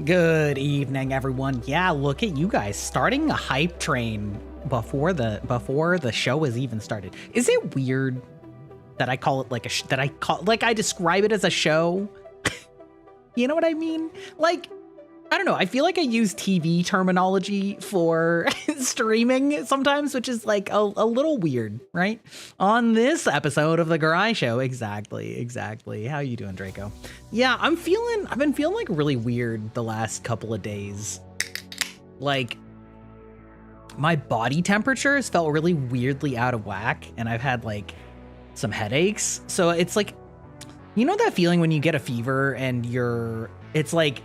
Good evening, everyone. Yeah, look at you guys starting a hype train before the show has even started. Is it weird that I call it like I describe it as a show? You know what I mean? Like, I don't know. I feel like I use TV terminology for streaming sometimes, which is like a little weird, right? On this episode of The Garage Show, exactly. How you doing, Draco? Yeah, I've been feeling like really weird the last couple of days. Like, my body temperature has felt really weirdly out of whack, and I've had like some headaches. So it's like, you know that feeling when you get a fever and it's like,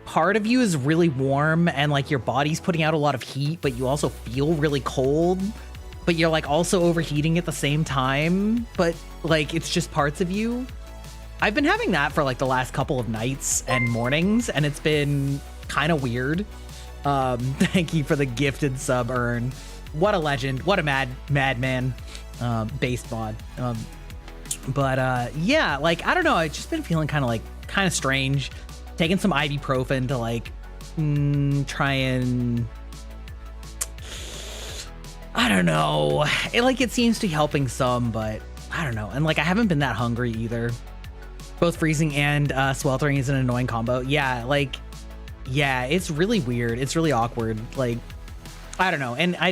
part of you is really warm and like your body's putting out a lot of heat, but you also feel really cold, but you're like also overheating at the same time, but like it's just parts of you. I've been having that for like the last couple of nights and mornings, and it's been kind of weird. Thank you for the gifted sub, Earn. What a legend. What a madman. Based mod. Yeah, like, I don't know. I've just been feeling kind of strange. Taking some ibuprofen to like try and, I don't know. It seems to be helping some, but I don't know. And like, I haven't been that hungry either. Both freezing and sweltering is an annoying combo. Yeah, like, yeah, it's really weird. It's really awkward. Like, I don't know. And I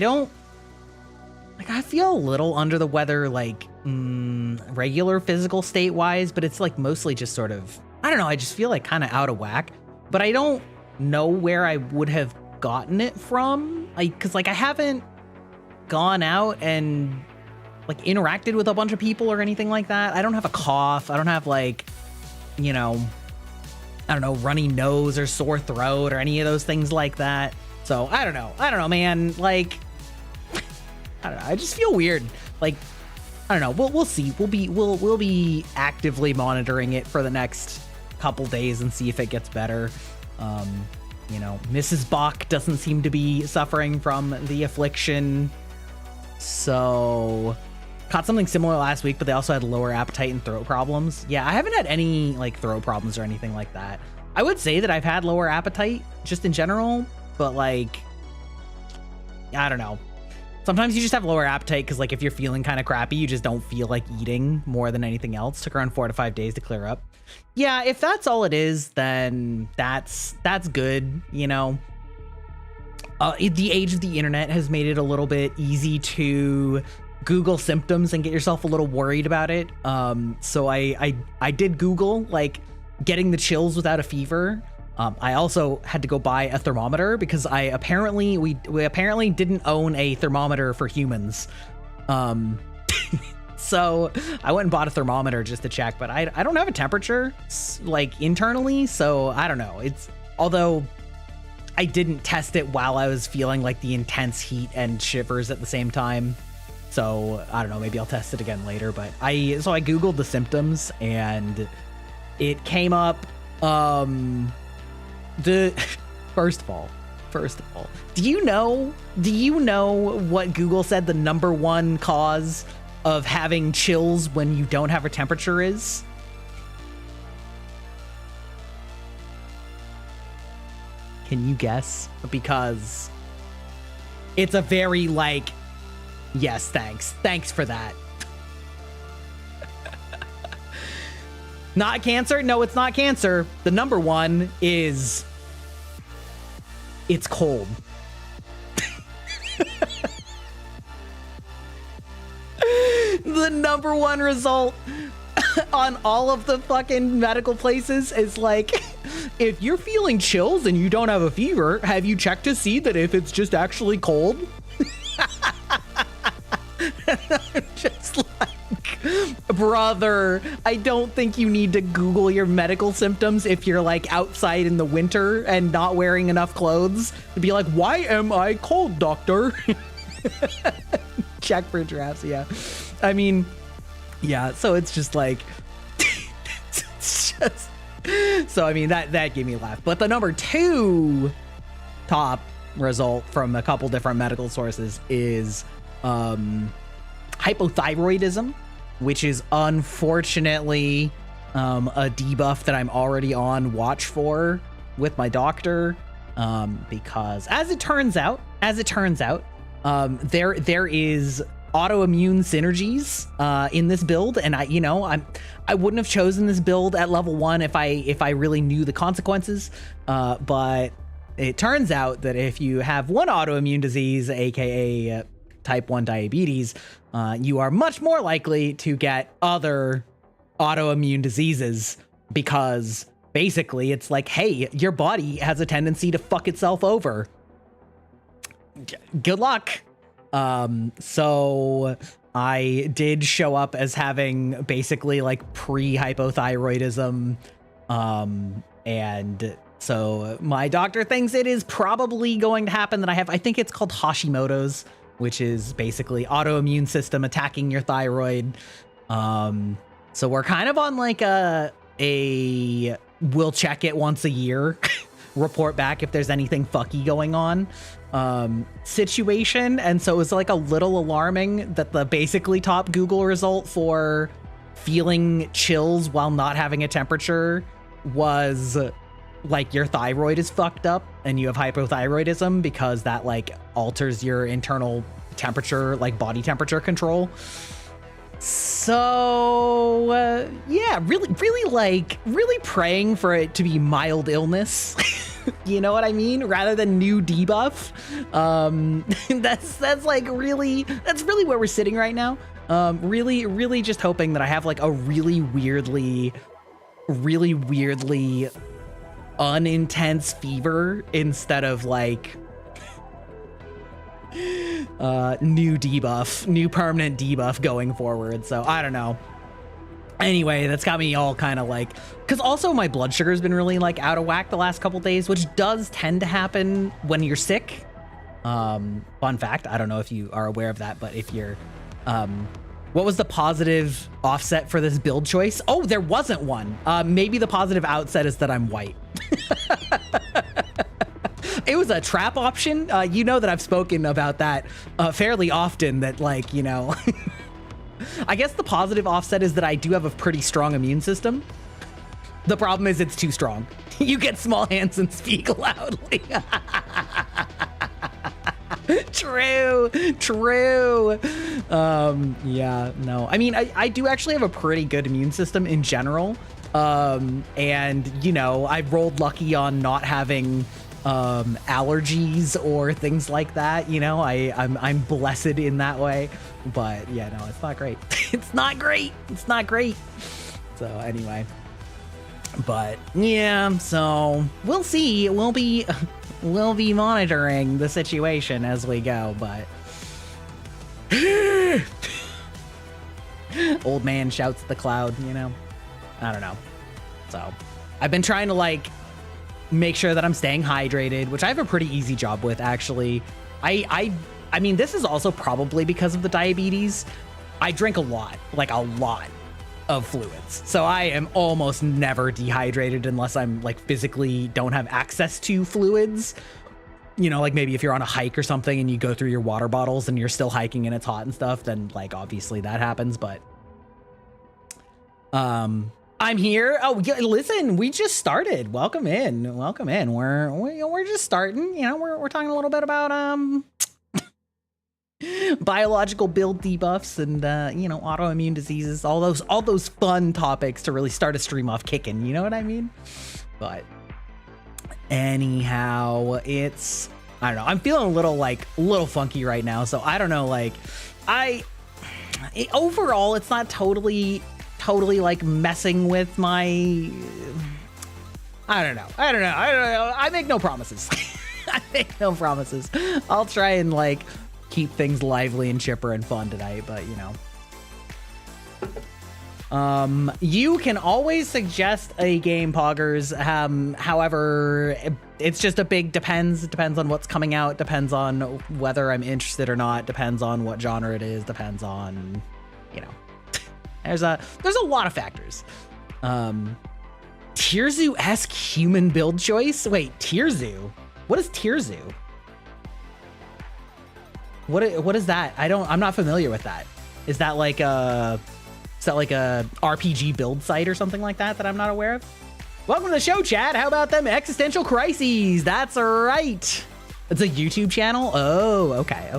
feel a little under the weather, like regular physical state wise, but it's like mostly just sort of, I don't know, I just feel like kind of out of whack, but I don't know where I would have gotten it from. Cause like I haven't gone out and like interacted with a bunch of people or anything like that. I don't have a cough. I don't have like, you know, I don't know, runny nose or sore throat or any of those things like that. So I don't know, man. Like, I don't know. I just feel weird. Like, I don't know. We'll see. We'll be actively monitoring it for the next couple days and see if it gets better. You know, Mrs. Bach doesn't seem to be suffering from the affliction. So caught something similar last week, but they also had lower appetite and throat problems. Yeah, I haven't had any like throat problems or anything like that. I would say that I've had lower appetite just in general, but like, I don't know. Sometimes you just have lower appetite because like if you're feeling kind of crappy, you just don't feel like eating more than anything else. Took around 4 to 5 days to clear up. Yeah, if that's all it is, then that's good, you know. The age of the internet has made it a little bit easy to Google symptoms and get yourself a little worried about it. So I did Google like getting the chills without a fever. I also had to go buy a thermometer because we apparently didn't own a thermometer for humans. So I went and bought a thermometer just to check, but I don't have a temperature like internally, so I don't know. Although I didn't test it while I was feeling like the intense heat and shivers at the same time. So I don't know, maybe I'll test it again later, but I Googled the symptoms and it came up, first of all, do you know what Google said the #1 cause of having chills when you don't have a temperature is? Can you guess? Because it's a very like, yes, thanks for that. Not cancer? No, it's not cancer. The #1 is it's cold. The #1 result on all of the fucking medical places is like, if you're feeling chills and you don't have a fever, have you checked to see that if it's just actually cold? I'm just like, brother, I don't think you need to Google your medical symptoms if you're like outside in the winter and not wearing enough clothes to be like, why am I cold, doctor? Check for drafts, yeah. I mean, yeah, so it's just like, it's just, so I mean, that gave me a laugh. But the number 2 top result from a couple different medical sources is hypothyroidism, which is unfortunately a debuff that I'm already on watch for with my doctor, because as it turns out, there is autoimmune synergies in this build, and I wouldn't have chosen this build at level 1 if I really knew the consequences, but it turns out that if you have one autoimmune disease, aka type 1 diabetes, you are much more likely to get other autoimmune diseases, because basically it's like, hey, your body has a tendency to fuck itself over. Good luck. So I did show up as having basically like pre-hypothyroidism, and so my doctor thinks it is probably going to happen that I think it's called Hashimoto's, which is basically autoimmune system attacking your thyroid. So we're kind of on like a we'll check it once a year, report back if there's anything fucky going on situation. And so it was like a little alarming that the basically top Google result for feeling chills while not having a temperature was like your thyroid is fucked up and you have hypothyroidism, because that like alters your internal temperature, like body temperature control. So yeah, really praying for it to be mild illness. You know what I mean? Rather than new debuff. That's like really where we're sitting right now. Really just hoping that I have like a really weirdly unintense fever instead of like new permanent debuff going forward. So I don't know. Anyway, that's got me all kind of like, because also my blood sugar has been really like out of whack the last couple days, which does tend to happen when you're sick. Fun fact, I don't know if you are aware of that, but if you're what was the positive offset for this build choice? Oh, there wasn't one. Maybe the positive outset is that I'm white. It was a trap option. You know that I've spoken about that fairly often, that like, you know, I guess the positive offset is that I do have a pretty strong immune system. The problem is it's too strong. You get small hands and speak loudly. True. Yeah, no. I mean, I do actually have a pretty good immune system in general. And, you know, I've rolled lucky on not having allergies or things like that. You know, I'm blessed in that way. But yeah, no, it's not great. It's not great. So anyway, but yeah, so we'll see. We'll be monitoring the situation as we go, but old man shouts at the cloud, you know. I don't know. So I've been trying to like make sure that I'm staying hydrated, which I have a pretty easy job with, actually. I mean, this is also probably because of the diabetes. I drink a lot of fluids. So I am almost never dehydrated unless I'm like physically don't have access to fluids. You know, like maybe if you're on a hike or something and you go through your water bottles and you're still hiking and it's hot and stuff, then like obviously that happens. But I'm here. Oh, yeah, listen, we just started. Welcome in. We're just starting. You know, we're talking a little bit about biological build debuffs and you know, autoimmune diseases, all those fun topics to really start a stream off kicking, you know what I mean? But anyhow, I don't know, I'm feeling a little funky right now, so I don't know, like overall it's not totally totally like messing with my, I don't know. I make no promises. I make no promises. I'll try and like keep things lively and chipper and fun tonight, but you know. You can always suggest a game, Poggers. However, it's just a big depends. It depends on what's coming out. Depends on whether I'm interested or not. Depends on what genre it is. Depends on, you know, there's a lot of factors. Tierzu-esque human build choice. Wait, Tierzu? What is Tierzu? What is that? I'm not familiar with that. Is that like a RPG build site or something like that I'm not aware of? Welcome to the show, Chad. How about them existential crises? That's right. It's a YouTube channel. Oh, okay.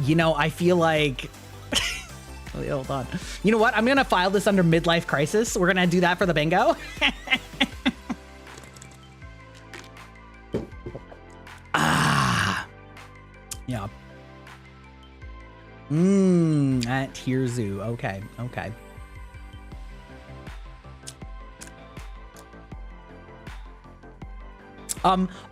You know, I feel like, wait, hold on. You know what? I'm going to file this under midlife crisis. We're going to do that for the bingo. Yeah. At Tierzu. Okay.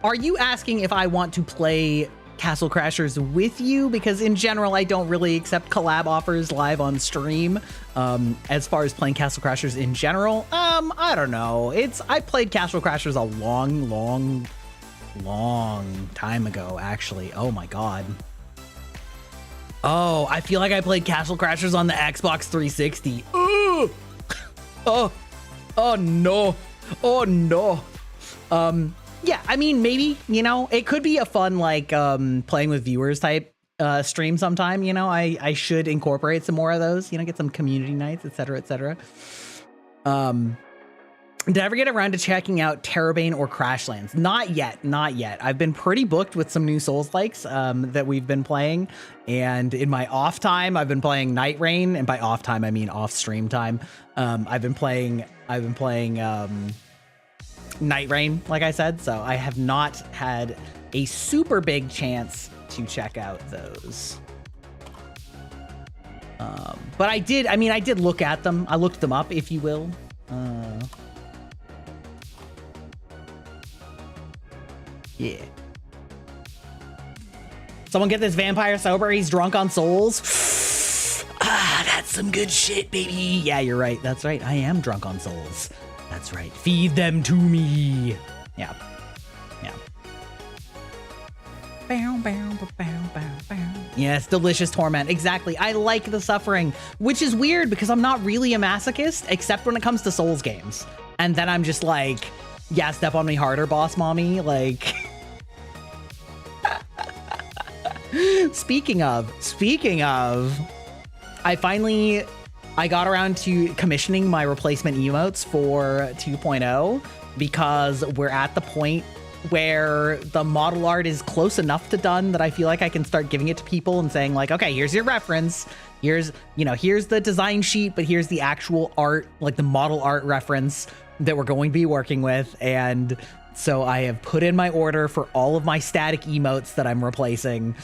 Are you asking if I want to play Castle Crashers with you? Because in general, I don't really accept collab offers live on stream. As far as playing Castle Crashers in general, I don't know. I played Castle Crashers a long time ago, actually. Oh my God. Oh, I feel like I played Castle Crashers on the Xbox 360. Oh no. Yeah, I mean, maybe, you know, it could be a fun, like, playing with viewers type stream sometime. You know, I should incorporate some more of those, you know, get some community nights, etc. Did I ever get around to checking out Terrabane or Crashlands? Not yet. I've been pretty booked with some new Souls-likes that we've been playing. And in my off time, I've been playing Night Rain. And by off time, I mean off stream time. I've been playing Night Rain, like I said. So I have not had a super big chance to check out those. But I did look at them. I looked them up, if you will. Yeah. Someone get this vampire sober. He's drunk on souls. That's some good shit, baby. Yeah, you're right. That's right. I am drunk on souls. That's right. Feed them to me. Yeah. Yes, delicious torment. Exactly. I like the suffering, which is weird because I'm not really a masochist, except when it comes to Souls games. And then I'm just like, yeah, step on me harder, boss mommy. Like, speaking of, I got around to commissioning my replacement emotes for 2.0 because we're at the point where the model art is close enough to done that I feel like I can start giving it to people and saying like, okay, here's your reference. Here's the design sheet, but here's the actual art, like the model art reference that we're going to be working with. And so I have put in my order for all of my static emotes that I'm replacing.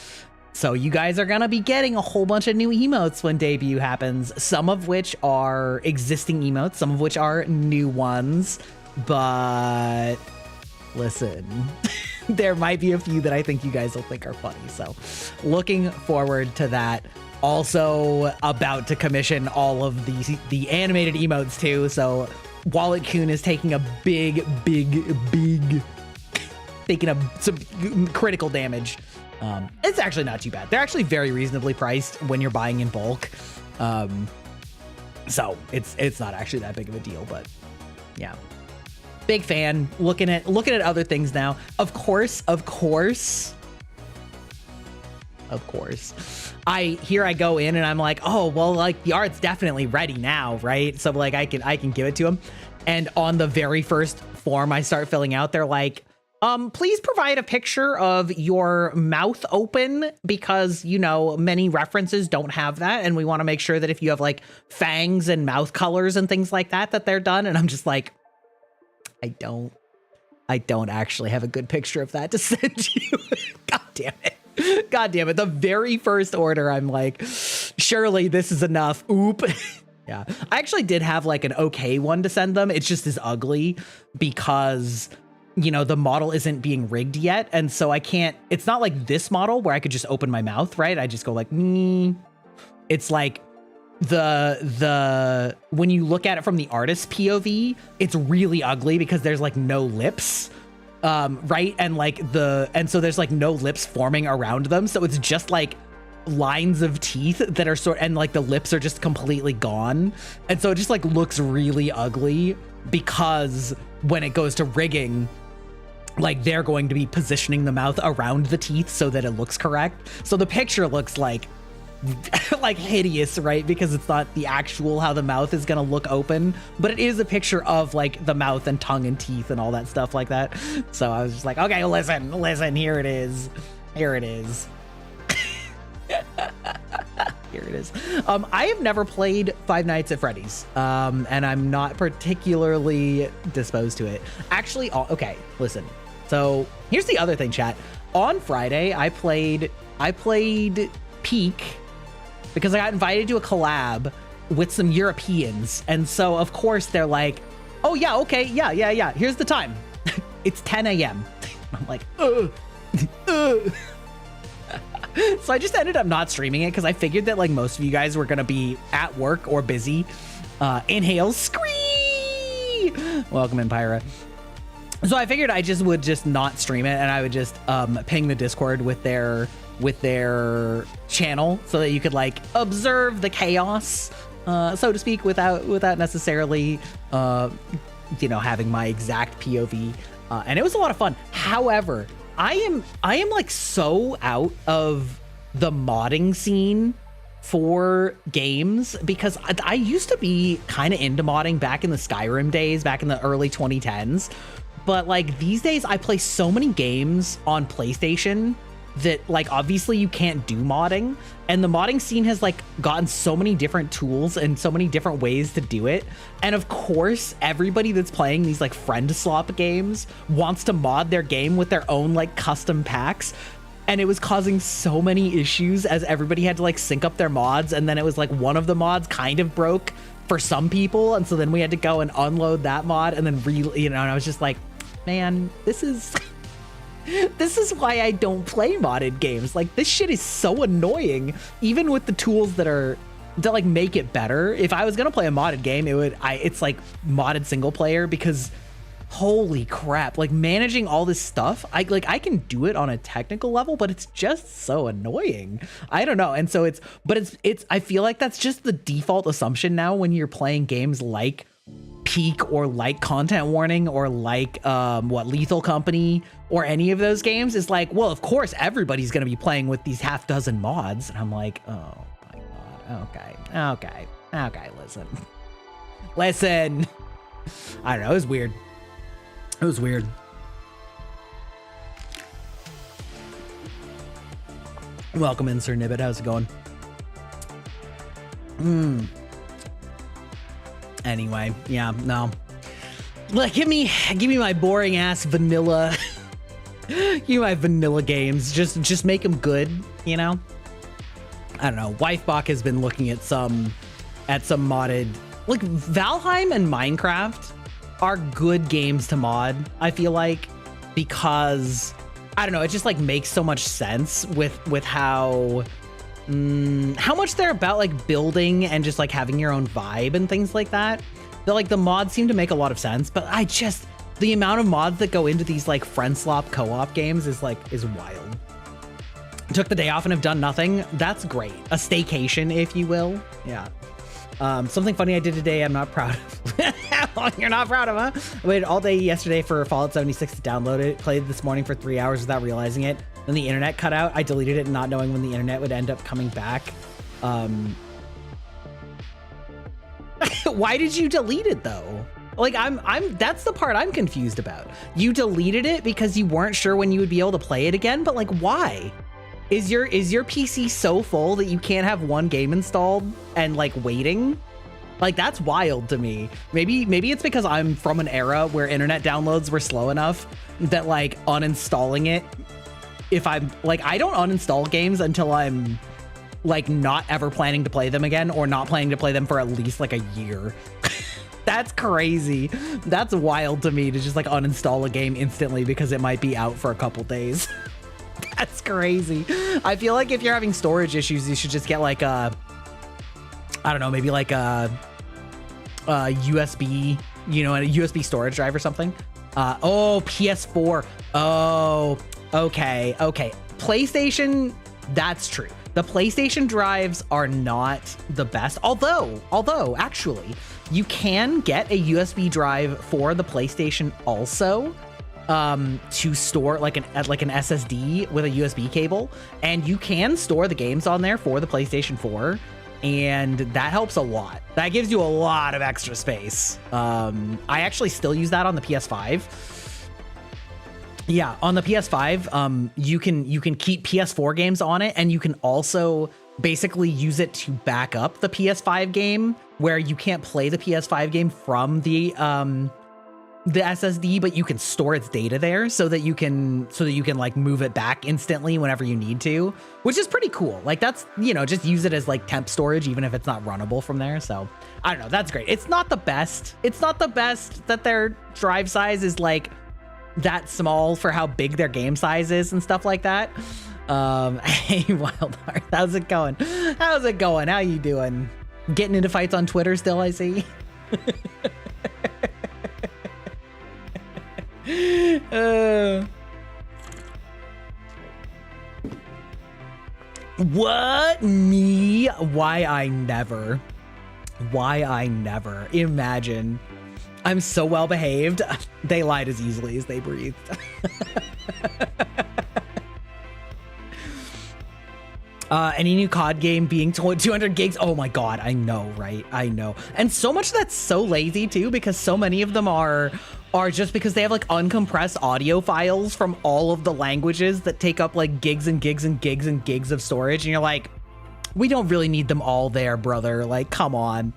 So you guys are gonna be getting a whole bunch of new emotes when debut happens, some of which are existing emotes, some of which are new ones. But listen, there might be a few that I think you guys will think are funny. So looking forward to that. Also about to commission all of the animated emotes too. So Wallet Coon is taking a big taking some critical damage. It's actually not too bad. They're actually very reasonably priced when you're buying in bulk. So it's not actually that big of a deal, but yeah. Big fan. Looking at other things now. Of course. I go in and I'm like, oh, well, like the art's definitely ready now, right? So like I can give it to him. And on the very first form I start filling out, they're like, please provide a picture of your mouth open because, you know, many references don't have that. And we want to make sure that if you have like fangs and mouth colors and things like that, that they're done. And I'm just like, I don't actually have a good picture of that to send you. God damn it. The very first order, I'm like, Surely this is enough. Oop. Yeah, I actually did have like an okay one to send them. It's just as ugly because, you know, the model isn't being rigged yet. And so I can't, it's not like this model where I could just open my mouth, right? I just go like, It's like when you look at it from the artist's POV, it's really ugly because there's like no lips, right? And so there's like no lips forming around them. So it's just like lines of teeth that are and like the lips are just completely gone. And so it just like looks really ugly because when it goes to rigging, like they're going to be positioning the mouth around the teeth so that it looks correct. So the picture looks like like hideous, right? Because it's not the actual how the mouth is gonna look open, but it is a picture of like the mouth and tongue and teeth and all that stuff like that. So I was just like, okay, listen, here it is. Here it is. Here it is. I have never played Five Nights at Freddy's, and I'm not particularly disposed to it. Actually, okay, listen. So here's the other thing, chat. On Friday, I played Peak because I got invited to a collab with some Europeans, and so of course they're like, "Oh yeah, okay, yeah. Here's the time. It's 10 a.m." I'm like, So I just ended up not streaming it because I figured that like most of you guys were gonna be at work or busy. Inhale, scree! Welcome in, Pyra. So I figured I would just not stream it, and I would just ping the Discord with their channel so that you could like observe the chaos, so to speak, without necessarily having my exact POV. And it was a lot of fun. However, I am like so out of the modding scene for games because I used to be kind of into modding back in the Skyrim days, back in the early 2010s. But like these days I play so many games on PlayStation that like obviously you can't do modding, and the modding scene has like gotten so many different tools and so many different ways to do it. And of course everybody that's playing these like friend swap games wants to mod their game with their own like custom packs, and it was causing so many issues as everybody had to like sync up their mods, and then it was like one of the mods kind of broke for some people, and so then we had to go and unload that mod and then and I was just like, man, this is why I don't play modded games. Like this shit is so annoying, even with the tools that like make it better. If I was gonna play a modded game, it's like modded single player, because holy crap, like managing all this stuff, I can do it on a technical level, but it's just so annoying. I don't know. And so it's I feel like that's just the default assumption now when you're playing games like Peak or like Content Warning or like Lethal Company or any of those games, is like, well, of course everybody's gonna be playing with these half dozen mods. And I'm like, oh my god, okay, listen. I don't know, it was weird. Welcome in, Sir Nibbit. How's it going? Anyway, yeah, no. Like, give me my boring ass vanilla. Give me my vanilla games. Just make them good, you know? I don't know. Wifebach has been looking at some modded, like Valheim and Minecraft are good games to mod, I feel like, because I don't know, it just like makes so much sense with how much they're about like building and just like having your own vibe and things like that. Like the mods seem to make a lot of sense, but the amount of mods that go into these like friend slop co-op games is wild. Took the day off and have done nothing. That's great. A staycation, if you will. Yeah. Something funny I did today I'm not proud of. You're not proud of, huh? I waited all day yesterday for Fallout 76 to download it. Played this morning for 3 hours without realizing it. Then the internet cut out. I deleted it not knowing when the internet would end up coming back. Why did you delete it though? Like that's the part I'm confused about. You deleted it because you weren't sure when you would be able to play it again, but like why? Is your PC so full that you can't have one game installed and like waiting? Like that's wild to me. Maybe it's because I'm from an era where internet downloads were slow enough that like uninstalling it, if I'm like, I don't uninstall games until I'm like not ever planning to play them again or not planning to play them for at least like a year. That's crazy. That's wild to me to just like uninstall a game instantly because it might be out for a couple days. That's crazy. I feel like if you're having storage issues, you should just get like a, I don't know, maybe like a USB, you know, a USB storage drive or something. Oh, PS4. Oh, okay. PlayStation, that's true. The PlayStation drives are not the best. Although actually, you can get a USB drive for the PlayStation also to store like an SSD with a USB cable, and you can store the games on there for the PlayStation 4. And that helps a lot. That gives you a lot of extra space. I actually still use that on the PS5. Yeah, on the PS5, you can keep PS4 games on it, and you can also basically use it to back up the PS5 game, where you can't play the PS5 game from the SSD, but you can store its data there so that you can like move it back instantly whenever you need to, which is pretty cool. Like that's, you know, just use it as like temp storage, even if it's not runnable from there. So I don't know. That's great. It's not the best. It's not the best that their drive size is like that small for how big their game size is and stuff like that. Hey, Wildheart, how's it going? How's it going? How you doing? Getting into fights on Twitter still, I see. What? Me? Why I never. Imagine. I'm so well behaved. They lied as easily as they breathed. Any new COD game being 200 gigs? Oh my God, I know, right? I know. And so much that's so lazy too, because so many of them are just because they have like uncompressed audio files from all of the languages that take up like gigs and gigs and gigs and gigs of storage. And you're like, we don't really need them all there, brother. Like, come on.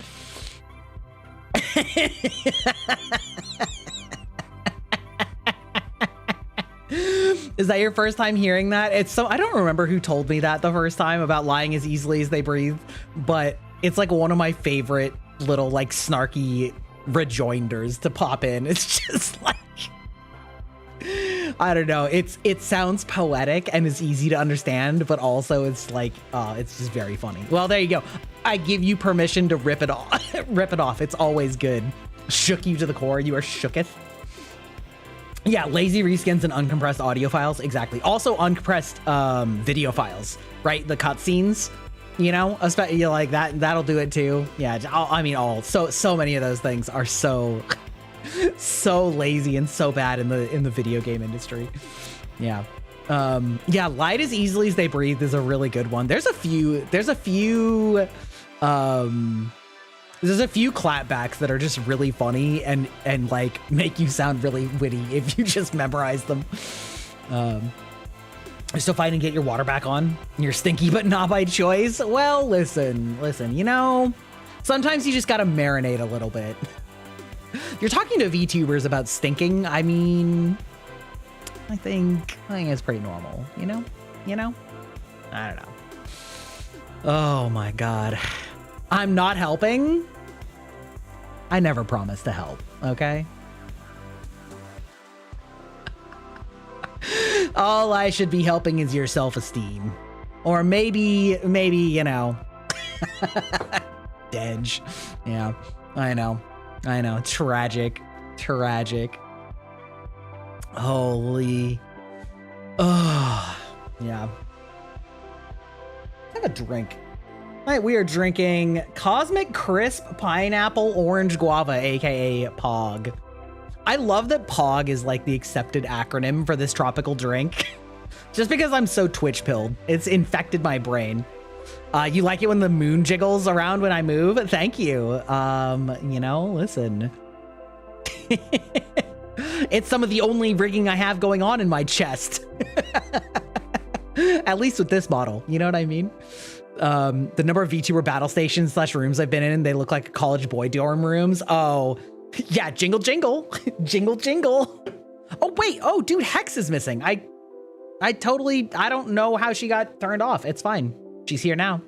Is that your first time hearing that? It's so, I don't remember who told me that the first time about lying as easily as they breathe, but it's like one of my favorite little like snarky rejoinders to pop in. It's just like, I don't know. It sounds poetic and is easy to understand, but also it's like, it's just very funny. Well, there you go. I give you permission to rip it off. Rip it off. It's always good. Shook you to the core. You are shooketh. Yeah, lazy reskins and uncompressed audio files. Exactly. Also uncompressed video files, right? The cutscenes, you know, especially like that. That'll do it too. Yeah, I mean, so many of those things are so lazy and so bad in the video game industry. Yeah. Yeah, lied as easily as they breathe is a really good one. There's a few clapbacks that are just really funny and like make you sound really witty if you just memorize them. You're still fighting to get your water back on. You're stinky, but not by choice. Well, listen, you know, sometimes you just gotta marinate a little bit. You're talking to VTubers about stinking. I mean, I think it's pretty normal, you know? I don't know. Oh my God. I'm not helping. I never promised to help, okay? All I should be helping is your self-esteem. Or maybe, you know. Denge. Yeah, I know. Tragic. Holy. Oh, yeah. Have a drink. All right, we are drinking Cosmic Crisp Pineapple Orange Guava, aka POG. I love that POG is like the accepted acronym for this tropical drink. Just because I'm so Twitch pilled, it's infected my brain. You like it when the moon jiggles around when I move? Thank you. You know, listen. It's some of the only rigging I have going on in my chest. At least with this model, you know what I mean? The number of VTuber battle stations / rooms I've been in, they look like college boy dorm rooms. Oh, yeah, jingle, jingle, jingle, jingle. Oh, wait. Oh, dude, Hex is missing. I don't know how she got turned off. It's fine. She's here now.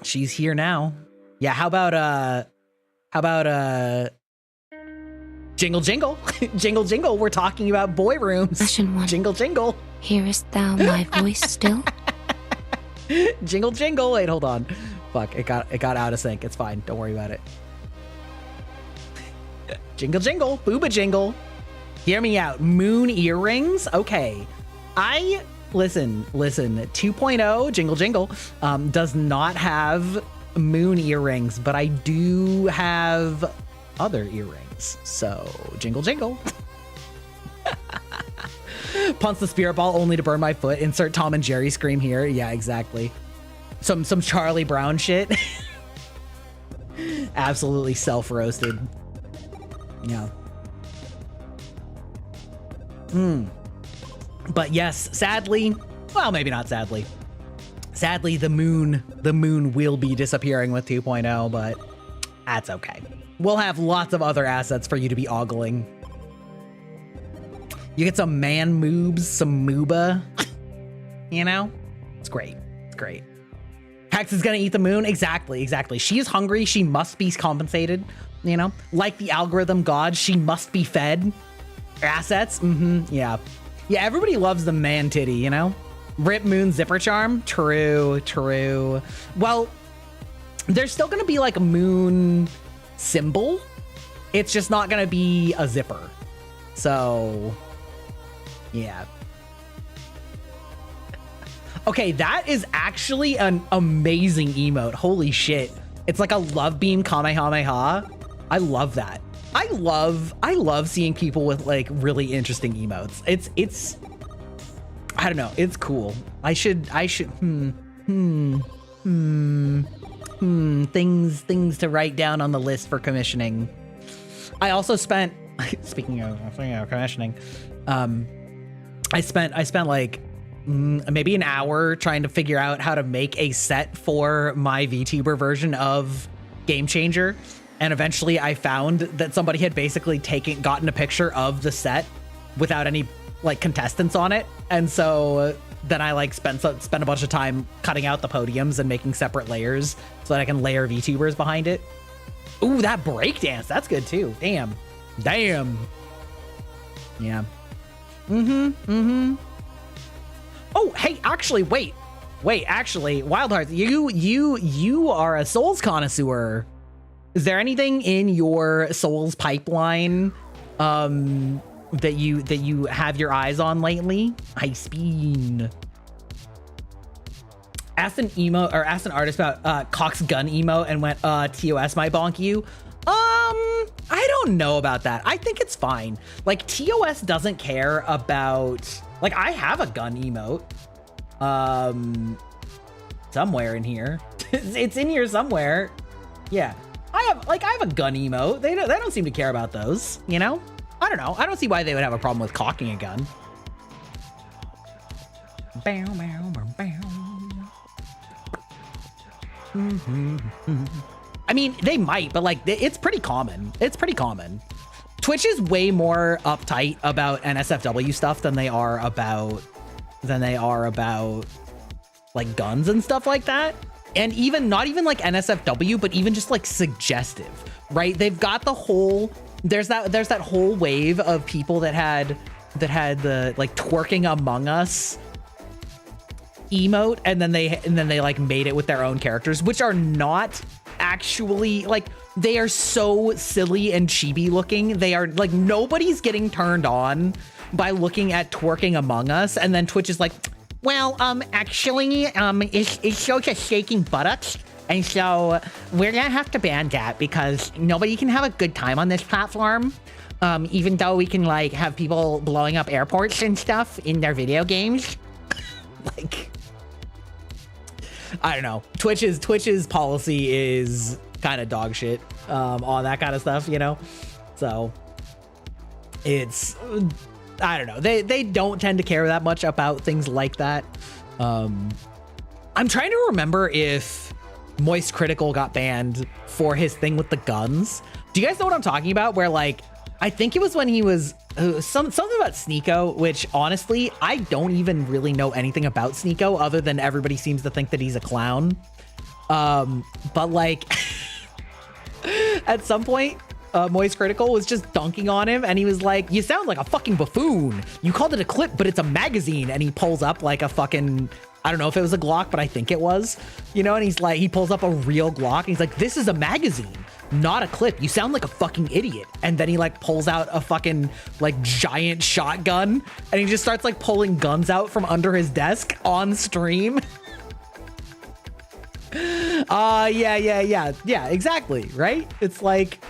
She's here now. Yeah, how about jingle jingle. Jingle jingle, we're talking about boy rooms. Session 1. Jingle jingle. Hearest thou my voice still? Jingle jingle. Wait, hold on. Fuck, it got out of sync. It's fine. Don't worry about it. Jingle jingle, booba jingle. Hear me out. Moon earrings. Okay. Listen, 2.0 jingle jingle does not have moon earrings, but I do have other earrings. So jingle jingle. Punch the spirit ball only to burn my foot. Insert Tom and Jerry scream here. Yeah, exactly. Some Charlie Brown shit. Absolutely self-roasted. Yeah. But yes, sadly, well, maybe not sadly. Sadly, the moon will be disappearing with 2.0, but that's okay. We'll have lots of other assets for you to be ogling. You get some man moobs, some mooba. You know? It's great. It's great. Hex is gonna eat the moon. Exactly. She is hungry. She must be compensated. You know? Like the algorithm god, she must be fed. Assets. Yeah. Yeah, everybody loves the man titty, you know? Rip moon zipper charm. True. Well, there's still gonna be like a moon symbol. It's just not gonna be a zipper. So, yeah. Okay, that is actually an amazing emote. Holy shit. It's like a love beam kamehameha. I love that. I love seeing people with like really interesting emotes. It's I don't know, it's cool. I should things to write down on the list for commissioning. I also spent speaking of commissioning, I spent like maybe an hour trying to figure out how to make a set for my VTuber version of Game Changer. And eventually I found that somebody had basically gotten a picture of the set without any like contestants on it. And so then I like spent a bunch of time cutting out the podiums and making separate layers so that I can layer VTubers behind it. Ooh, that breakdance, that's good too. Damn. Yeah. Oh, hey, actually, wait, actually, Wild Hearts, you are a Souls connoisseur. Is there anything in your Souls pipeline that you have your eyes on lately? Ice Bean. Asked an artist about Cock's gun emote and went, TOS might bonk you. I don't know about that. I think it's fine. Like, TOS doesn't care about, like, I have a gun emote somewhere in here. It's in here somewhere. Yeah. I have a gun emote. They don't seem to care about those, you know? I don't know. I don't see why they would have a problem with cocking a gun. I mean, they might, but like it's pretty common. Twitch is way more uptight about NSFW stuff than they are about like guns and stuff like that. And even not even like NSFW, but even just like suggestive, right? They've got the whole, there's that whole wave of people that had the like twerking Among Us emote, and then they like made it with their own characters, which are not actually like, they are so silly and chibi looking. They are like, nobody's getting turned on by looking at twerking Among Us, and then Twitch is like, well, actually, it shows us shaking buttocks, and so we're gonna have to ban that because nobody can have a good time on this platform, even though we can like have people blowing up airports and stuff in their video games. Like, I don't know. Twitch's policy is kind of dog shit on that kind of stuff, you know? So it's, I don't know. They don't tend to care that much about things like that. I'm trying to remember if Moist Critical got banned for his thing with the guns. Do you guys know what I'm talking about? Where like, I think it was when he was something about Sneeko, which honestly, I don't even really know anything about Sneeko other than everybody seems to think that he's a clown. But like at some point, Moist Critical was just dunking on him, and he was like, you sound like a fucking buffoon. You called it a clip, but it's a magazine. And he pulls up like a fucking, I don't know if it was a Glock, but I think it was, you know, and he's like, he pulls up a real Glock and he's like, this is a magazine, not a clip. You sound like a fucking idiot. And then he like pulls out a fucking like giant shotgun, and he just starts like pulling guns out from under his desk on stream. Yeah, exactly. Right? It's like,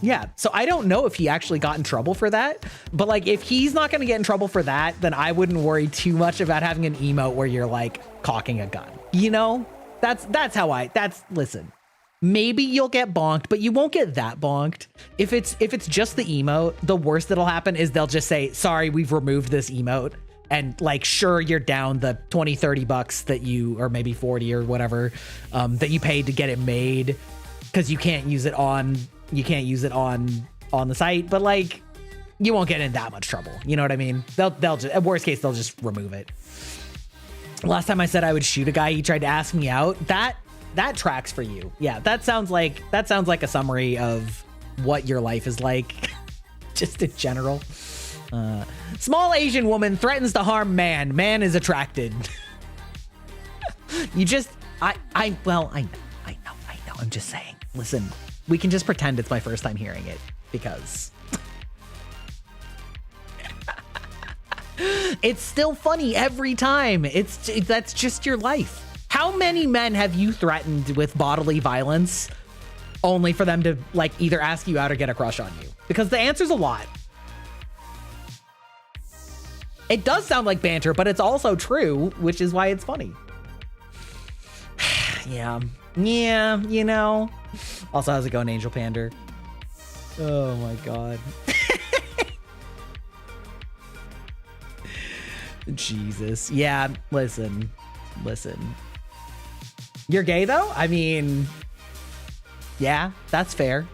yeah. So I don't know if he actually got in trouble for that, but like, if he's not going to get in trouble for that, then I wouldn't worry too much about having an emote where you're like cocking a gun, you know? That's how listen, maybe you'll get bonked, but you won't get that bonked. If it's just the emote, the worst that'll happen is they'll just say, sorry, we've removed this emote. And like, sure, you're down the 20, 30 bucks that you, or maybe 40 or whatever, that you paid to get it made, because you can't use it on the site, but like, you won't get in that much trouble. You know what I mean? They'll just, at worst case, they'll just remove it. Last time I said I would shoot a guy, he tried to ask me out. That tracks for you. Yeah, that sounds like a summary of what your life is like, just in general. Small Asian woman threatens to harm man. Man is attracted. You just, I know. I'm just saying. Listen, we can just pretend it's my first time hearing it, because it's still funny every time. That's just your life. How many men have you threatened with bodily violence only for them to like either ask you out or get a crush on you? Because the answer's a lot. It does sound like banter, but it's also true, which is why it's funny. Yeah, you know. Also, how's it going, Angel Pander? Oh my god. Jesus. Yeah, listen. You're gay though? I mean, yeah, that's fair.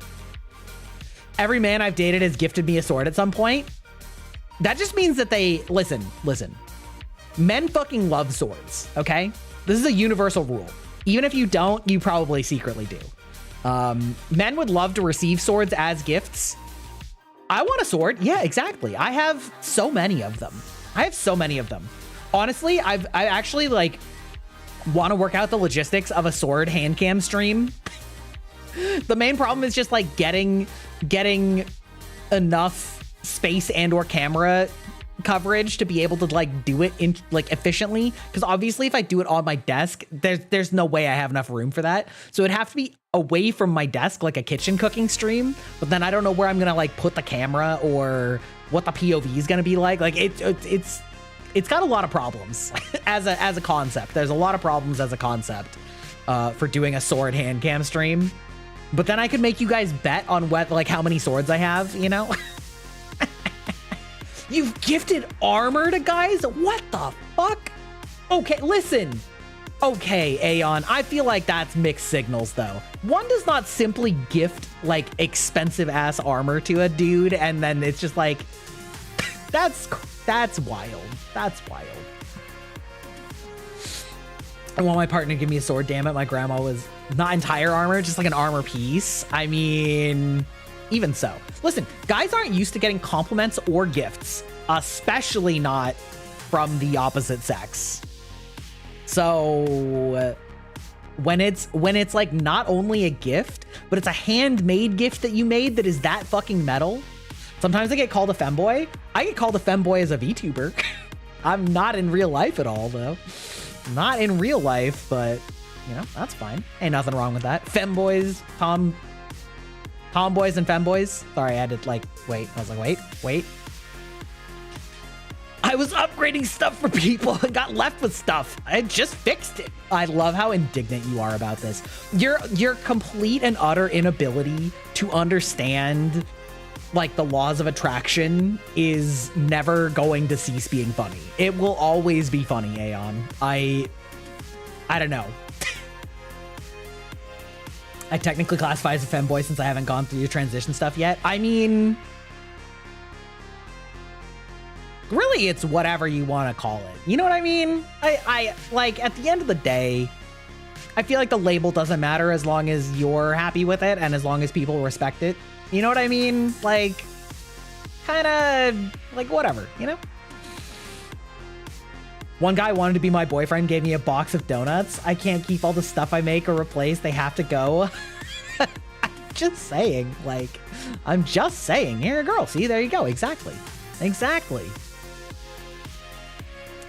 Every man I've dated has gifted me a sword at some point. That just means that they, listen. Men fucking love swords, okay? This is a universal rule. Even if you don't, you probably secretly do. Men would love to receive swords as gifts. I want a sword. Yeah, exactly. I have so many of them. Honestly, I actually like want to work out the logistics of a sword hand cam stream. The main problem is just like getting enough space and or camera coverage to be able to like do it in like efficiently, because obviously if I do it on my desk, there's no way I have enough room for that. So it'd have to be away from my desk, like a kitchen cooking stream, but then I don't know where I'm gonna like put the camera or what the POV is gonna be like it's got a lot of problems as a concept. There's a lot of problems as a concept for doing a sword hand cam stream, but then I could make you guys bet on what, like, how many swords I have, you know. You've gifted armor to guys? What the fuck? Okay, listen. Okay, Aeon, I feel like that's mixed signals, though. One does not simply gift, like, expensive-ass armor to a dude, and then it's just like... That's wild. That's wild. I want my partner to give me a sword, damn it. My grandma was not entire armor, just like an armor piece. I mean... Even so, listen, guys aren't used to getting compliments or gifts, especially not from the opposite sex. So when it's like not only a gift, but it's a handmade gift that you made that is that fucking metal. Sometimes I get called a femboy. I get called a femboy as a VTuber. I'm not in real life at all, though. Not in real life, but you know, that's fine. Ain't nothing wrong with that. Femboys, tomboys and femboys. Sorry, I had to like, wait. I was like, wait. I was upgrading stuff for people and got left with stuff. I just fixed it. I love how indignant you are about this. Your complete and utter inability to understand like the laws of attraction is never going to cease being funny. It will always be funny, Aeon. I don't know. I technically classify as a femboy since I haven't gone through the transition stuff yet. I mean, really, it's whatever you want to call it. You know what I mean? I like, at the end of the day, I feel like the label doesn't matter as long as you're happy with it and as long as people respect it. You know what I mean? Like, kind of like whatever, you know? One guy wanted to be my boyfriend, gave me a box of donuts. I can't keep all the stuff I make or replace. They have to go. I'm just saying, like, I'm just saying. Here, girl. See, there you go. Exactly. Exactly.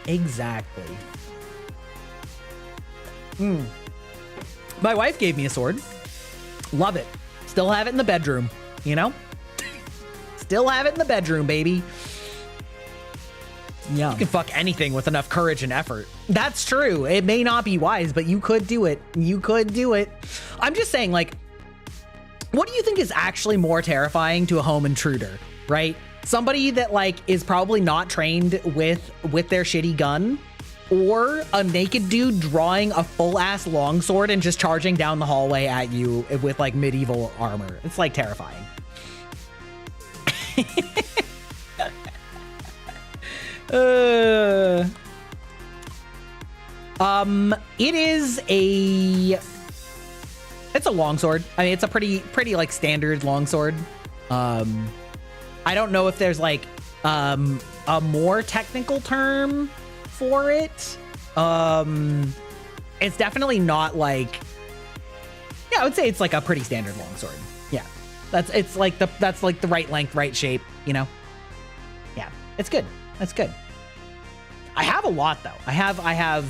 Exactly. My wife gave me a sword. Love it. Still have it in the bedroom, you know? Still have it in the bedroom, baby. Yeah. You can fuck anything with enough courage and effort. That's true. It may not be wise, but you could do it. You could do it. I'm just saying, like, what do you think is actually more terrifying to a home intruder, right? Somebody that, like, is probably not trained with their shitty gun, or a naked dude drawing a full-ass longsword and just charging down the hallway at you with, like, medieval armor. It's, like, terrifying. It's a longsword. I mean, it's a pretty like standard longsword. I don't know if there's like a more technical term for it. It's definitely not like, yeah, I would say it's like a pretty standard longsword. Yeah, that's like the right length, right shape, you know? Yeah, it's good. That's good. I have a lot though. I have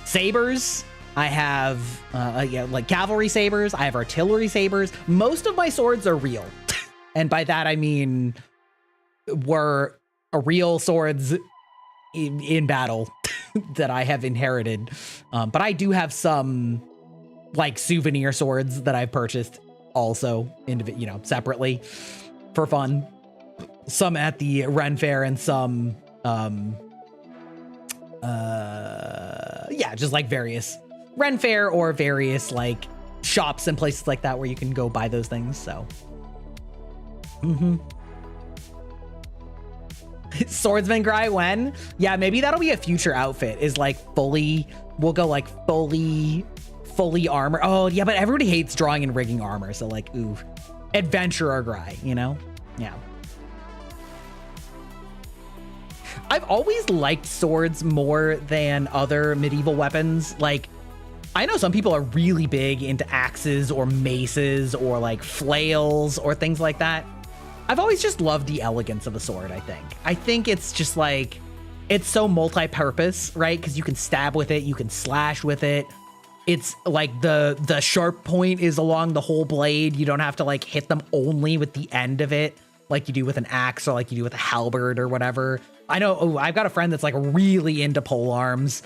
sabers. I have yeah, like cavalry sabers. I have artillery sabers. Most of my swords are real. And by that, I mean, were real swords in battle that I have inherited. But I do have some like souvenir swords that I've purchased also, you know, separately for fun. Some at the Ren Fair and some, yeah, just like various Ren Fair or various like shops and places like that where you can go buy those things. So, Swordsman Gry when? Yeah, maybe that'll be a future outfit is like we'll go like fully armor. Oh yeah, but everybody hates drawing and rigging armor. So like, ooh, adventurer Gry, you know? Yeah. I've always liked swords more than other medieval weapons. Like, I know some people are really big into axes or maces or like flails or things like that. I've always just loved the elegance of a sword, I think. I think it's just like, it's so multi-purpose, right? Because you can stab with it, you can slash with it. It's like the sharp point is along the whole blade. You don't have to like hit them only with the end of it like you do with an axe or like you do with a halberd or whatever. I know, I've got a friend that's like really into pole arms,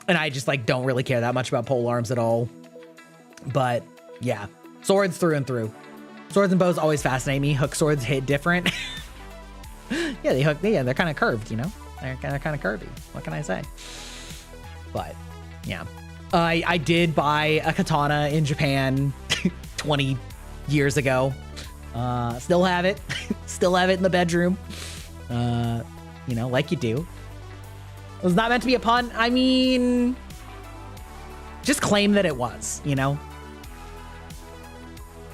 and I just like don't really care that much about pole arms at all. But yeah, swords through and through. Swords and bows always fascinate me. Hook swords hit different. Yeah, they're kind of curved, you know? They're kind of curvy. What can I say? But yeah, I did buy a katana in Japan 20 years ago. Still have it. Still have it in the bedroom. You know, like you do. It was not meant to be a pun. I mean, just claim that it was, you know?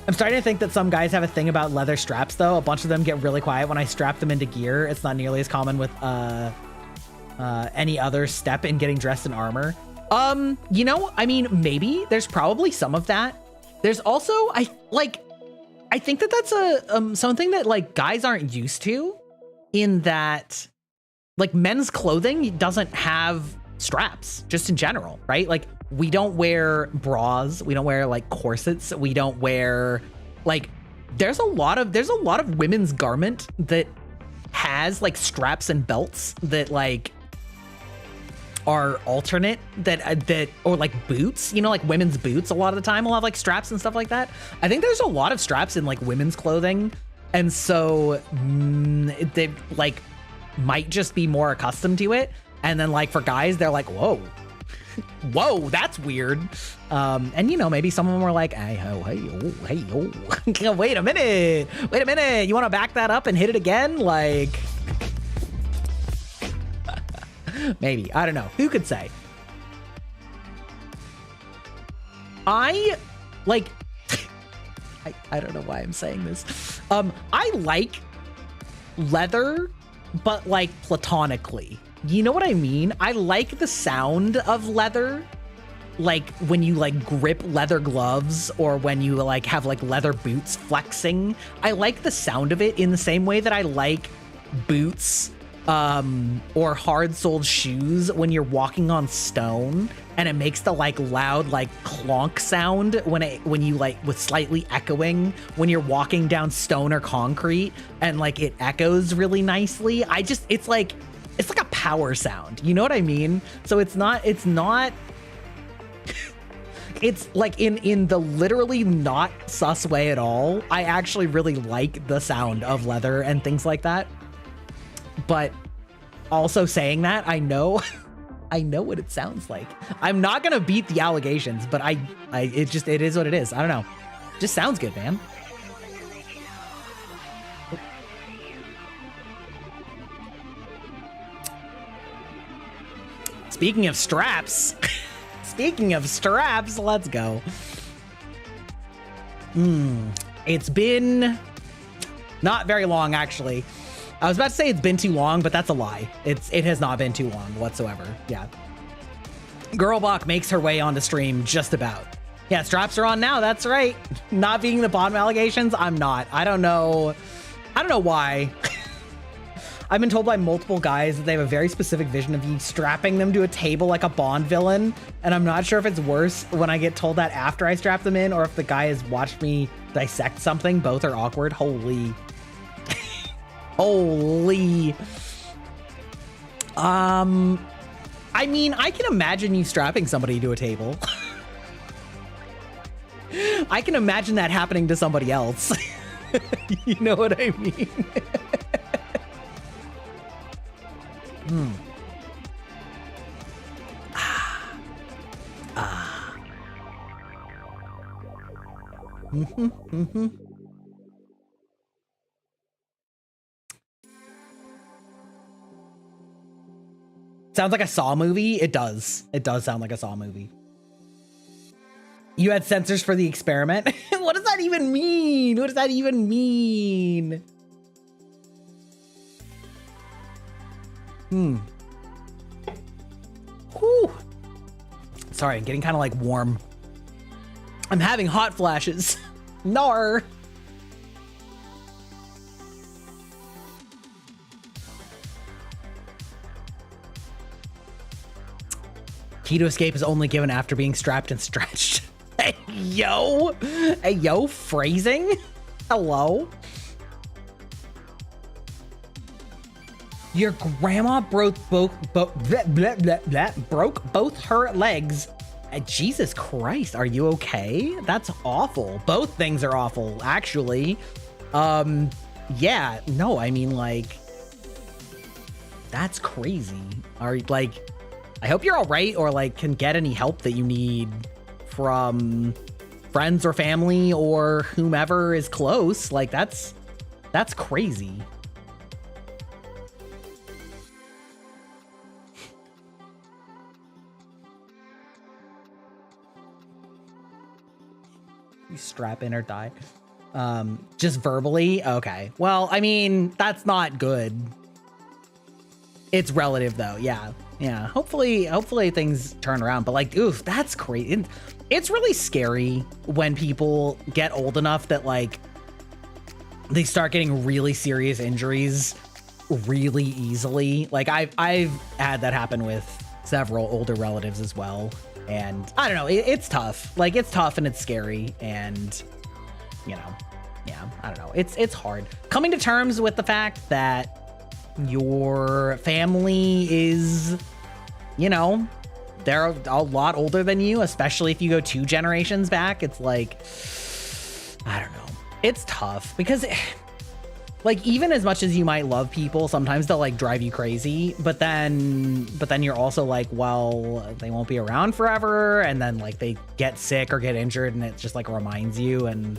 I'm starting to think that some guys have a thing about leather straps, though. A bunch of them get really quiet when I strap them into gear. It's not nearly as common with any other step in getting dressed in armor. You know, I mean, maybe there's probably some of that. There's also, I think that that's a something that like guys aren't used to, in that like men's clothing doesn't have straps just in general, right? Like we don't wear bras, we don't wear like corsets, we don't wear like, there's a lot of women's garment that has like straps and belts that like are alternate, that or like boots, you know, like women's boots a lot of the time will have like straps and stuff like that. I think there's a lot of straps in like women's clothing, and so they like might just be more accustomed to it. And then like for guys, they're like, whoa, that's weird. And you know, maybe some of them were like, hey, wait a minute. You want to back that up and hit it again? Like, maybe, I don't know. Who could say? I like, I don't know why I'm saying this. I like leather, but like platonically. You know what I mean? I like the sound of leather. Like when you like grip leather gloves or when you like have like leather boots flexing. I like the sound of it in the same way that I like boots or hard-soled shoes when you're walking on stone and it makes the like loud like clonk sound when you like with slightly echoing when you're walking down stone or concrete and like it echoes really nicely. It's like a power sound. You know what I mean? So it's not it's like in the literally not sus way at all. I actually really like the sound of leather and things like that. But also saying that, I know I know what it sounds like. I'm not gonna beat the allegations, but it is what it is. I don't know. Just sounds good, man. Speaking of straps, let's go. It's been not very long, actually. I was about to say it's been too long, but that's a lie. It has not been too long whatsoever. Yeah. Girlbach makes her way onto stream just about. Yeah, straps are on now. That's right. Not being the bottom allegations, I'm not. I don't know why. I've been told by multiple guys that they have a very specific vision of you strapping them to a table like a Bond villain, and I'm not sure if it's worse when I get told that after I strap them in or if the guy has watched me dissect something. Both are awkward. Holy. Holy. I mean, I can imagine you strapping somebody to a table. I can imagine that happening to somebody else. You know what I mean? Sounds like a Saw movie. It does. It does sound like a Saw movie. You had sensors for the experiment? What does that even mean? What does that even mean? Whew. Sorry, I'm getting kind of like warm. I'm having hot flashes. Nar. Key to escape is only given after being strapped and stretched. Hey, yo. Hey, yo, phrasing? Hello? Your grandma broke both her legs. Jesus Christ, are you okay? That's awful. Both things are awful, actually. Yeah, no, I mean, like, that's crazy. I hope you're all right or like can get any help that you need from friends or family or whomever is close. Like that's crazy. You strap in or die. Just verbally? Okay. Well, I mean, that's not good. It's relative though. Yeah. Yeah. Hopefully things turn around. But like, oof, that's crazy. It's really scary when people get old enough that like they start getting really serious injuries really easily. Like I've had that happen with several older relatives as well. And I don't know, it's tough. Like it's tough and it's scary. And you know, yeah, I don't know. It's hard coming to terms with the fact that your family is, you know, they're a lot older than you, especially if you go 2 generations back. It's like, I don't know. It's tough because like, even as much as you might love people, sometimes they'll like drive you crazy, but then you're also like, well, they won't be around forever. And then like they get sick or get injured and it just like reminds you. And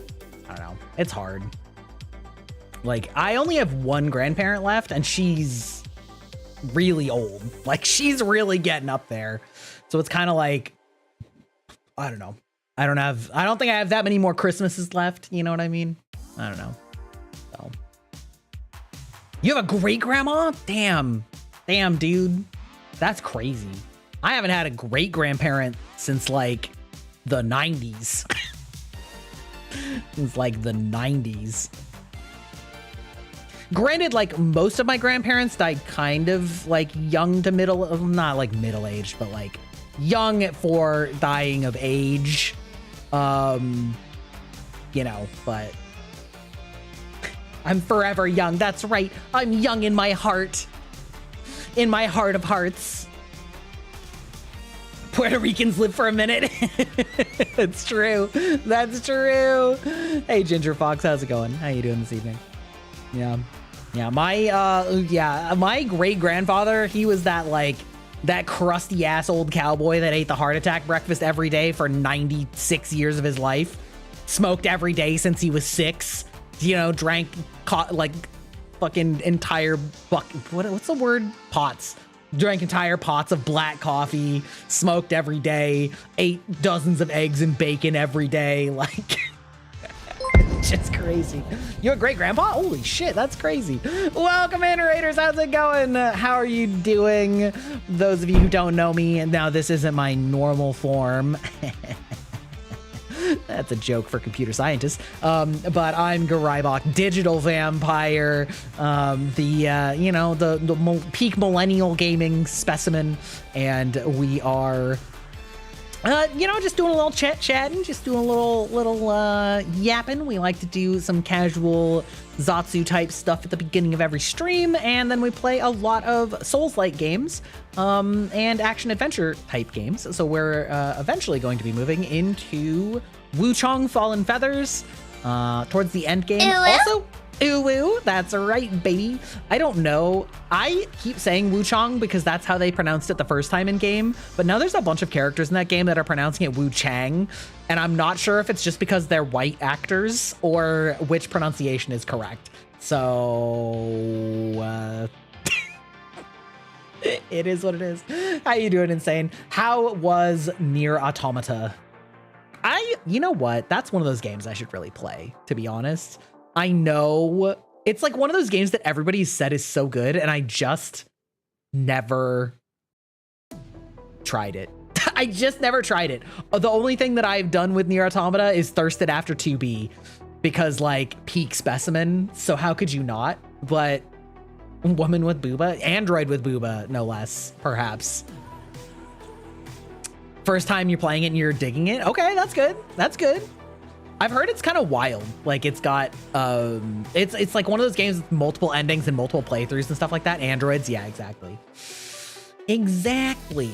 I don't know, it's hard. Like I only have one grandparent left and she's really old. Like she's really getting up there. So it's kind of like, I don't know. I don't think I have that many more Christmases left. You know what I mean? I don't know. So you have a great grandma? Damn, dude. That's crazy. I haven't had a great grandparent since like the 90s. Since like the 90s. Granted, like most of my grandparents died kind of like young to not like middle-aged, but like young for dying of age. You know, but I'm forever young. That's right. I'm young in my heart. In my heart of hearts. Puerto Ricans live for a minute. It's true. That's true. Hey, Ginger Fox, how's it going? How you doing this evening? Yeah. My great grandfather, he was that crusty ass old cowboy that ate the heart attack breakfast every day for 96 years of his life. Smoked every day since he was 6. You know, drank like fucking entire what's the word? Pots. Drank entire pots of black coffee, smoked every day, ate dozens of eggs and bacon every day. Like, just crazy. You a great grandpa? Holy shit, that's crazy. Welcome in, Raiders. How's it going? How are you doing? Those of you who don't know me, and now this isn't my normal form. That's a joke for computer scientists. But I'm Garibok, digital vampire, the peak millennial gaming specimen, and we are, just doing a little chatting, just doing a little yapping. We like to do some casual Zatsu type stuff at the beginning of every stream, and then we play a lot of Souls-like games, and action adventure type games. So we're eventually going to be moving into Wuchang Fallen Feathers towards the end game. Also, that's right, baby. I don't know. I keep saying Wuchang because that's how they pronounced it the first time in game, but now there's a bunch of characters in that game that are pronouncing it Wuchang, and I'm not sure if it's just because they're white actors or which pronunciation is correct. So it is what it is. How you doing, Insane? How was Nier Automata? You know what? That's one of those games I should really play, to be honest. I know it's like one of those games that everybody said is so good, and I just never tried it. I just never tried it. The only thing that I've done with Nier Automata is thirsted after 2B because like peak specimen. So how could you not? But woman with booba, android with booba, no less, perhaps. First time you're playing it and you're digging it. Okay, that's good. That's good. I've heard it's kind of wild. Like it's got, it's like one of those games with multiple endings and multiple playthroughs and stuff like that. Androids, yeah, exactly. Exactly.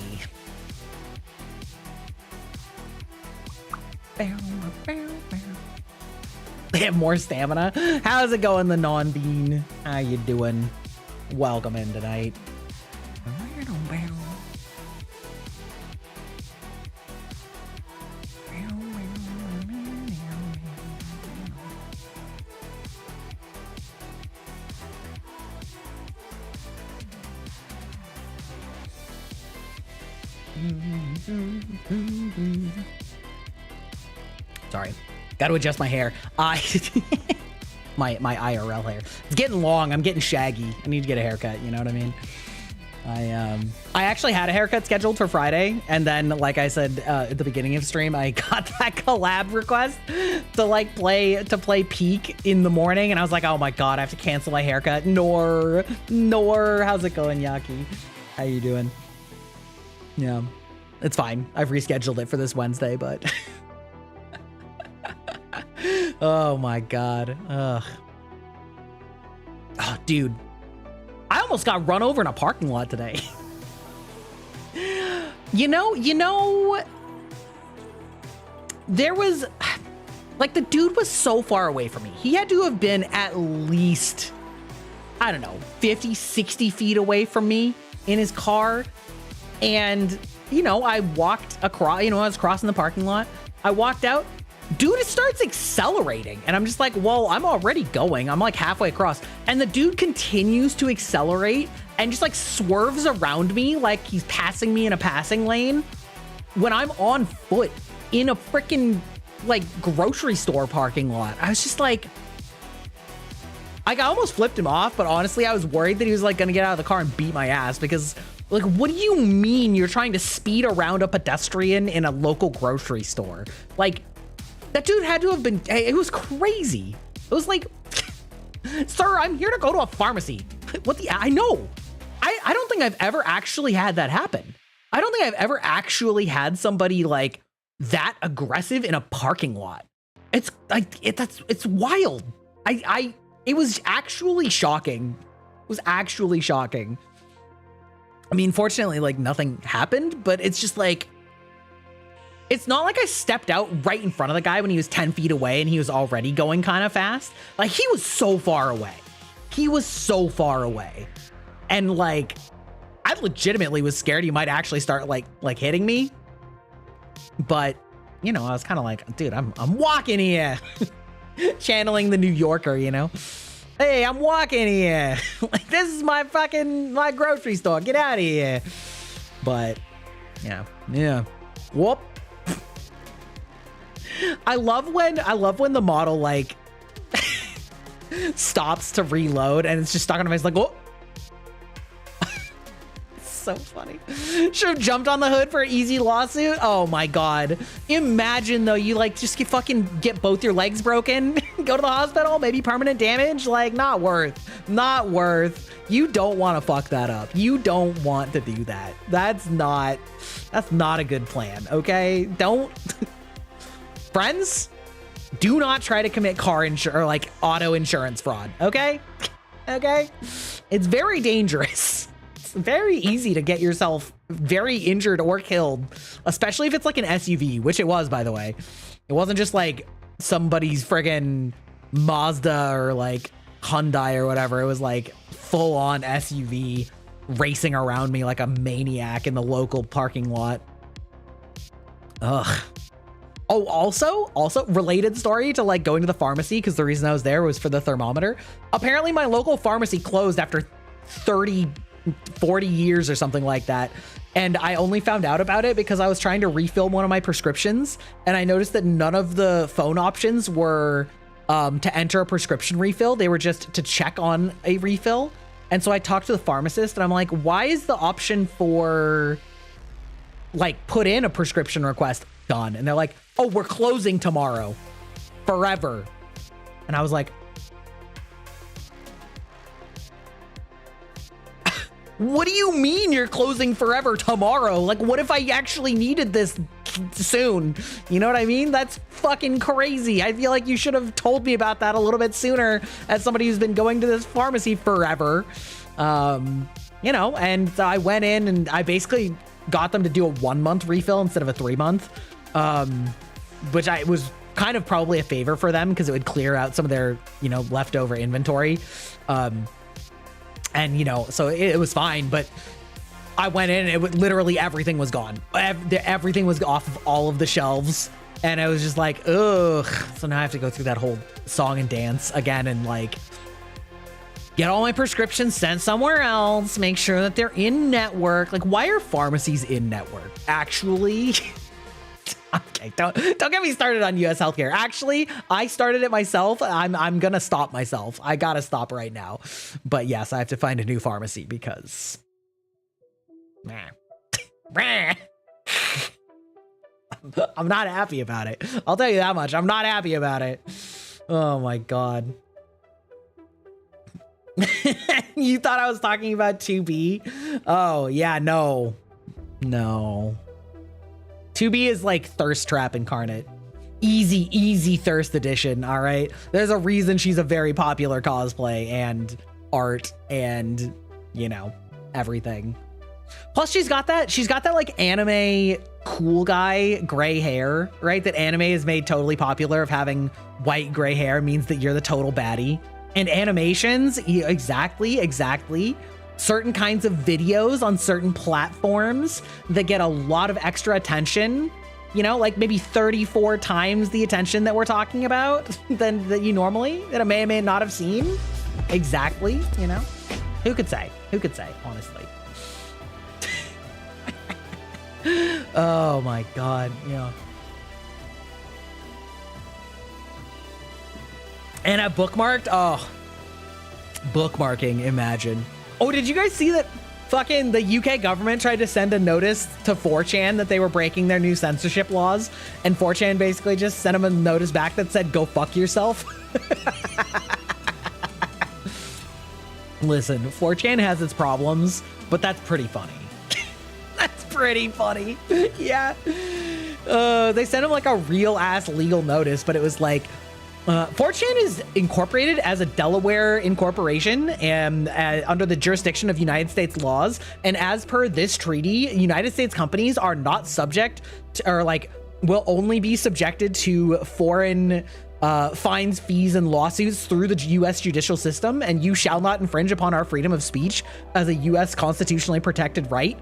They have more stamina. How's it going, the non-bean? How you doing? Welcome in tonight. Sorry, got to adjust my hair. my IRL hair. It's getting long. I'm getting shaggy. I need to get a haircut. You know what I mean? I actually had a haircut scheduled for Friday, and then, like I said at the beginning of stream, I got that collab request to play Peak in the morning, and I was like, oh my god, I have to cancel my haircut. Nor. How's it going, Yaki? How you doing? Yeah, it's fine. I've rescheduled it for this Wednesday, but oh my god. Ugh. Oh, dude. I almost got run over in a parking lot today. You know, there was, like, the dude was so far away from me. He had to have been at least, I don't know, 50, 60 feet away from me in his car. And, you know, I walked across, I was crossing the parking lot. I walked out. Dude starts accelerating, and I'm just like, well, I'm already going. I'm like halfway across, and the dude continues to accelerate and just like swerves around me like he's passing me in a passing lane when I'm on foot. in a freaking like grocery store parking lot. I was just like, I almost flipped him off, but honestly, I was worried that he was like gonna get out of the car and beat my ass because like, what do you mean you're trying to speed around a pedestrian in a local grocery store? Like, that dude had to have been, it was crazy. It was like, sir, I'm here to go to a pharmacy. What the, I know. I don't think I've ever actually had that happen. I don't think I've ever actually had somebody like that aggressive in a parking lot. It's like, it's wild. It was actually shocking. It was actually shocking. I mean, fortunately, like nothing happened, but it's just like, it's not like I stepped out right in front of the guy when he was 10 feet away and he was already going kind of fast. Like he was so far away. He was so far away. And like, I legitimately was scared he might actually start like hitting me. But, you know, I was kind of like, dude, I'm walking here. Channeling the New Yorker, you know? Hey, I'm walking here. Like, this is my grocery store. Get out of here. But, yeah. Whoop. I love when the model like stops to reload and it's just stuck on him. It's like, whoop. So funny. Should have jumped on the hood for an easy lawsuit. Oh my god. Imagine though, you like just get both your legs broken, go to the hospital, maybe permanent damage. Like, not worth. You don't want to fuck that up. You don't want to do that. That's not a good plan. Okay, don't. Friends, do not try to commit car insurance or like auto insurance fraud. Okay, it's very dangerous. It's very easy to get yourself very injured or killed, especially if it's like an SUV, which it was, by the way. It wasn't just like somebody's friggin' Mazda or like Hyundai or whatever. It was like full on SUV racing around me like a maniac in the local parking lot. Ugh. Oh, also related story to like going to the pharmacy, because the reason I was there was for the thermometer. Apparently my local pharmacy closed after 40 years or something like that. And I only found out about it because I was trying to refill one of my prescriptions. And I noticed that none of the phone options were to enter a prescription refill. They were just to check on a refill. And so I talked to the pharmacist and I'm like, why is the option for like put in a prescription request done? And they're like, oh, we're closing tomorrow forever. And I was like, what do you mean you're closing forever tomorrow? Like, what if I actually needed this soon? You know what I mean? That's fucking crazy. I feel like you should have told me about that a little bit sooner as somebody who's been going to this pharmacy forever. You know, and I went in and I basically got them to do a 1 month refill instead of a 3 month, which was kind of probably a favor for them because it would clear out some of their, you know, leftover inventory. And, you know, so it was fine, but I went in and literally everything was gone. Everything was off of all of the shelves. And I was just like, ugh. So now I have to go through that whole song and dance again and like get all my prescriptions sent somewhere else, make sure that they're in network. Like, why are pharmacies in network? Actually, okay, don't get me started on US healthcare. Actually, I started it myself. I'm gonna stop myself. I gotta stop right now. But yes, I have to find a new pharmacy because I'm not happy about it. I'll tell you that much. I'm not happy about it. Oh my god. You thought I was talking about 2B? Oh yeah, no. 2B is like Thirst Trap incarnate. Easy Thirst edition, all right? There's a reason she's a very popular cosplay and art and, you know, everything. Plus she's got that like anime cool guy gray hair, right? That anime has made totally popular of having white gray hair means that you're the total baddie. And animations, exactly. Certain kinds of videos on certain platforms that get a lot of extra attention, you know, like maybe 34 times the attention that we're talking about that you normally, that I may or may not have seen. Exactly, you know? Who could say, honestly? Oh my God, yeah. And I bookmarked. Oh, bookmarking. Imagine. Oh, did you guys see that? Fucking the UK government tried to send a notice to 4chan that they were breaking their new censorship laws, and 4chan basically just sent them a notice back that said, "Go fuck yourself." Listen, 4chan has its problems, but that's pretty funny. That's pretty funny. Yeah. They sent him like a real ass legal notice, but it was like, 4chan is incorporated as a Delaware incorporation and under the jurisdiction of United States laws. And as per this treaty, United States companies are not subject to, or like will only be subjected to foreign fines, fees, and lawsuits through the U.S. judicial system. And you shall not infringe upon our freedom of speech as a U.S. constitutionally protected right.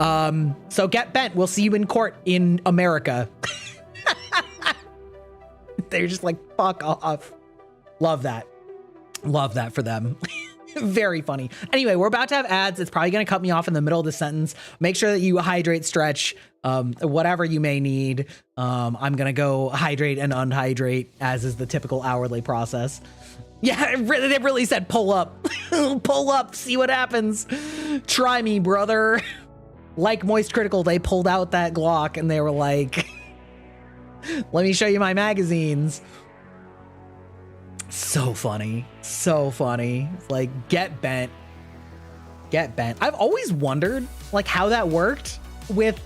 So get bent. We'll see you in court in America. They're just like, fuck off. Love that. Love that for them. Very funny. Anyway, we're about to have ads. It's probably going to cut me off in the middle of the sentence. Make sure that you hydrate, stretch, whatever you may need. I'm going to go hydrate and unhydrate, as is the typical hourly process. Yeah, they really said pull up. Pull up, see what happens. Try me, brother. Like Moist Critical, they pulled out that Glock and they were like... Let me show you my magazines. So funny. So funny. It's like, get bent. Get bent. I've always wondered, like, how that worked with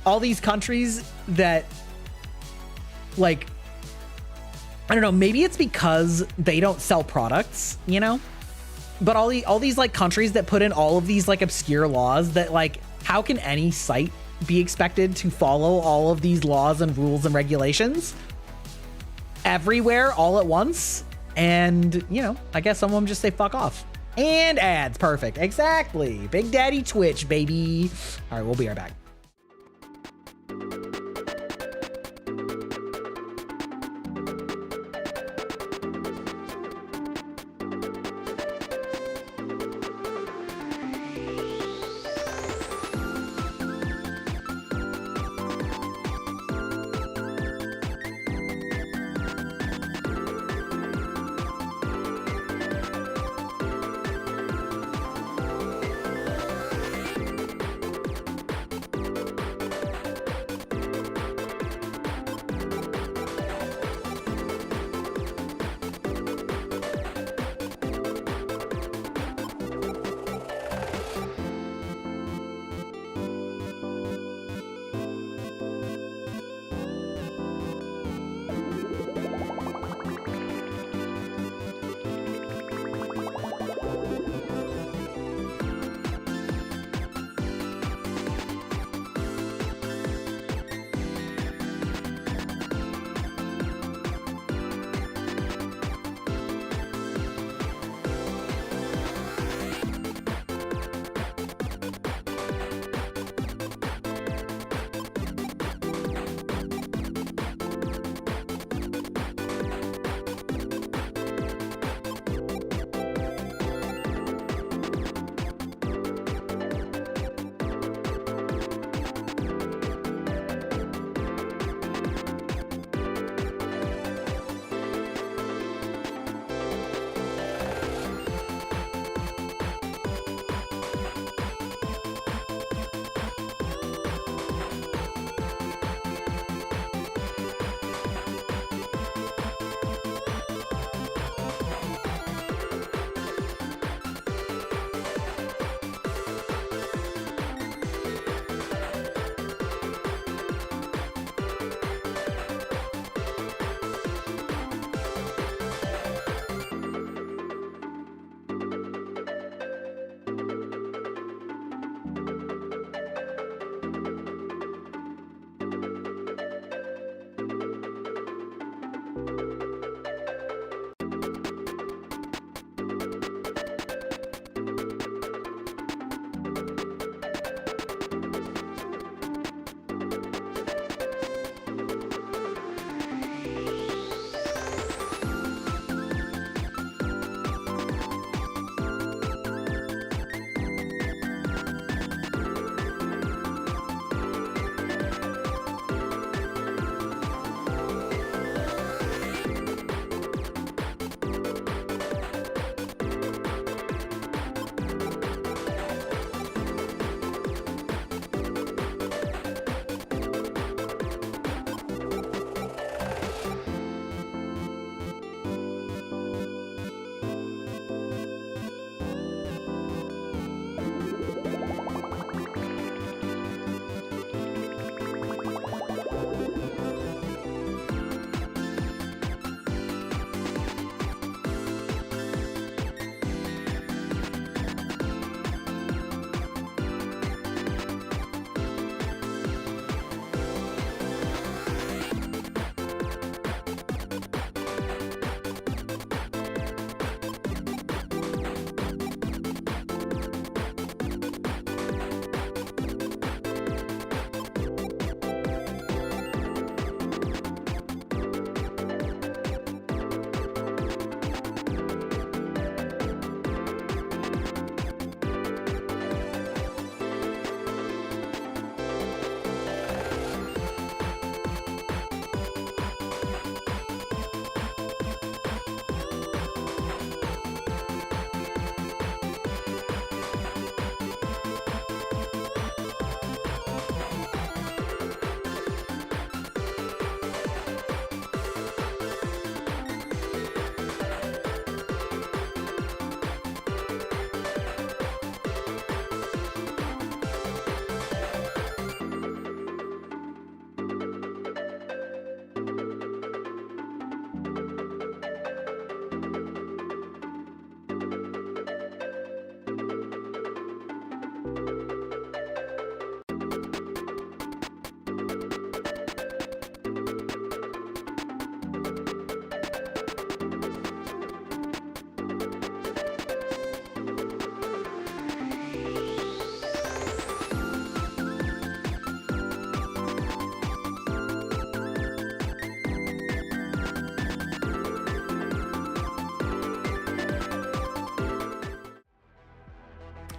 all these countries that, like, I don't know, maybe it's because they don't sell products, you know? But all these, like, countries that put in all of these, like, obscure laws that, like, how can any site be expected to follow all of these laws and rules and regulations everywhere all at once? And, you know, I guess some of them just say fuck off. And ads. Perfect. Exactly. Big Daddy Twitch, baby. All right, we'll be right back.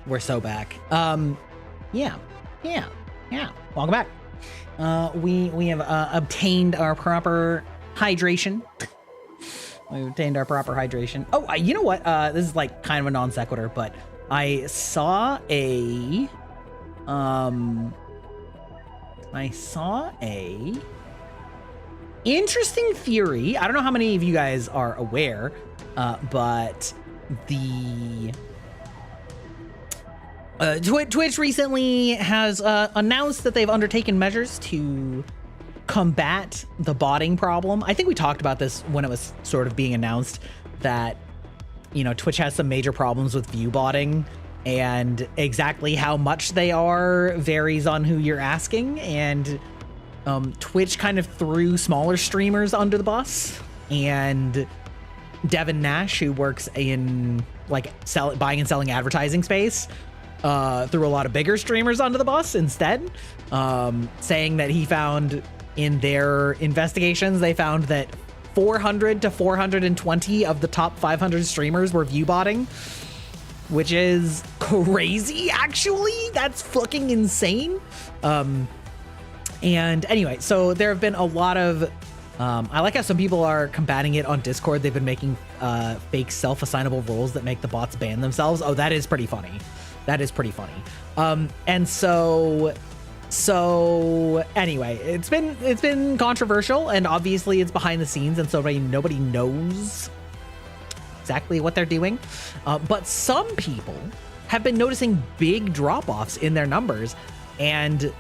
We're so back. Yeah. Welcome back. We have obtained our proper hydration. We obtained our proper hydration. Oh, you know what? This is like kind of a non sequitur, but I saw a interesting theory. I don't know how many of you guys are aware, but the Twitch recently has announced that they've undertaken measures to combat the botting problem. I think we talked about this when it was sort of being announced that, you know, Twitch has some major problems with view botting, and exactly how much they are varies on who you're asking. And Twitch kind of threw smaller streamers under the bus, and Devin Nash, who works in like buying and selling advertising space, threw a lot of bigger streamers onto the bus instead, saying that he found in their investigations, they found that 400 to 420 of the top 500 streamers were view botting, which is crazy, actually. That's fucking insane. And anyway, so there have been a lot of, I like how some people are combating it on Discord. They've been making fake self-assignable roles that make the bots ban themselves. Oh, that is pretty funny. That is pretty funny. And so anyway, it's been controversial, and obviously it's behind the scenes, and so nobody knows exactly what they're doing. But some people have been noticing big drop-offs in their numbers, and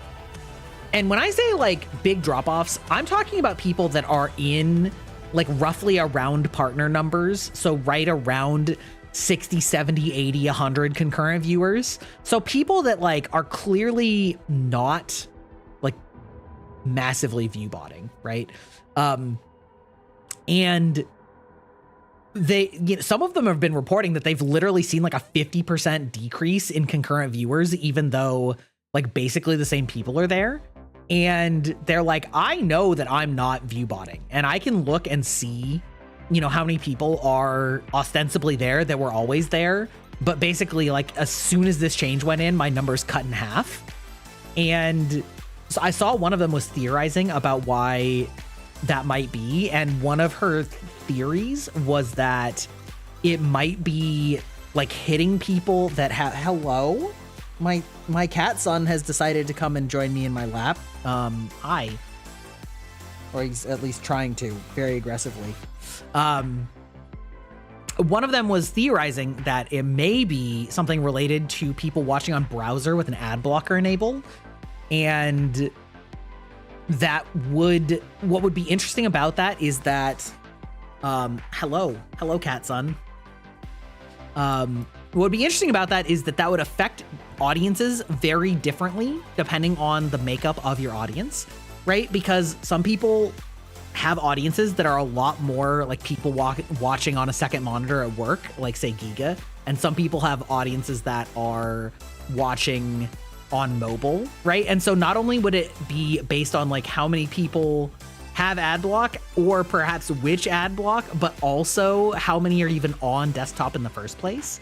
when I say like big drop-offs, I'm talking about people that are in like roughly around partner numbers, so right around 60, 70, 80, 100 concurrent viewers. So people that like are clearly not like massively view botting, right? And they, you know, some of them have been reporting that they've literally seen like a 50% decrease in concurrent viewers, even though like basically the same people are there. And they're like, I know that I'm not view botting, and I can look and see, you know, how many people are ostensibly there that were always there. But basically, like, as soon as this change went in, my numbers cut in half. And so I saw one of them was theorizing about why that might be. And one of her theories was that it might be like hitting people that have, hello? My cat son has decided to come and join me in my lap. Hi. Or he's at least trying to, very aggressively. One of them was theorizing that it may be something related to people watching on browser with an ad blocker enabled. And what would be interesting about that is that, hello cat son. What would be interesting about that is that would affect audiences very differently depending on the makeup of your audience, right? Because some people have audiences that are a lot more like people watching on a second monitor at work, like say Giga, and some people have audiences that are watching on mobile, right? And so not only would it be based on like how many people have ad block or perhaps which ad block, but also how many are even on desktop in the first place,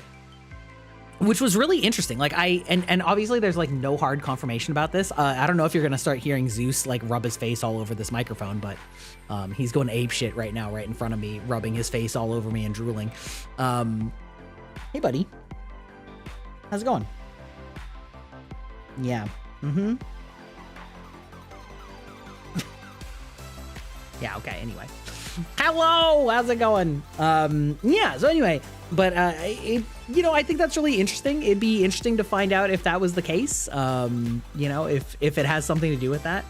which was really interesting. Like and obviously there's like no hard confirmation about this. I don't know if you're gonna start hearing Zeus like rub his face all over this microphone, but he's going ape shit right now, right in front of me, rubbing his face all over me and drooling. Hey buddy, how's it going? Yeah. Yeah, okay, anyway. Hello, how's it going? Yeah, so anyway, but you know, I think that's really interesting. It'd be interesting to find out if that was the case, you know, if it has something to do with that.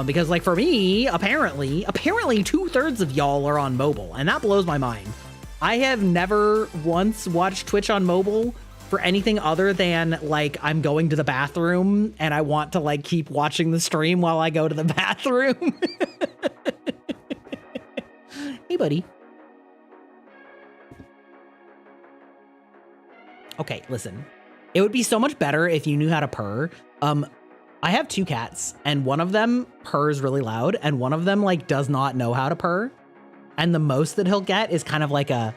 Because like for me, apparently 2/3 of y'all are on mobile, and that blows my mind. I have never once watched Twitch on mobile for anything other than like I'm going to the bathroom and I want to like keep watching the stream while I go to the bathroom. Hey buddy. Okay, listen. It would be so much better if you knew how to purr. I have 2 cats, and one of them purrs really loud, and one of them like does not know how to purr. And the most that he'll get is kind of like a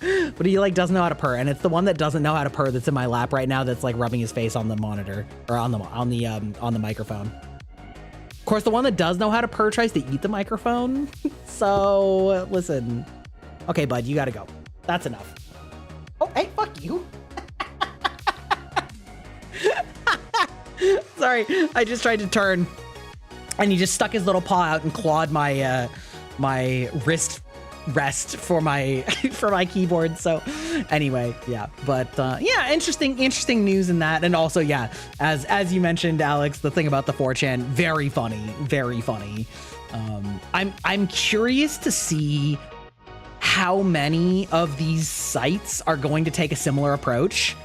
But he like doesn't know how to purr, and it's the one that doesn't know how to purr that's in my lap right now that's like rubbing his face on the monitor or on the microphone. Of course, the one that does know how to purr tries to eat the microphone. So listen. Okay, bud, you gotta go. That's enough. Oh, hey, fuck you. Sorry, I just tried to turn and he just stuck his little paw out and clawed my my wrist rest for my for my keyboard. So anyway, yeah, but yeah, interesting news in that. And also, yeah, as you mentioned, Alex, the thing about the 4chan, very funny. I'm curious to see how many of these sites are going to take a similar approach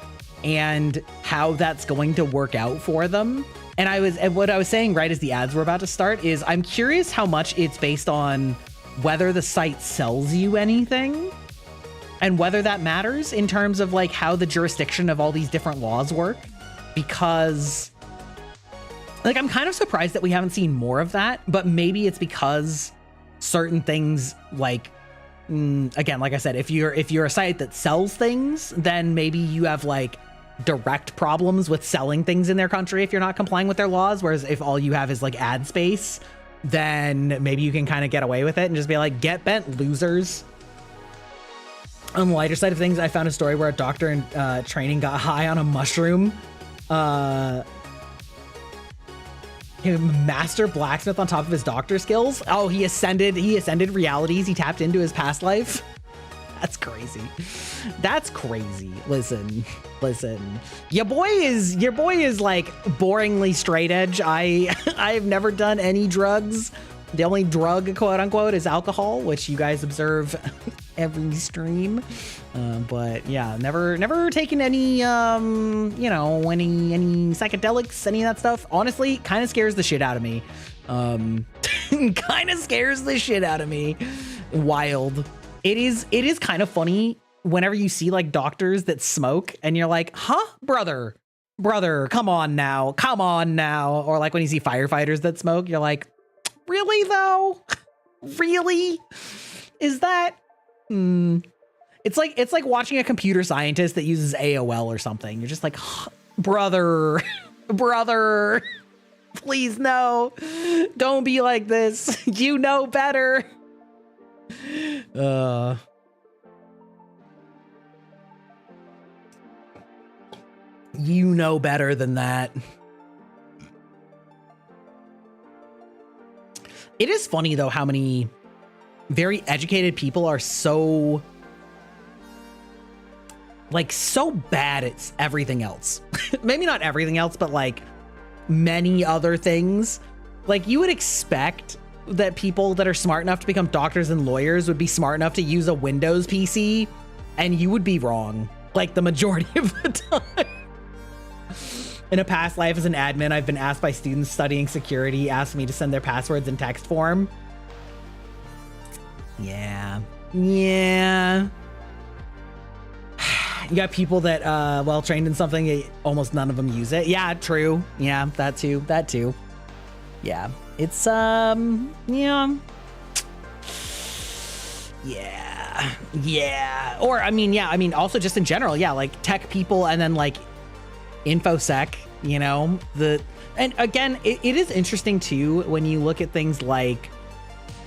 and how that's going to work out for them. And what I was saying right as the ads were about to start is I'm curious how much it's based on whether the site sells you anything and whether that matters in terms of like how the jurisdiction of all these different laws work. Because like, I'm kind of surprised that we haven't seen more of that, but maybe it's because certain things like, again, like I said, if you're a site that sells things, then maybe you have like direct problems with selling things in their country if you're not complying with their laws. Whereas if all you have is like ad space, then maybe you can kind of get away with it and just be like, get bent, losers. On the lighter side of things, I found a story where a doctor in training got high on a mushroom. Master blacksmith on top of his doctor skills. Oh, he ascended realities. He tapped into his past life. That's crazy. That's crazy. Listen. Your boy is like boringly straight edge. I've never done any drugs. The only drug, quote unquote, is alcohol, which you guys observe every stream. But yeah, never taken any, you know, any psychedelics, any of that stuff. Honestly, kind of scares the shit out of me. Wild. It is kind of funny whenever you see like doctors that smoke and you're like, huh, brother, come on now. Or like when you see firefighters that smoke, you're like, really though? Really? Is that? It's like watching a computer scientist that uses AOL or something. You're just like, brother, please no, don't be like this. You know better. You know better than that. It is funny though how many very educated people are so bad at everything else. Maybe not everything else, but like many other things. Like you would expect that people that are smart enough to become doctors and lawyers would be smart enough to use a Windows PC, and you would be wrong like the majority of the time. In a past life as an admin, I've been asked by students studying security, asked me to send their passwords in text form. Yeah. You got people that well trained in something, almost none of them use it. Yeah, true. Yeah, that too. Yeah. It's yeah. Or I mean also just in general, yeah, like tech people and then like infosec, you know, and again, it is interesting too when you look at things like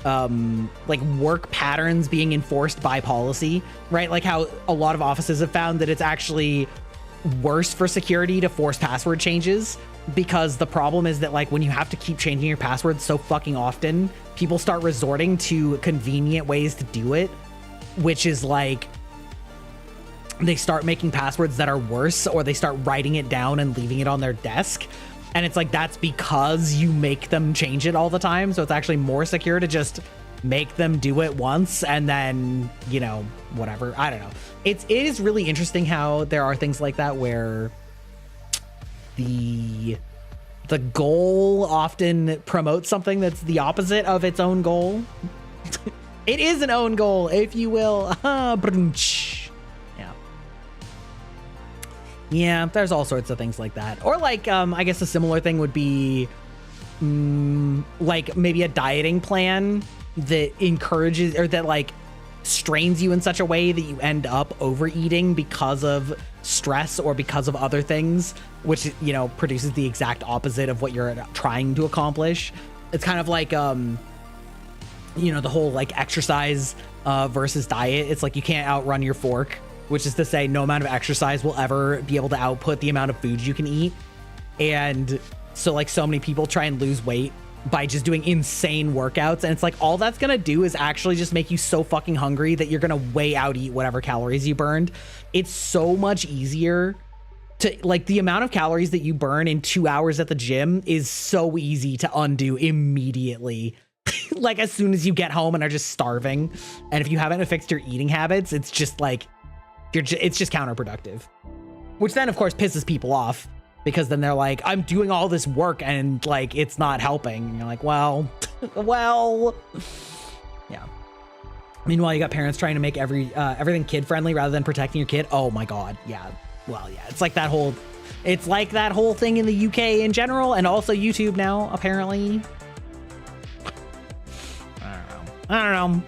work patterns being enforced by policy, right? Like how a lot of offices have found that it's actually worse for security to force password changes, because the problem is that like when you have to keep changing your passwords so fucking often, people start resorting to convenient ways to do it, which is like they start making passwords that are worse, or they start writing it down and leaving it on their desk. And it's like, that's because you make them change it all the time. So it's actually more secure to just make them do it once and then, you know, whatever. I don't know. It is really interesting how there are things like that where the goal often promotes something that's the opposite of its own goal. It is an own goal, if you will. Yeah, there's all sorts of things like that. Or like, I guess a similar thing would be like maybe a dieting plan that encourages, or that like strains you in such a way that you end up overeating because of stress or because of other things, which, you know, produces the exact opposite of what you're trying to accomplish. It's kind of like, you know, the whole like exercise versus diet. It's like you can't outrun your fork, which is to say no amount of exercise will ever be able to output the amount of food you can eat. And so like so many people try and lose weight by just doing insane workouts, and it's like all that's gonna do is actually just make you so fucking hungry that you're gonna way out eat whatever calories you burned. It's so much easier to, like, the amount of calories that you burn in 2 hours at the gym is so easy to undo immediately. Like as soon as you get home and are just starving, and if you haven't fixed your eating habits, it's just like it's just counterproductive, which then of course pisses people off, because then they're like, I'm doing all this work and like it's not helping. And you're like, well, well, yeah. Meanwhile, you got parents trying to make everything kid friendly rather than protecting your kid. Oh my God, yeah. Well, yeah, it's like that whole thing in the UK in general, and also YouTube now apparently. I don't know.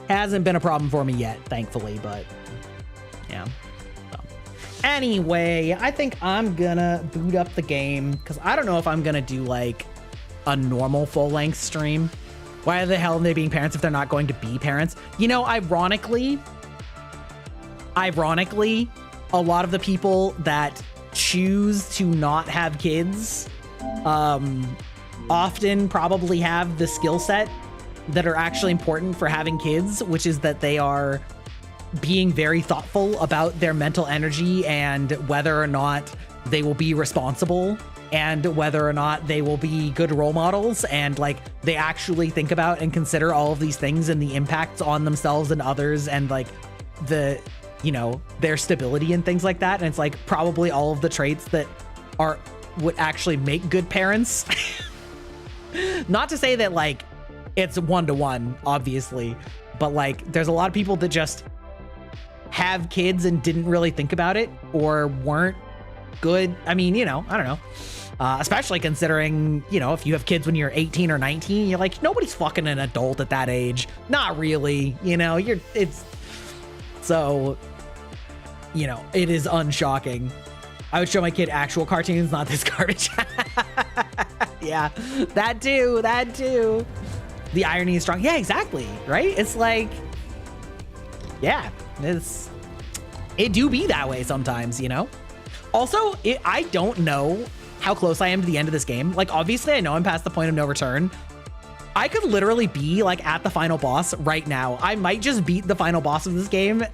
Hasn't been a problem for me yet, thankfully, but yeah. Anyway, I think I'm gonna boot up the game because I don't know if I'm gonna do like a normal full-length stream. Why the hell are they being parents if they're not going to be parents? You know, ironically, a lot of the people that choose to not have kids often probably have the skill set that are actually important for having kids, which is that they are being very thoughtful about their mental energy and whether or not they will be responsible and whether or not they will be good role models, and like they actually think about and consider all of these things and the impacts on themselves and others, and like the, you know, their stability and things like that. And it's like probably all of the traits that would actually make good parents. Not to say that like it's 1-to-1, obviously, but like there's a lot of people that just have kids and didn't really think about it or weren't good. I mean, you know, I don't know. Especially considering, you know, if you have kids when you're 18 or 19, you're like, nobody's fucking an adult at that age. Not really, you know, so, you know, it is unshocking. I would show my kid actual cartoons, not this garbage. Yeah, that too. The irony is strong. Yeah, exactly. Right? It's like, yeah, it do be that way sometimes, you know? Also, I don't know how close I am to the end of this game. Like, obviously, I know I'm past the point of no return. I could literally be, like, at the final boss right now. I might just beat the final boss of this game,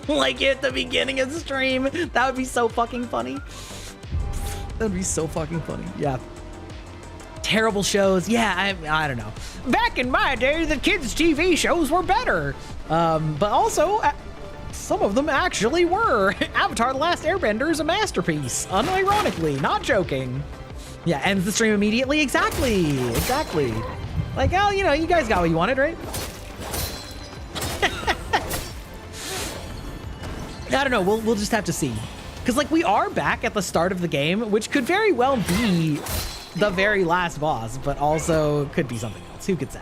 like, at the beginning of the stream. That would be so fucking funny. That would be so fucking funny. Yeah. Terrible shows. Yeah, I don't know. Back in my day, the kids' TV shows were better. But also, some of them actually were. Avatar: The Last Airbender is a masterpiece. Unironically, not joking. Yeah, ends the stream immediately. Exactly. Like, oh, you know, you guys got what you wanted, right? I don't know. We'll just have to see. Because, like, we are back at the start of the game, which could very well be the very last boss, but also could be something else. Who could say?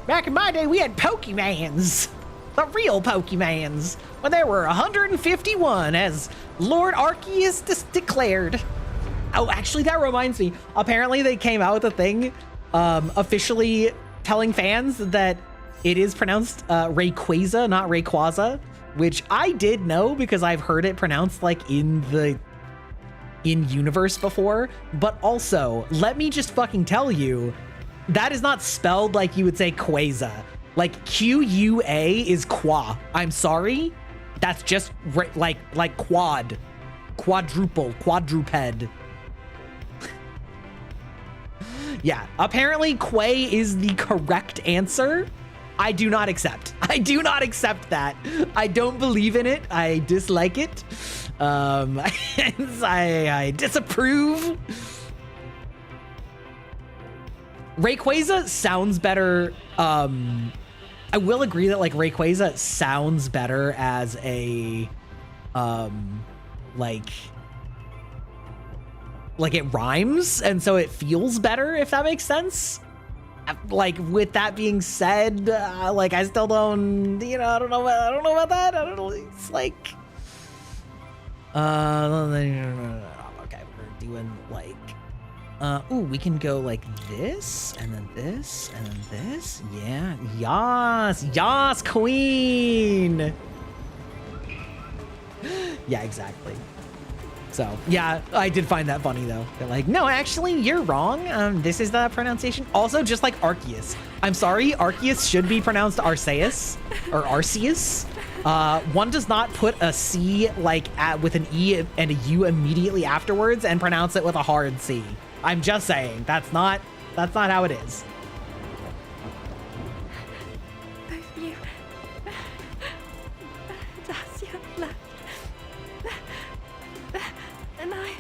Back in my day, we had Pokemans. The real Pokemans. When there were 151, as Lord Arceus declared. Oh, actually, that reminds me. Apparently, they came out with a thing officially telling fans that it is pronounced Rayquaza, not Rayquaza, which I did know because I've heard it pronounced like in universe before. But also, let me just fucking tell you, that is not spelled like you would say Quaza. Like Q-U-A is qua. I'm sorry. That's just like quad, quadruple, quadruped. Yeah, apparently Quay is the correct answer. I do not accept. I do not accept that. I don't believe in it. I dislike it. I disapprove. Rayquaza sounds better. I will agree that like Rayquaza sounds better as a like it rhymes, and so it feels better, if that makes sense. like with that being said, like I still don't, you know, I don't know about that. I don't know. It's like, okay, we're doing like, ooh, we can go like this and then this and then this. Yeah, yas, queen. Yeah, exactly. So yeah, I did find that funny though. They're like, no, actually, you're wrong. This is the pronunciation. Also, just like Arceus. I'm sorry, Arceus should be pronounced Arceus or Arceus. One does not put a C like with an E and a U immediately afterwards and pronounce it with a hard C. I'm just saying, that's not how it is. Both you, Dacia left, and I.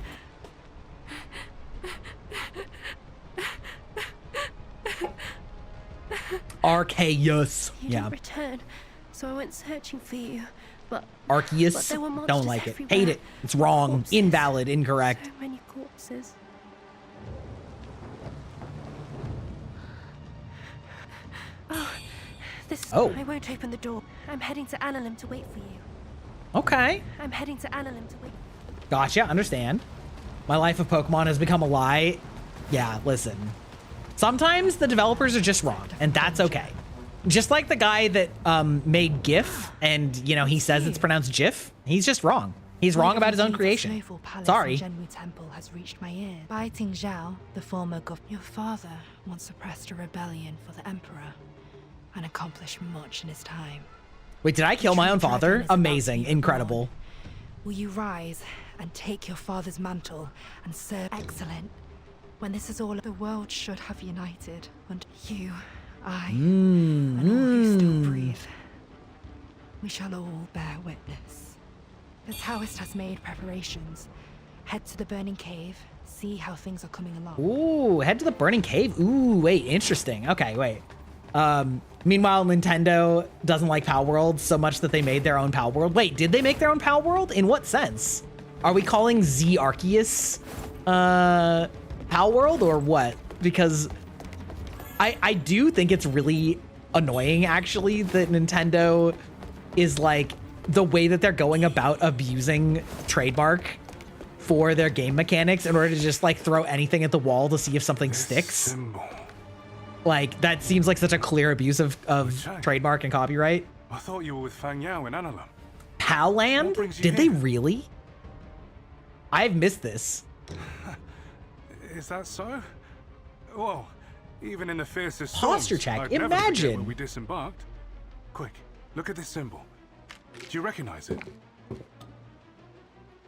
Arceus. You Yeah. didn't return, so I went searching for you, but Arceus. there were monsters Don't like it. everywhere. Hate it. It's wrong. Corpses. Invalid. Incorrect. So many corpses. Oh, Oh. I won't open the door. I'm heading to Analem to wait for you. Okay. I'm heading to Analem to wait. Gotcha. Understand. My life of Pokemon has become a lie. Yeah, listen. Sometimes the developers are just wrong, and that's okay. Just like the guy that made GIF, and you know he says it's pronounced GIF. He's just wrong. He's wrong about his own creation. Sorry. Zhenwu Temple has reached my ear. Byte Zhao, the former your father, once suppressed a rebellion for the Emperor and accomplished much in his time. Wait, did I kill my own father? Amazing. Incredible. Will you rise and take your father's mantle and serve? Excellent. When this is all, the world should have united, and you, I, and all who still breathe, we shall all bear witness. The Taoist has made preparations. Head to the burning cave, see how things are coming along. Ooh, head to the burning cave. Ooh, wait, interesting. Okay, wait. Meanwhile, Nintendo doesn't like Pal World so much that they made their own Pal World. Wait, did they make their own Pal World? In what sense? Are we calling Z Arceus Pal World or what? Because I do think it's really annoying actually that Nintendo is like the way that they're going about abusing trademark for their game mechanics in order to just like throw anything at the wall to see if something sticks. Symbol. Like that seems like such a clear abuse of Wuchang. trademark and copyright. I thought you were with Fang Yao in Analem. Pal Land? What brings you Did they here? really? I've missed this. Is that so? Well, even in the fiercest Posture storms, check. I'd never forget Imagine. where we disembarked. Quick, look at this symbol. Do you recognize it?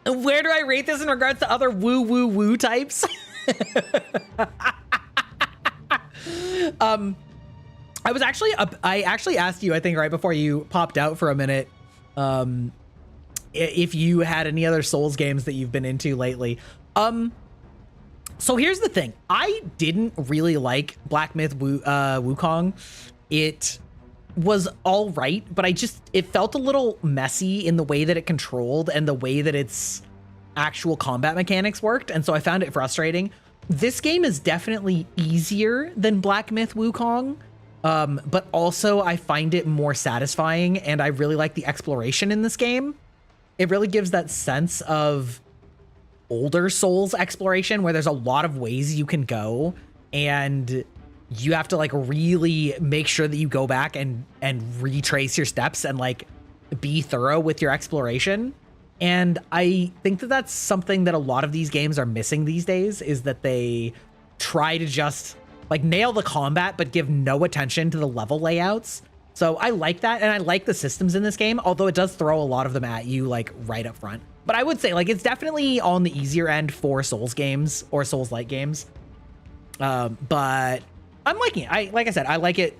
Where do I rate this in regards to other woo types? I actually asked you, I think right before you popped out for a minute, if you had any other Souls games that you've been into lately. So here's the thing. I didn't really like Black Myth Wukong. It was all right, but it felt a little messy in the way that it controlled and the way that its actual combat mechanics worked. And so I found it frustrating. This game is definitely easier than Black Myth Wukong. But also I find it more satisfying, and I really like the exploration in this game. It really gives that sense of older Souls exploration where there's a lot of ways you can go, and you have to like really make sure that you go back and retrace your steps and like be thorough with your exploration. And I think that that's something that a lot of these games are missing these days, is that they try to just like nail the combat, but give no attention to the level layouts. So I like that. And I like the systems in this game, although it does throw a lot of them at you like right up front. But I would say like it's definitely on the easier end for Souls games or Souls-like games. But I'm liking it. Like I said, I like it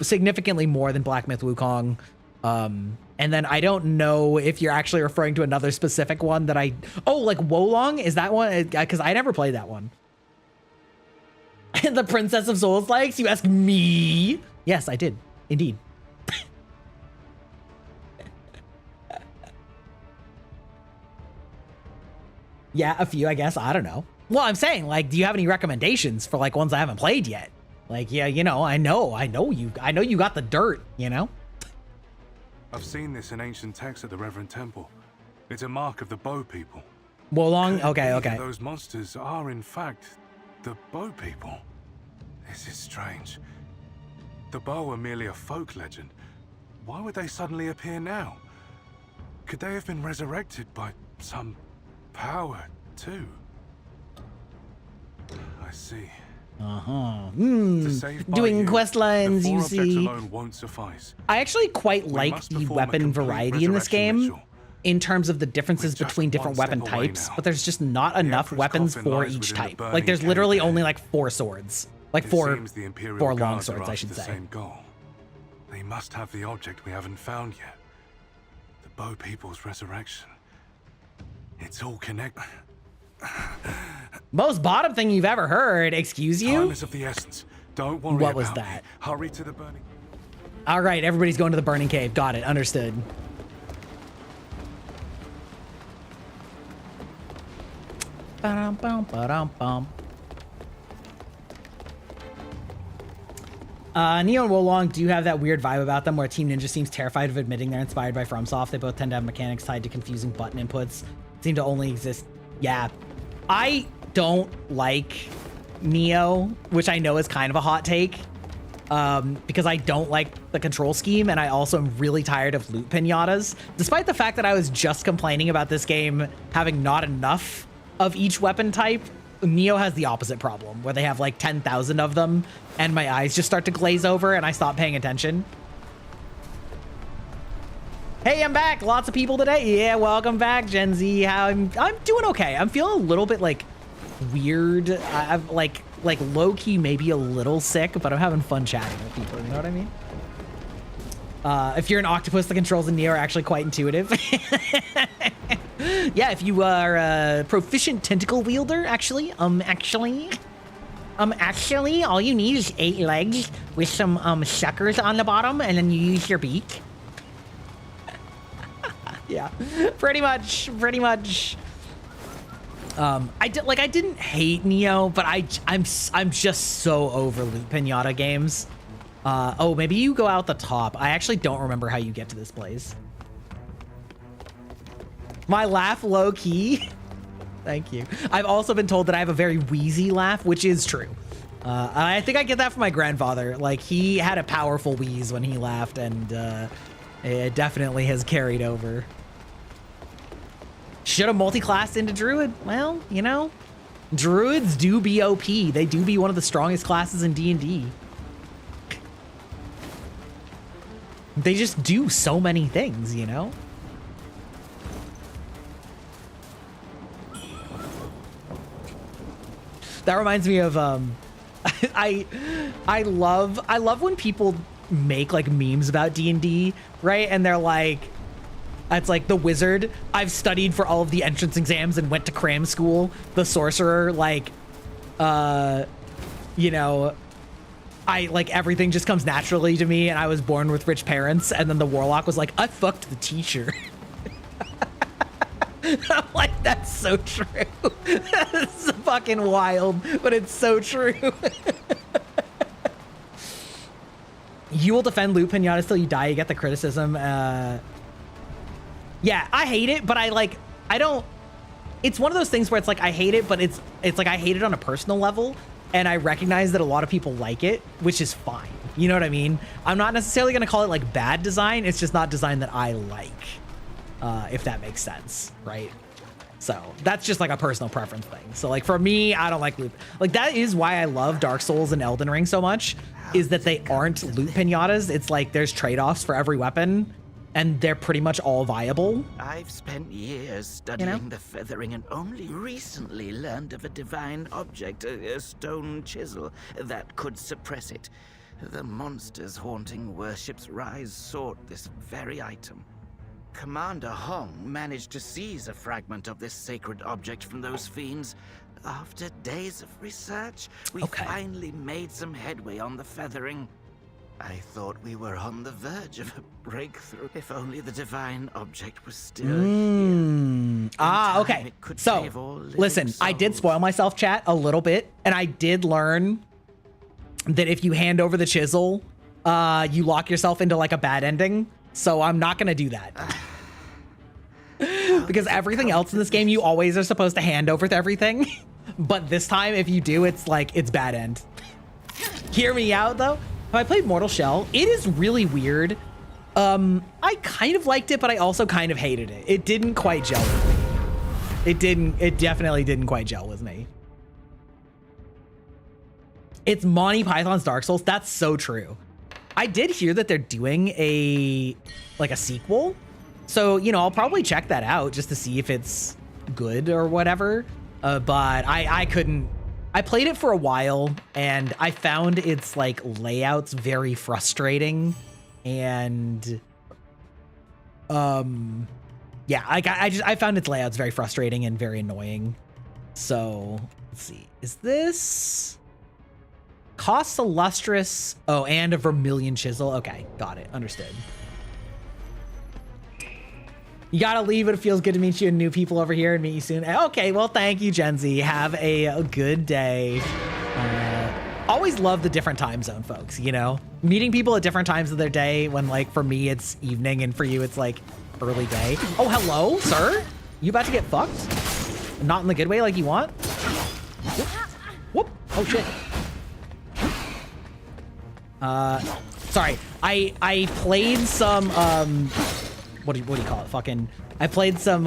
significantly more than Black Myth Wukong. And then I don't know if you're actually referring to another specific one that like Wolong, is that one? Because I never played that one. The Princess of Souls likes? You ask me? Yes, I did. Indeed. Yeah, a few, I guess. I don't know. Well, I'm saying, like, do you have any recommendations for, like, ones I haven't played yet? Like, yeah, you know, I know you got the dirt, you know? I've seen this in ancient texts at the Reverend Temple. It's a mark of the Bow people. Wolong, okay. Those monsters are, in fact, the Bow people. This is strange. The Bow are merely a folk legend. Why would they suddenly appear now? Could they have been resurrected by some power, too? I see. To save Doing Byte, quest lines, the you four objects see. alone won't suffice. I actually quite like must the perform a weapon complete variety in this resurrection game ritual. in terms of the differences We're just between different one weapon step away types, now. but there's just not The enough Emperor's weapons coffin for lies each within the type. burning Like there's cave literally there. only like 4 swords. Like It four seems the Imperial long Guards are swords, I after should the say. same goal. They must have the object we haven't found yet. The Bow people's resurrection. It's all connected. Most bottom thing you've ever heard, excuse you? Time is of the essence. Don't worry What was about that? me. Hurry to the burning. All right, everybody's going to the burning cave. Got it, understood. Ba-dum-bum. Neo and Wolong do have that weird vibe about them where Team Ninja seems terrified of admitting they're inspired by FromSoft. They both tend to have mechanics tied to confusing button inputs. Seem to only exist. Yeah. I don't like Neo, which I know is kind of a hot take, because I don't like the control scheme, and I also am really tired of loot pinatas. Despite the fact that I was just complaining about this game having not enough of each weapon type, Neo has the opposite problem, where they have like 10,000 of them, and my eyes just start to glaze over, and I stop paying attention. Hey, I'm back. Lots of people today. Yeah, welcome back, Gen Z. I'm doing okay. I'm feeling a little bit like weird. I've like low-key maybe a little sick, but I'm having fun chatting with people. You know what I mean? If you're an octopus, the controls in Neo are actually quite intuitive. Yeah, if you are a proficient tentacle wielder, actually, all you need is 8 legs with some suckers on the bottom, and then you use your beak. Yeah, pretty much. I didn't hate Neo, but I'm just so over loot pinata games. Oh, maybe you go out the top. I actually don't remember how you get to this place. My laugh low key. Thank you. I've also been told that I have a very wheezy laugh, which is true. I think I get that from my grandfather. Like, he had a powerful wheeze when he laughed, and it definitely has carried over. Should have multi-classed into Druid? Well, you know, Druids do be OP. They do be one of the strongest classes in D&D. They just do so many things, you know? That reminds me of I love when people make like memes about D&D, right? And they're like, it's like the wizard, I've studied for all of the entrance exams and went to cram school. The sorcerer, like, you know, I like everything just comes naturally to me, and I was born with rich parents. And then the warlock was like, I fucked the teacher. I'm like, that's so true. That's fucking wild, but it's so true. You will defend loot pinatas till you die. You get the criticism. Yeah, I hate it, but I don't. It's one of those things where it's like I hate it, but it's like I hate it on a personal level, and I recognize that a lot of people like it, which is fine. You know what I mean? I'm not necessarily gonna call it like bad design. It's just not design that I like, if that makes sense, right? So that's just like a personal preference thing. So like for me, I don't like loot. Like that is why I love Dark Souls and Elden Ring so much, is that they aren't loot pinatas. It's like there's trade-offs for every weapon, and they're pretty much all viable. I've spent years studying the feathering and only recently learned of a divine object, a stone chisel, that could suppress it. The monsters haunting Worship's Rise sought this very item. Commander Hong managed to seize a fragment of this sacred object from those fiends. After days of research, we finally made some headway on the feathering. I thought we were on the verge of a breakthrough. If only the divine object was still here. Okay. So, listen, I did spoil myself, chat, a little bit, and I did learn that if you hand over the chisel, you lock yourself into like a bad ending. So I'm not gonna do that. Because everything else in this game, you always are supposed to hand over to everything. But this time, if you do, it's like, it's bad end. Hear me out though. Have I played Mortal Shell? It is really weird. I kind of liked it, but I also kind of hated it. It didn't quite gel with me. It definitely didn't quite gel with me. It's Monty Python's Dark Souls. That's so true. I did hear that they're doing a sequel. So, you know, I'll probably check that out just to see if it's good or whatever. But I couldn't. I played it for a while and I found its like layouts very frustrating. And yeah, I found its layouts very frustrating and very annoying. So let's see. Is this costs a lustrous? Oh, and a vermilion chisel. Okay, got it. Understood. You gotta leave, but it feels good to meet you and new people over here and meet you soon. Okay, well, thank you, Gen Z. Have a good day. Always love the different time zone folks, you know? Meeting people at different times of their day when, like, for me, it's evening and for you, it's, like, early day. Oh, hello, sir? You about to get fucked? Not in the good way like you want? Whoop. Whoop. Oh, shit. Sorry. I played some, what do you call it? Fucking, I played some,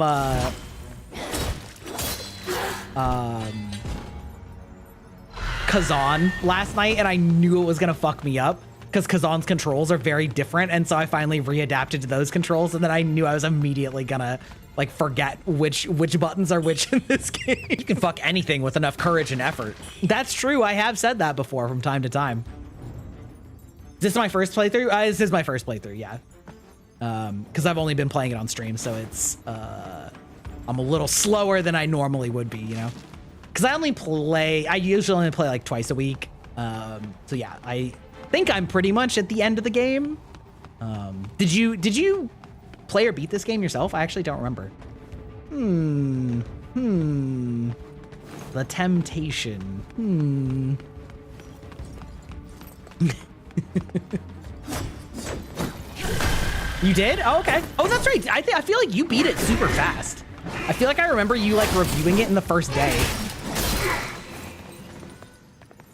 Kazan last night and I knew it was gonna fuck me up because Kazan's controls are very different, and so I finally readapted to those controls, and then I knew I was immediately gonna like forget which buttons are which in this game. You can fuck anything with enough courage and effort. That's true. I have said that before from time to time. Is this my first playthrough? This is my first playthrough, yeah. Because I've only been playing it on stream, so it's I'm a little slower than I normally would be, you know. Because I usually only play like twice a week. So yeah, I think I'm pretty much at the end of the game. Did you play or beat this game yourself? I actually don't remember. The temptation. You did? Oh, okay. Oh, that's right. I feel like you beat it super fast. I feel like I remember you like reviewing it in the first day.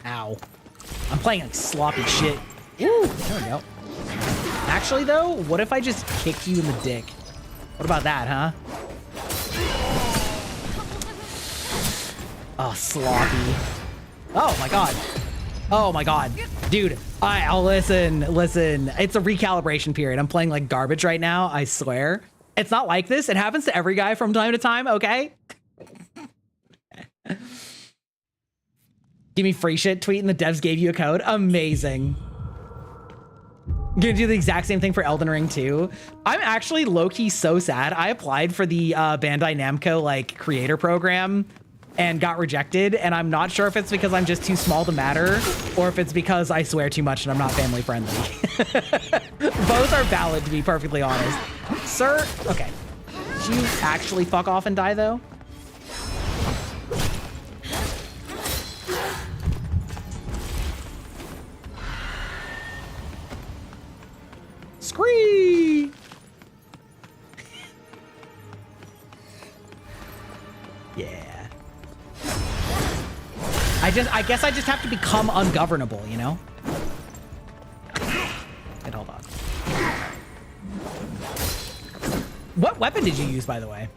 Ow. I'm playing like sloppy shit. Ooh, there we go. Actually though, what if I just kicked you in the dick? What about that, huh? Oh, sloppy. Oh my god. Oh my god. Dude, I'll listen. It's a recalibration period. I'm playing like garbage right now, I swear. It's not like this. It happens to every guy from time to time, okay? Give me free shit tweet and the devs gave you a code. Amazing. Gonna do the exact same thing for Elden Ring too. I'm actually low-key so sad. I applied for the Bandai Namco like creator program and got rejected, and I'm not sure if it's because I'm just too small to matter or if it's because I swear too much and I'm not family friendly. Both are valid, to be perfectly honest. Sir, okay. Did you actually fuck off and die though? Scree! Yeah. I guess I just have to become ungovernable, you know? Wait, hold on. What weapon did you use, by the way?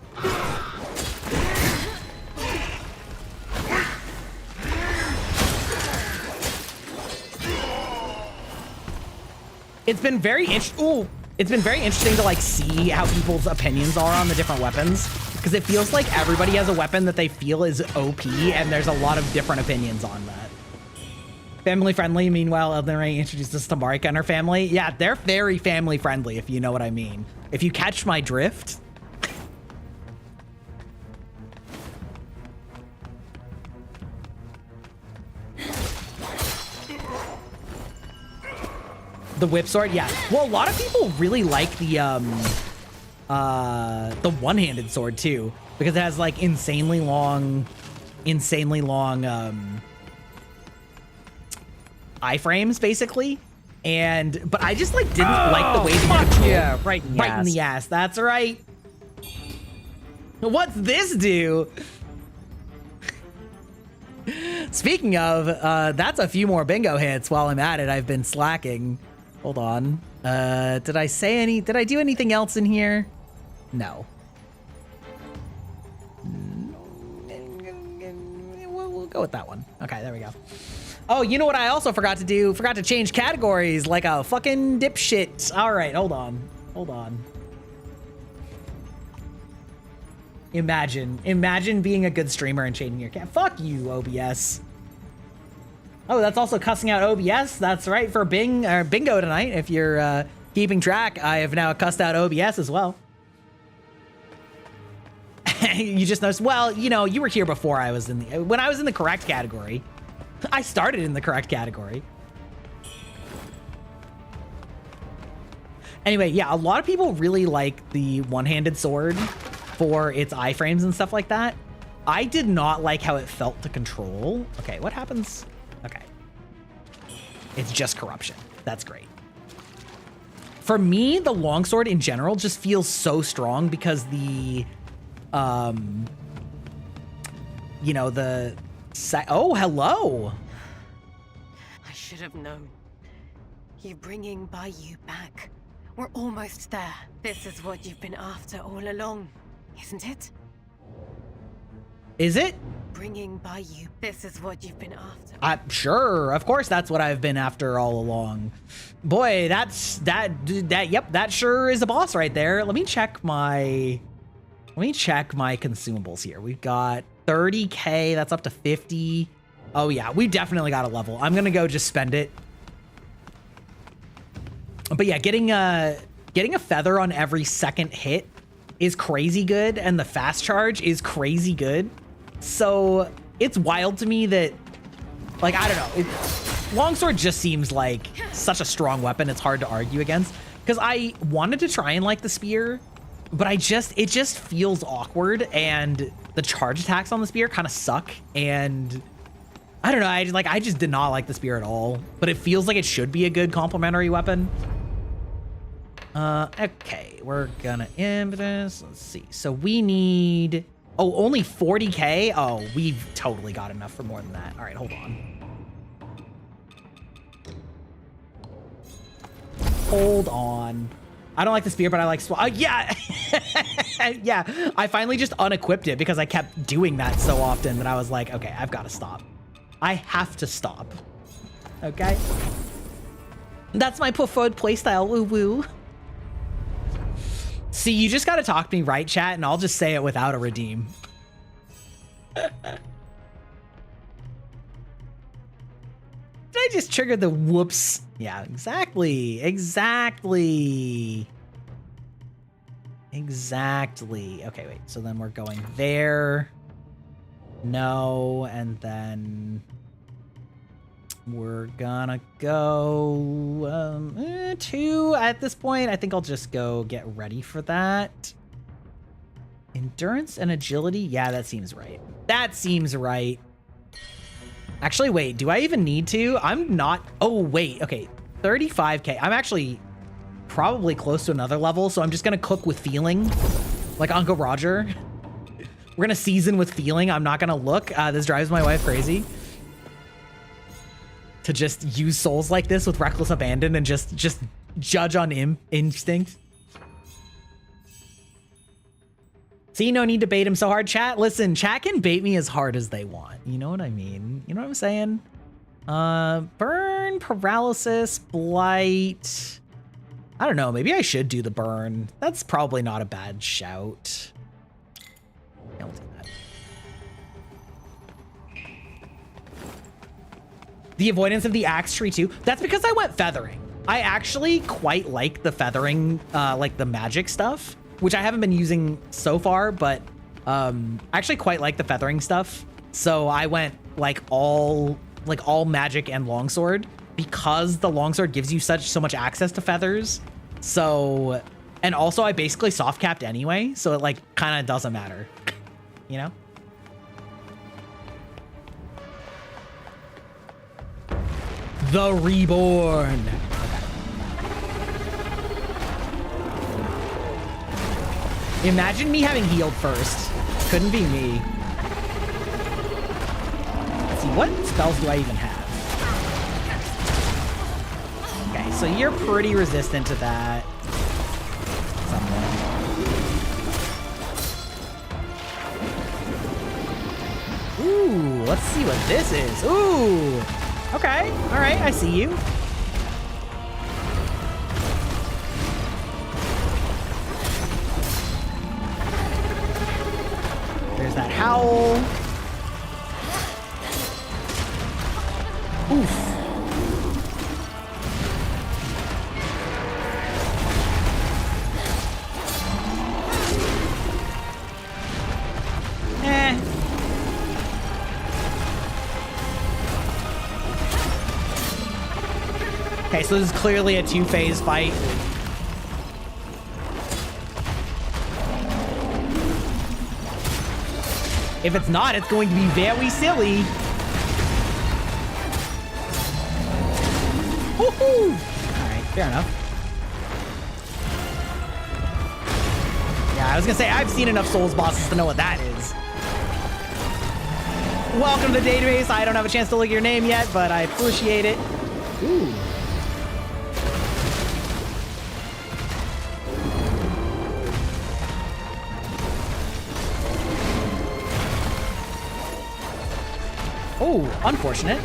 It's been very interesting to like see how people's opinions are on the different weapons, because it feels like everybody has a weapon that they feel is OP, and there's a lot of different opinions on that. Family friendly. Meanwhile, Elden Ring introduced us to Marika and her family. Yeah, they're very family friendly, if you know what I mean. If you catch my drift. The whip sword, yeah. Well, a lot of people really like the one-handed sword too, because it has like insanely long iframes basically. But I just like didn't like the way that you control. Yeah, right In the ass. That's right. What's this do? Speaking of, that's a few more bingo hits. While I'm at it, I've been slacking. Hold on. Did I do anything else in here? No. We'll go with that one. Okay, there we go. Oh, you know what I also forgot to do? Forgot to change categories like a fucking dipshit. All right, hold on. Imagine being a good streamer and changing your Fuck you, OBS. Oh, that's also cussing out OBS. That's right, for bingo tonight. If you're keeping track, I have now cussed out OBS as well. You just noticed, well, you know, you were here before when I was in the correct category. I started in the correct category. Anyway, yeah, a lot of people really like the one-handed sword for its iframes and stuff like that. I did not like how it felt to control. Okay, what happens? Okay. It's just corruption. That's great. For me, the longsword in general just feels so strong because the, you know, oh, hello. I should have known. You're bringing Byte back. We're almost there. This is what you've been after all along, isn't it? Is it? Bringing Byte. This is what you've been after. Sure. Of course, that's what I've been after all along. Boy, yep, that sure is a boss right there. Let me check my consumables here. We've got 30K, that's up to 50. Oh yeah, we definitely got a level. I'm gonna go just spend it. But yeah, getting a feather on every second hit is crazy good, and the fast charge is crazy good. So it's wild to me that, like, I don't know, longsword just seems like such a strong weapon. It's hard to argue against, because I wanted to try and like the spear, but it just feels awkward, and the charge attacks on the spear kind of suck, and I don't know, I just did not like the spear at all, but it feels like it should be a good complementary weapon. Okay, we're gonna end this. Let's see. So we need, only 40K? Oh, we've totally got enough for more than that. All right, hold on. Hold on. I don't like the spear, but I like yeah. Yeah, I finally just unequipped it because I kept doing that so often that I was like, okay, I've got to stop. I have to stop. Okay? That's my preferred playstyle, woo-woo. See, you just got to talk to me, right, chat? And I'll just say it without a redeem. Did I just trigger the whoops? Yeah, exactly. Exactly. Okay, wait. So then we're going there. No, and then we're gonna go 2 at this point. I think I'll just go get ready for that. Endurance and agility. Yeah, that seems right. That seems right. Actually, wait, do I even need to? I'm not. Oh, wait. Okay, 35K. I'm actually probably close to another level, so I'm just gonna cook with feeling, like Uncle Roger. We're gonna season with feeling. I'm not gonna look. This drives my wife crazy. To just use souls like this with reckless abandon and just judge on instinct. See, no need to bait him so hard. Chat, listen, chat can bait me as hard as they want. You know what I mean? You know what I'm saying? Burn, paralysis, blight. I don't know, maybe I should do the burn. That's probably not a bad shout. Yeah, we'll do that. The avoidance of the axe tree too. That's because I went feathering. I actually quite like the feathering, like the magic stuff, which I haven't been using so far, but I actually quite like the feathering stuff. So I went like all magic and longsword because the longsword gives you so much access to feathers. So, and also I basically soft capped anyway, so it like kind of doesn't matter, you know? The Reborn. Okay. Imagine me having healed first. Couldn't be me. Let's see, what spells do I even have? Okay, so you're pretty resistant to that. Somewhat. Ooh, let's see what this is. Ooh. Okay, all right, I see you. There's that howl. Oof. Okay, so this is clearly a two-phase fight. If it's not, it's going to be very silly. Woohoo! Alright, fair enough. Yeah, I was gonna say, I've seen enough Souls bosses to know what that is. Welcome to the database. I don't have a chance to look at your name yet, but I appreciate it. Ooh. Oh, unfortunate.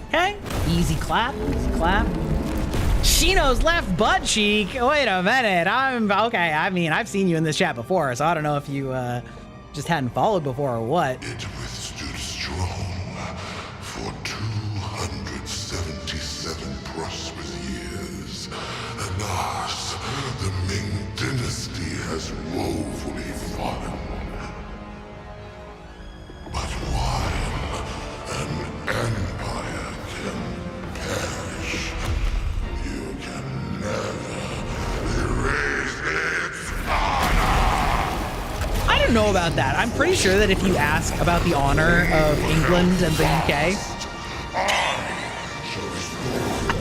Okay, easy clap, easy clap. Shino's left butt cheek. Wait a minute, I'm okay. I mean, I've seen you in this chat before, so I don't know if you just hadn't followed before or what. It withstood strong for 277 prosperous years. And ours, the Ming dynasty, has woefully fallen. But while an empire can perish, you can never erase its honor! I don't know about that. I'm pretty sure that if you ask about the honor of England and the UK,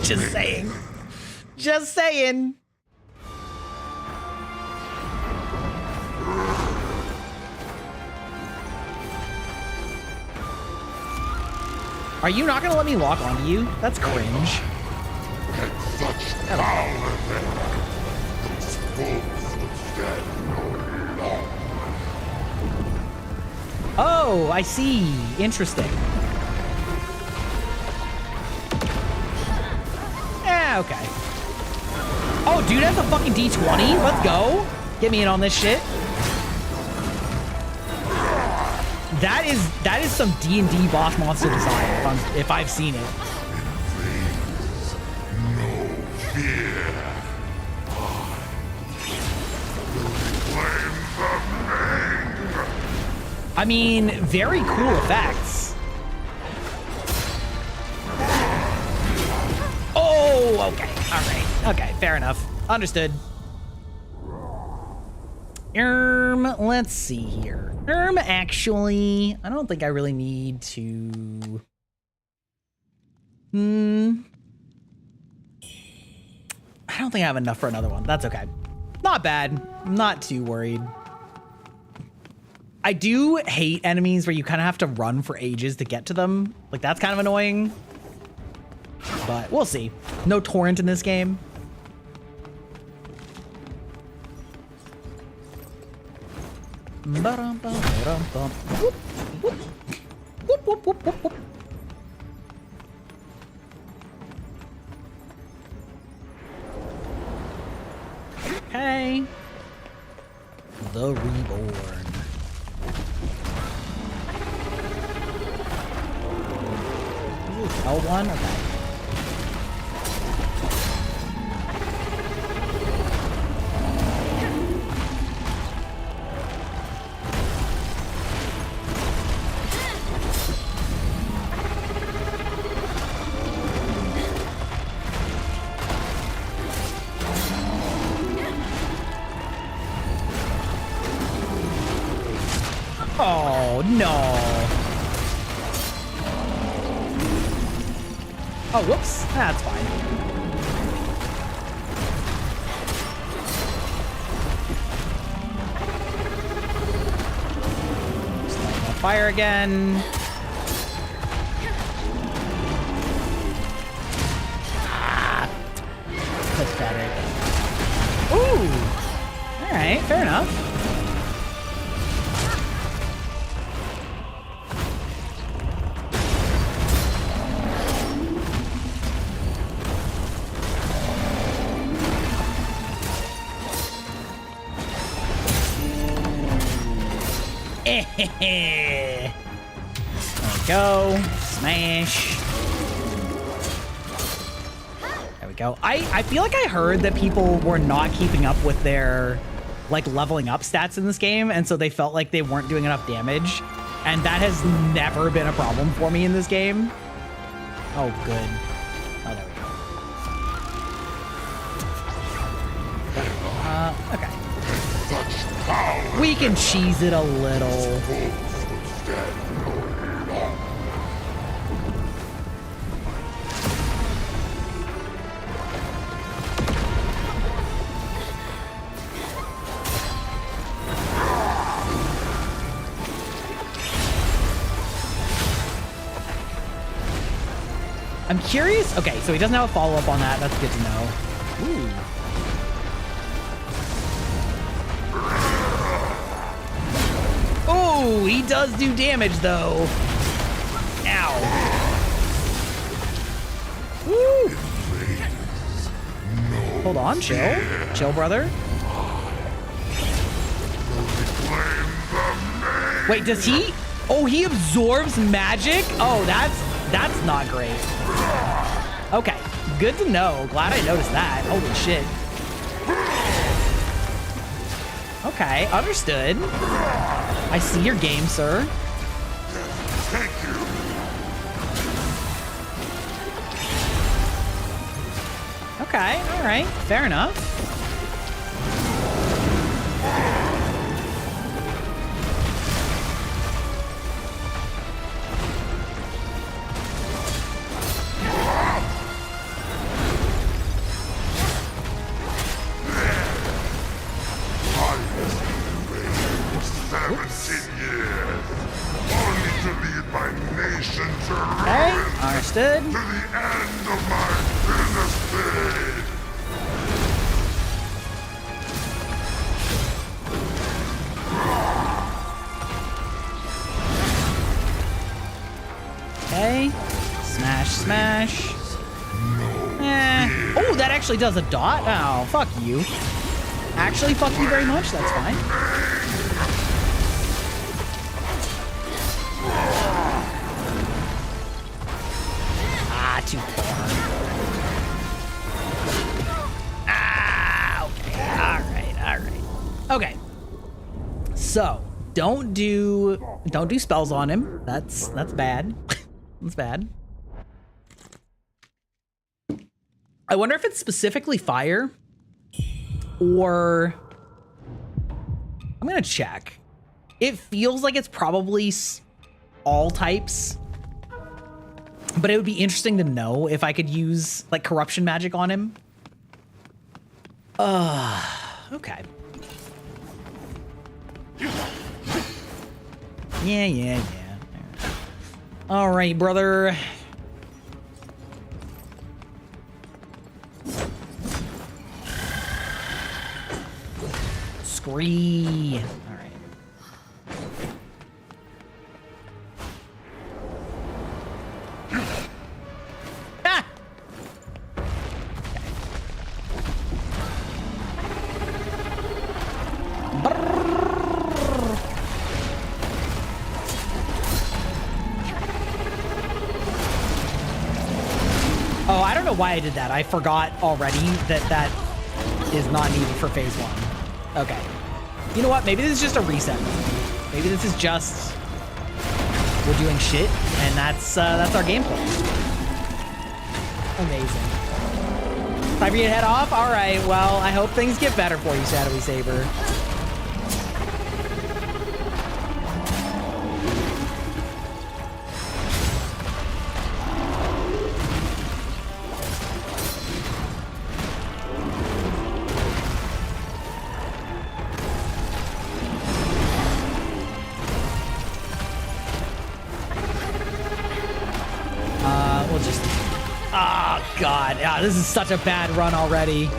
just saying. Just saying. Are you not gonna let me lock onto you? That's cringe. At such power, those fools would stand no longer. Oh, I see. Interesting. Yeah, okay. Oh, dude has a fucking D20? Let's go. Get me in on this shit. That is some D&D boss monster design if I've seen it. No fear. I mean, very cool effects. Oh, okay. All right. Okay, fair enough. Understood. Let's see here. Actually, I don't think I really need to... I don't think I have enough for another one. That's okay. Not bad. I'm not too worried. I do hate enemies where you kind of have to run for ages to get to them. Like, that's kind of annoying. But we'll see. No torrent in this game. Okay. The Reborn. L1? Okay. No. Oh, whoops. That's fine. Just lighting on fire again. Ah. Pathetic. Ooh. All right, fair enough. There we go. Smash. There we go. I feel like I heard that people were not keeping up with their like leveling up stats in this game, and so they felt like they weren't doing enough damage. And that has never been a problem for me in this game. Oh, good. Oh, there we go. Okay. We can cheese it a little. I'm curious. Okay, so he doesn't have a follow-up on that. That's good to know. Ooh. Oh, he does do damage, though. Ow. Woo. Hold on, chill. Chill, brother. Wait, does he? Oh, he absorbs magic? Oh, that's not great. Okay, good to know. Glad I noticed that. Holy shit. Okay, understood. I see your game, sir. Thank you. Okay, all right, fair enough. Understood. To the end of my dynasty. Okay. Smash, smash. Oh, that actually does a dot? Oh, fuck you. Actually, fuck you very much. That's fine. Too far. Ah, okay. All right. Okay. So, don't do spells on him. That's bad. That's bad. I wonder if it's specifically fire or I'm going to check. It feels like it's probably all types. But it would be interesting to know if I could use like corruption magic on him. Okay. Yeah. All right, brother. Scree. All right. Oh, I don't know why I did that. I forgot already that is not needed for phase 1. Okay. You know what? Maybe this is just a reset. Maybe this is just we're doing shit, and that's our gameplay. Amazing. Time for you to head off? All right. Well, I hope things get better for you, Shadowy Saber. will just... Oh, God. Yeah, this is such a bad run already.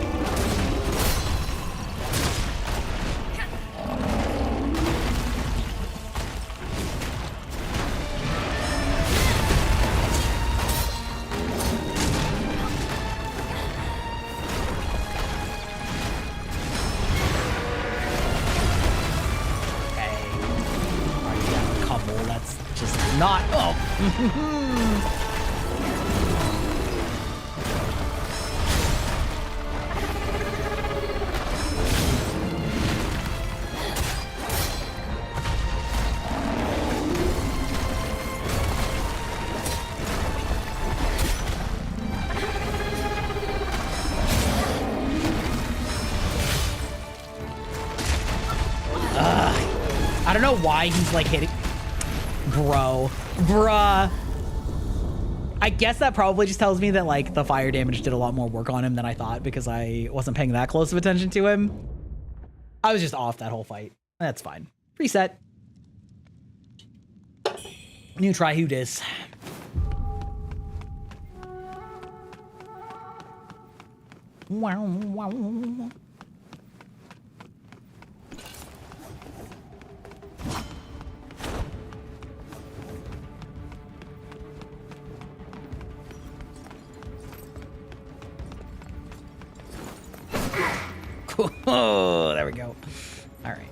Not. Oh. I don't know why he's like hitting. Bruh. I guess that probably just tells me that like the fire damage did a lot more work on him than I thought because I wasn't paying that close of attention to him. I was just off that whole fight. That's fine. Reset. New try who dis. Wow, wow. Oh, there we go. All right.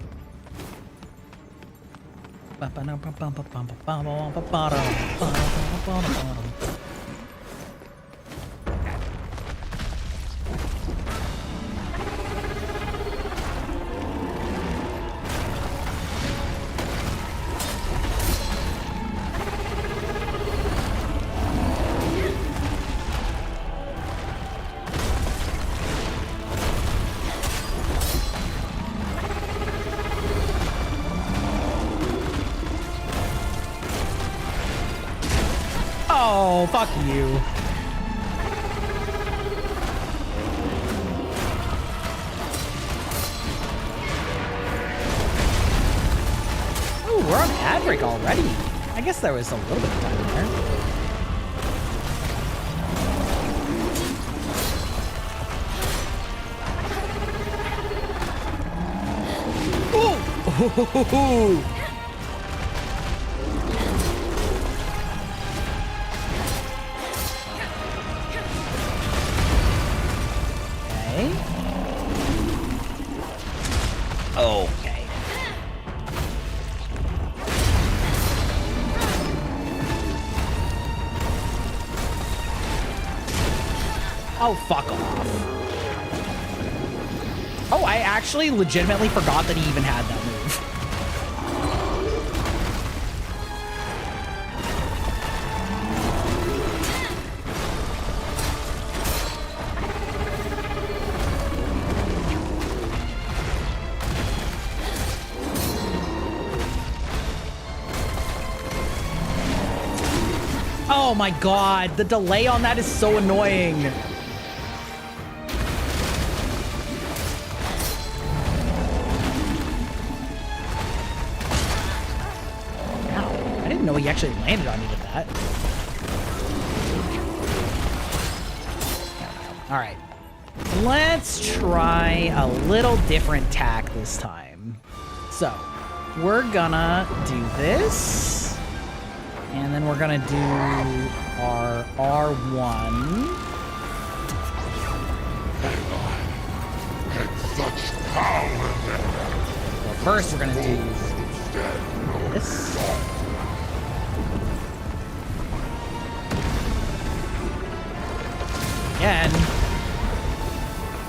Oh, fuck you. Oh, we're on ad break already. I guess there was a little bit of time there. Ooh. Okay. Oh, fuck off. Oh, I actually legitimately forgot that he even had that move. Oh my god, the delay on that is so annoying. Ow, I didn't know he actually landed on me with that. All right, let's try a little different tack this time. So, we're gonna do this. And then we're gonna do our R1. Such power there. So first we're gonna do this. Again.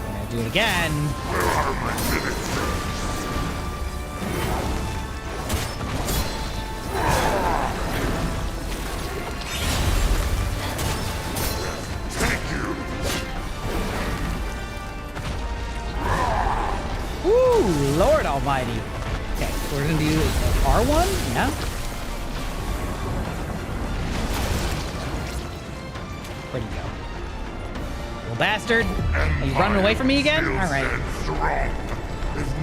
We're gonna do it again. Where are my ministers? Ooh, Lord Almighty. Okay, so we're gonna do R1, yeah. Where'd he go? Little bastard. Are you running away from me again? All right.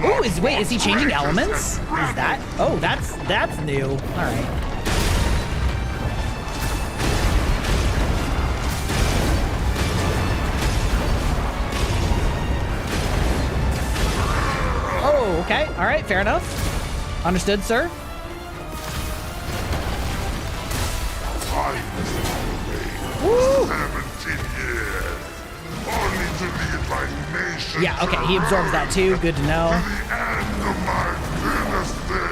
Ooh, is he changing elements? Is that? Oh, that's new. All right. All right, fair enough. Understood, sir. Woo! 17 years. Only to lead my nation. Yeah, okay, he absorbs that too. Good to know. To the end of my dynasty.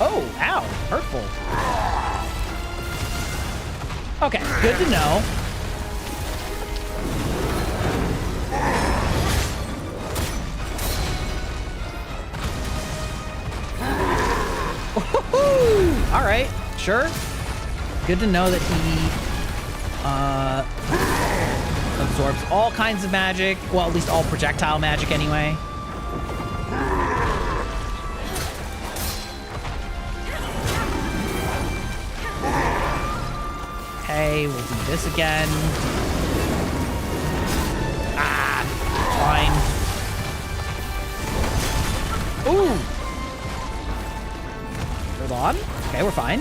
Oh, ow, hurtful. Okay, good to know. All right, sure. Good to know that he absorbs all kinds of magic. Well, at least all projectile magic anyway. Okay, we'll do this again. Ah, fine. Ooh. Hold on. Okay, we're fine.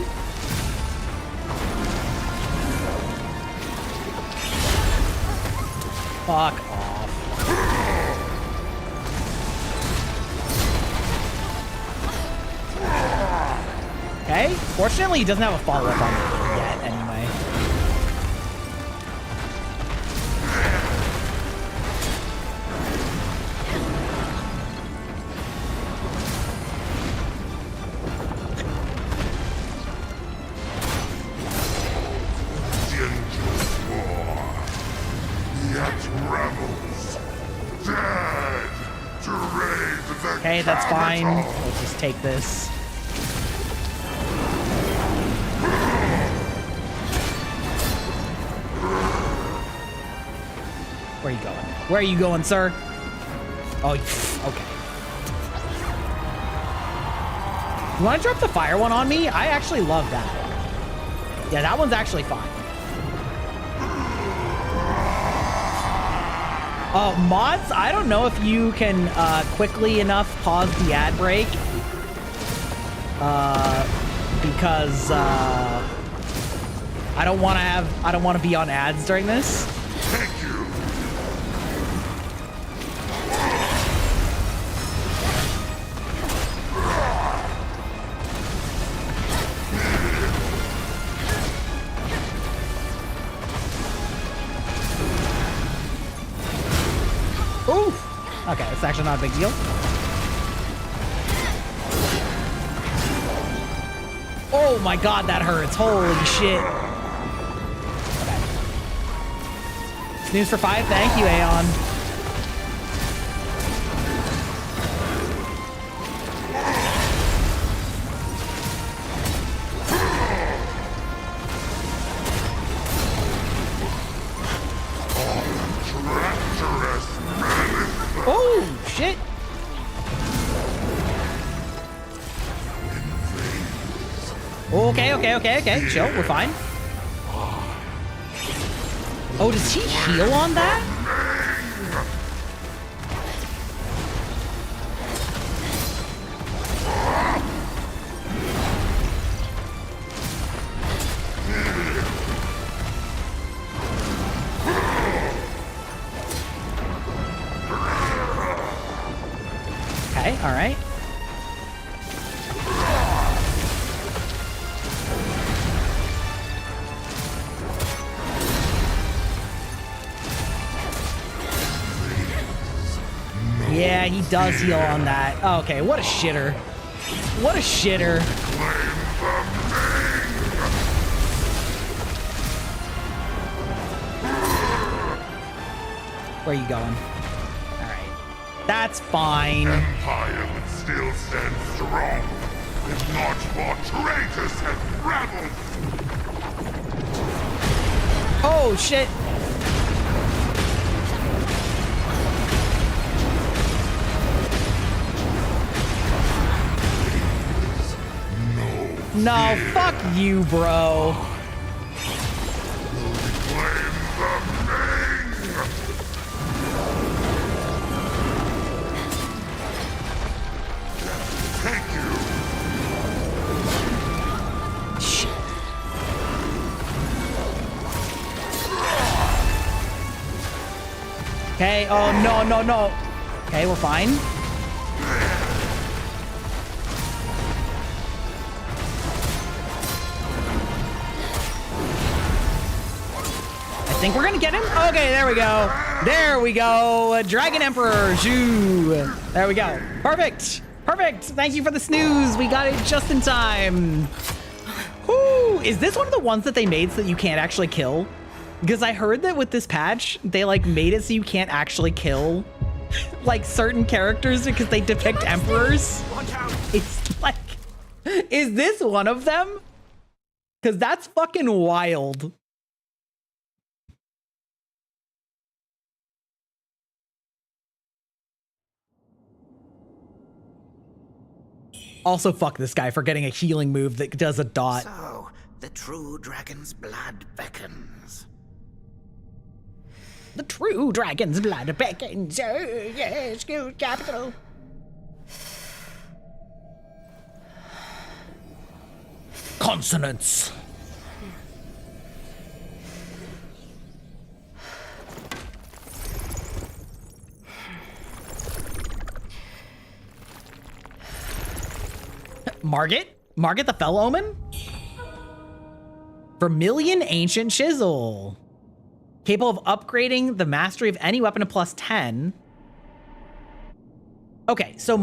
Fuck off. Okay. Fortunately, he doesn't have a follow-up on it yet, anyway. Okay, that's fine. We'll just take this. Where are you going? Where are you going, sir? Oh, okay. You want to drop the fire one on me? I actually love that. Yeah, that one's actually fine. Mods, I don't know if you can quickly enough pause the ad break. Because I don't want to be on ads during this. Thank you. Okay, it's actually not a big deal. Oh my god, that hurts. Holy shit. Okay. Snooze for 5. Thank you, Aeon. Oh, shit. Okay. Chill, we're fine. Oh, does he heal on that? Okay, all right. Yeah, he does heal on that. Oh, okay, what a shitter. What a shitter. Where are you going? All right. That's fine. Empire would still stand strong if not for traitors and rebels. Oh, shit. No, fuck you, bro. Thank you. Shit. Okay, oh, no. Okay, we're fine. think we're gonna get him. Okay, there we go. There we go. Dragon Emperor. Zhoo. There we go. Perfect. Perfect. Thank you for the snooze. We got it just in time. Whoo. Is this one of the ones that they made so that you can't actually kill? Because I heard that with this patch, they like made it so you can't actually kill like certain characters because they depict emperors. It's like, is this one of them? Because that's fucking wild. Also, fuck this guy for getting a healing move that does a dot. So, the true dragon's blood beckons. The true dragon's blood beckons. Oh, yes, go capital. Consonants. Margit the Fell Omen? Vermilion Ancient Chisel. Capable of upgrading the mastery of any weapon to +10. Okay, so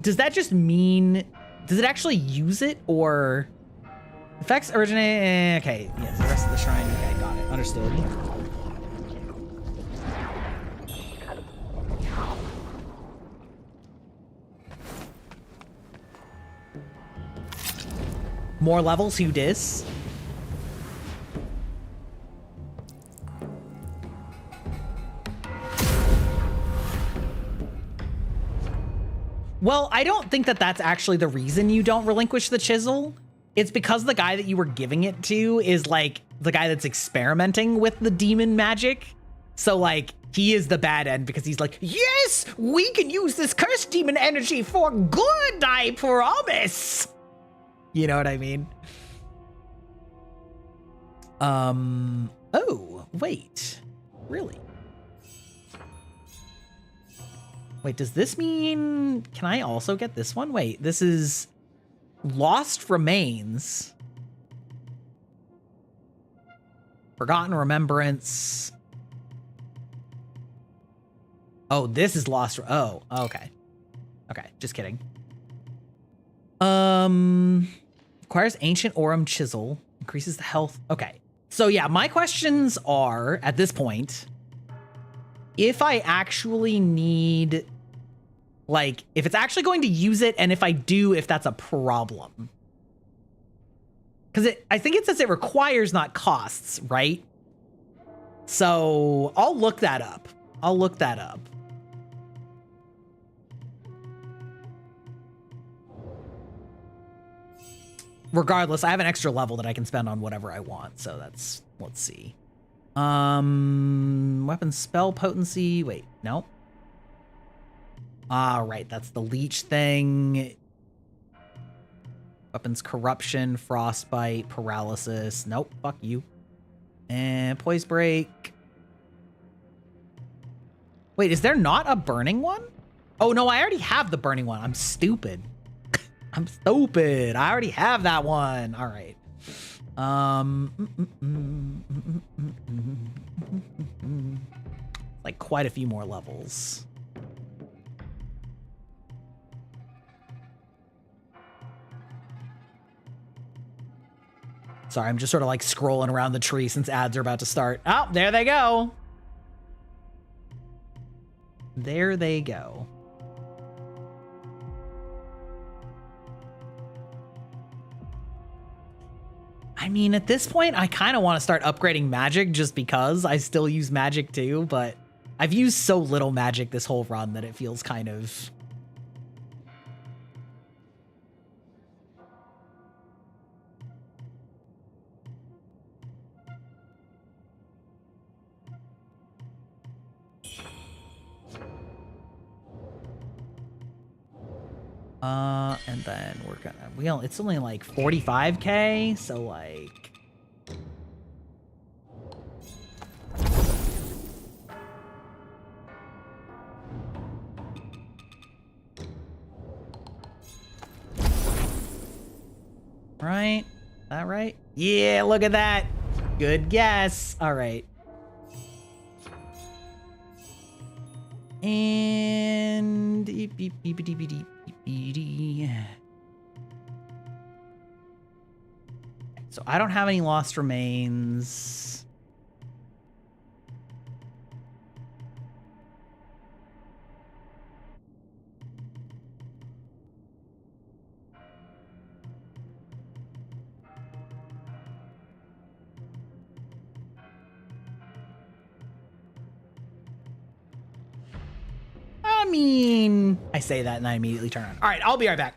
does that just mean, does it actually use it or? Effects originate, okay, yes, the rest of the shrine, okay, got it, understood. More levels, who dis? Well, I don't think that that's actually the reason you don't relinquish the chisel. It's because the guy that you were giving it to is like the guy that's experimenting with the demon magic. So like he is the bad end because he's like, yes, we can use this cursed demon energy for good, I promise. You know what I mean? Oh, wait, really? Wait, does this mean, can I also get this one? Wait, this is Lost Remains. Forgotten Remembrance. Oh, this is Lost, oh, okay. Okay, just kidding. Requires Ancient Aurum Chisel. Increases the health. Okay. So yeah, my questions are, at this point, if I actually need, like, if it's actually going to use it, and if I do, if that's a problem. Because I think it says it requires, not costs, right? So I'll look that up. I'll look that up. Regardless, I have an extra level that I can spend on whatever I want. So that's, let's see. Weapon spell potency. Wait, no. Ah, right. That's the leech thing. Weapons corruption, frostbite, paralysis. Nope. Fuck you. And poise break. Wait, is there not a burning one? Oh no, I already have the burning one. I'm stupid. I'm stupid. I already have that one. All right. Like quite a few more levels. Sorry, I'm just sort of like scrolling around the tree since ads are about to start. Oh, there they go. There they go. I mean, at this point, I kind of want to start upgrading magic just because I still use magic too, but I've used so little magic this whole run that it feels kind of... And then we're gonna, it's only like 45k, so like... Right? That right? Yeah, look at that. Good guess. All right. And so I don't have any lost remains. I mean, I say that and I immediately turn on. All right, I'll be right back.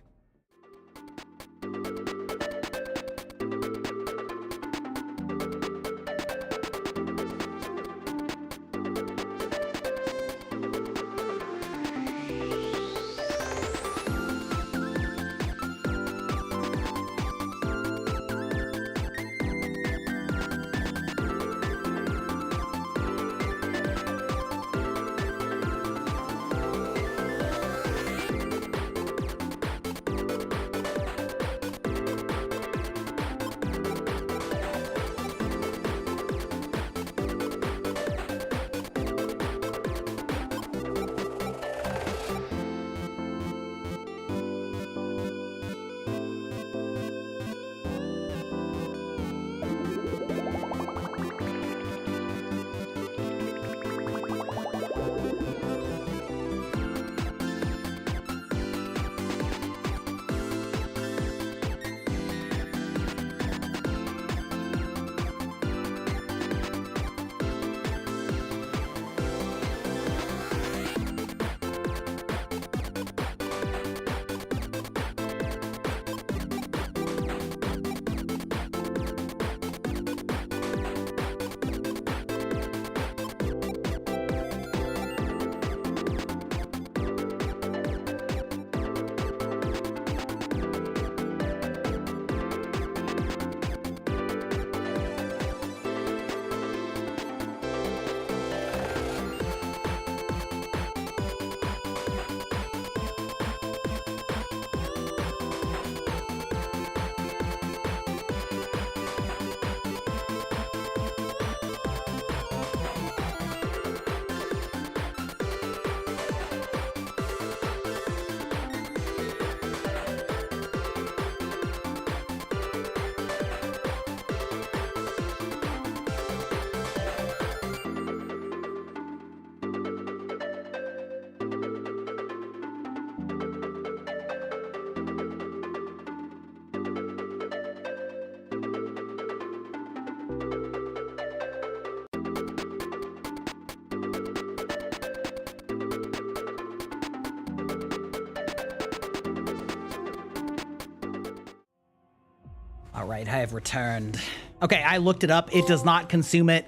All right, I have returned. Okay, I looked it up. It does not consume it,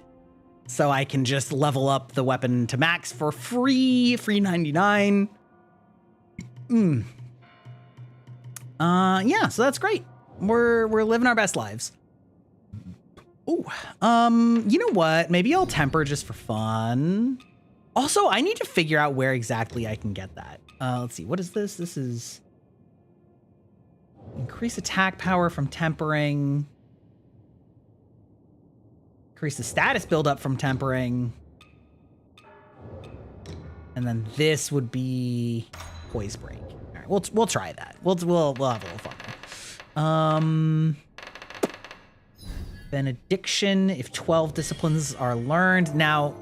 so I can just level up the weapon to max for free 99. Yeah, so that's great. We're living our best lives. Ooh, you know what? Maybe I'll temper just for fun. Also, I need to figure out where exactly I can get that. Let's see, what is this? This is increase attack power from tempering. Increase the status buildup from tempering. And then this would be poise break. All right, we'll try that. We'll have a little fun. Benediction, if 12 disciplines are learned. Now,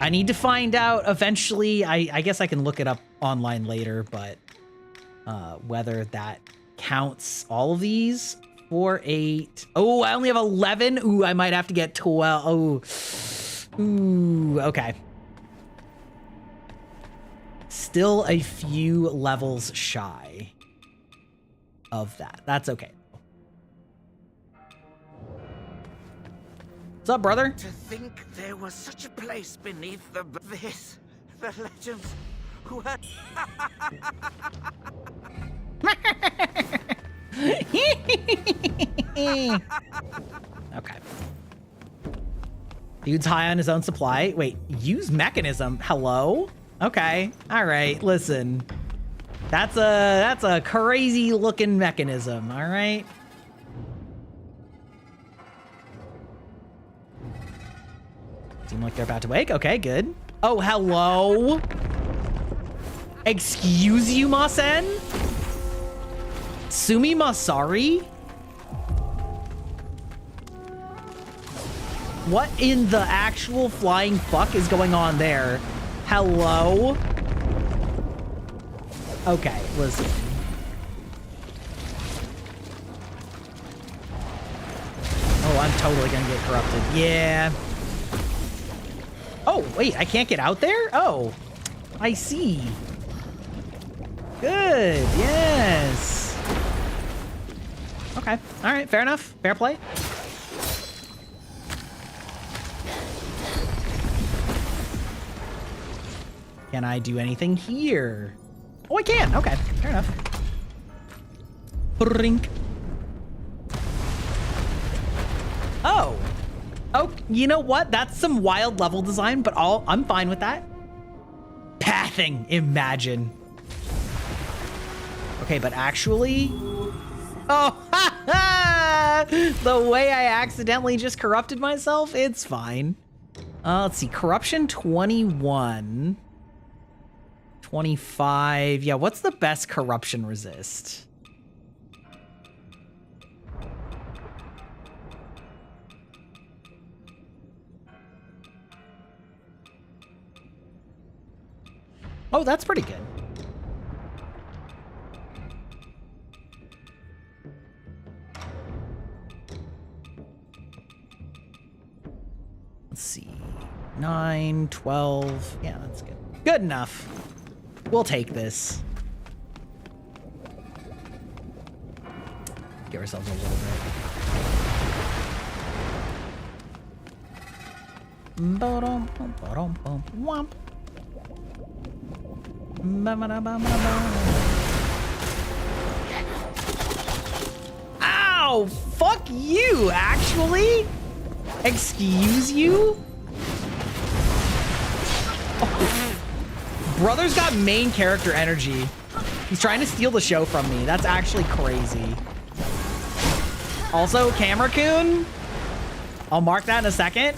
I need to find out eventually. I guess I can look it up online later, but whether that counts all of these. 4, 8. Oh, I only have 11. Ooh, I might have to get 12. Oh, ooh, okay. Still a few levels shy of that. That's okay. What's up, brother? To think there was such a place beneath the legends who had... Okay. Dude's high on his own supply. Wait, use mechanism. Hello? Okay. All right. Listen. That's a crazy looking mechanism. All right. Seem like they're about to wake. Okay, good. Oh, hello. Excuse you, Masen? Sumi Masari? What in the actual flying fuck is going on there? Hello? Okay, listen. Oh, I'm totally gonna get corrupted. Yeah. Oh, wait, I can't get out there? Oh, I see. Good, yes. Okay, all right, fair enough. Fair play. Can I do anything here? Oh, I can. Okay, fair enough. Brink. Oh. Oh, you know what? That's some wild level design, but I'm fine with that. Pathing, imagine. Okay, but actually... Oh, ha ha! The way I accidentally just corrupted myself, it's fine. Let's see, corruption 21. 25. Yeah, what's the best corruption resist? Oh, that's pretty good. Let's see. 9, 12. Yeah, that's good. Good enough. We'll take this. Give ourselves a little bit. Womp. Ow! Fuck you, actually? Excuse you? Oh. Brother's got main character energy. He's trying to steal the show from me. That's actually crazy. Also, Camera-kun. I'll mark that in a second.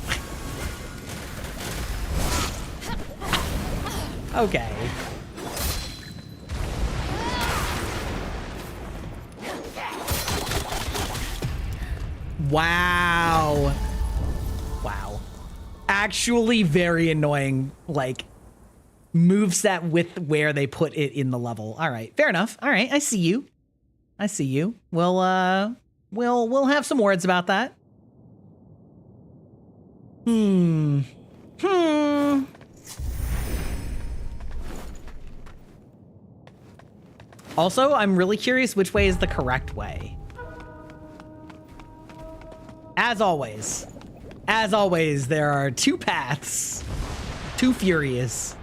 Okay. Wow. Wow. Actually very annoying, like, moveset with where they put it in the level. All right, fair enough. All right, I see you. I see you. We'll have some words about that. Also, I'm really curious which way is the correct way. As always, there are two paths. Too furious.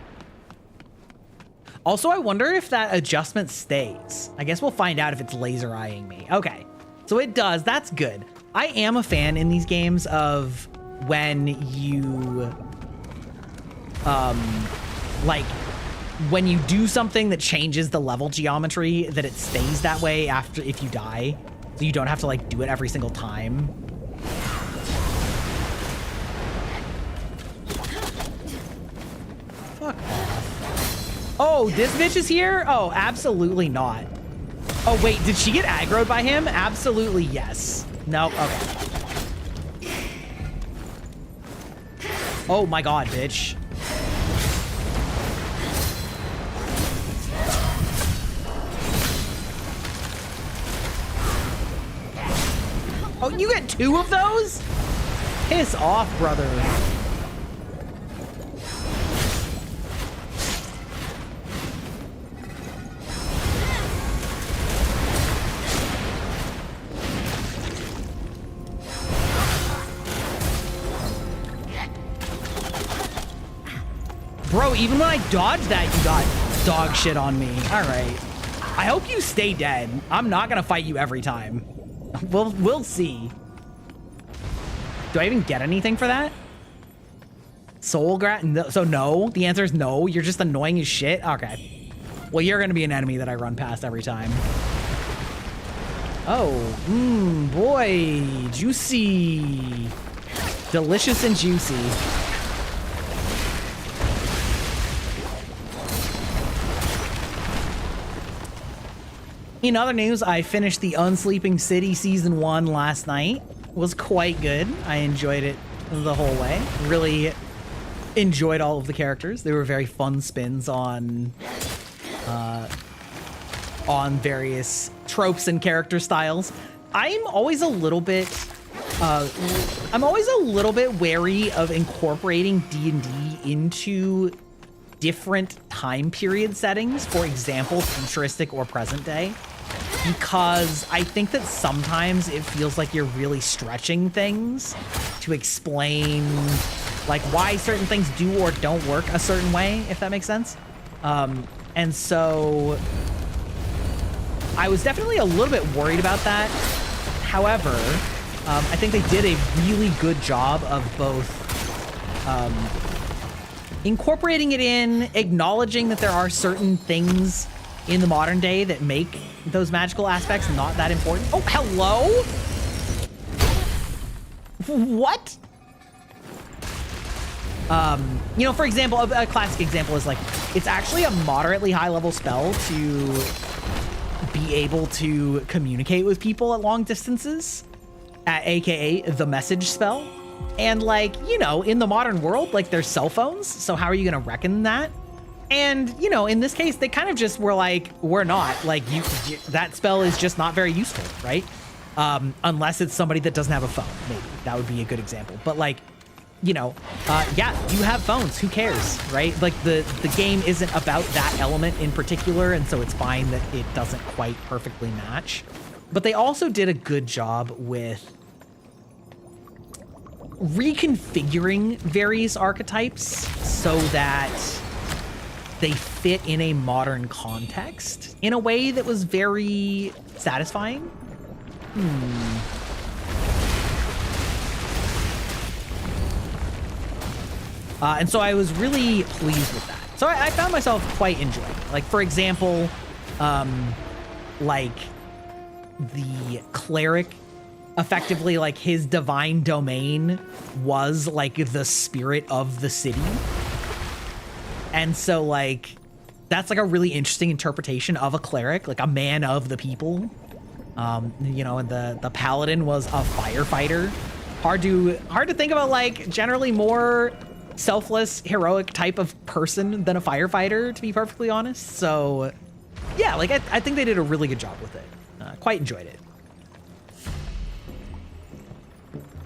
Also, I wonder if that adjustment stays. I guess we'll find out if it's laser eyeing me. Okay, so it does. That's good. I am a fan in these games of when you, like, when you do something that changes the level geometry, that it stays that way after if you die, so you don't have to like do it every single time. Fuck off. Oh, this bitch is here? Oh, absolutely not. Oh, wait, did she get aggroed by him? Absolutely yes. No, okay. Oh my god, bitch. Oh, you get 2 of those? Piss off, brother. Bro, even when I dodged that, you got dog shit on me. All right. I hope you stay dead. I'm not gonna fight you every time. We'll see. Do I even get anything for that? Soul no, so no, the answer is no. You're just annoying as shit. Okay. Well, you're gonna be an enemy that I run past every time. Oh, boy, juicy, delicious and juicy. In other news, I finished the Unsleeping City Season 1 last night. It was quite good. I enjoyed it the whole way. Really enjoyed all of the characters. They were very fun spins on various tropes and character styles. I'm always a little bit wary of incorporating D&D into different time period settings, for example, futuristic or present day, because I think that sometimes it feels like you're really stretching things to explain like why certain things do or don't work a certain way, if that makes sense. And so I was definitely a little bit worried about that. However, I think they did a really good job of both incorporating it in, acknowledging that there are certain things in the modern day that make those magical aspects not that important. Oh, hello? What? You know, for example, a classic example is like, it's actually a moderately high level spell to be able to communicate with people at long distances, aka the message spell. And like, you know, in the modern world, like there's cell phones. So how are you going to reckon that? And, you know, in this case, they kind of just were like, we're not like that spell is just not very useful, right? Unless it's somebody that doesn't have a phone, maybe that would be a good example. But like, you know, yeah, you have phones, who cares, right? Like the game isn't about that element in particular. And so it's fine that it doesn't quite perfectly match, but they also did a good job with reconfiguring various archetypes so that they fit in a modern context in a way that was very satisfying. And so I was really pleased with that. So I found myself quite enjoying it. Like, for example, like the cleric, effectively, like his divine domain was like the spirit of the city. And so like, that's like a really interesting interpretation of a cleric, like a man of the people. You know, and the paladin was a firefighter. Hard to think about like generally more selfless, heroic type of person than a firefighter, to be perfectly honest. So yeah, like I think they did a really good job with it. Quite enjoyed it.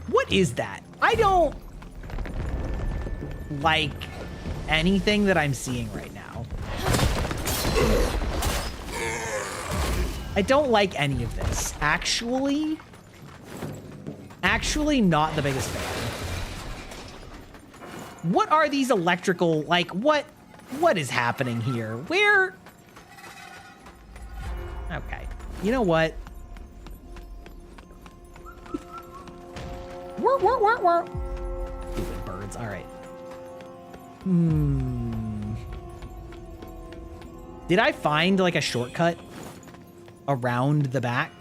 What is that? I don't like anything that I'm seeing right now. I don't like any of this. Actually not the biggest fan. What are these electrical, like, what is happening here? Where? Okay. You know what? Whir. Stupid birds. All right. Did I find like a shortcut around the back?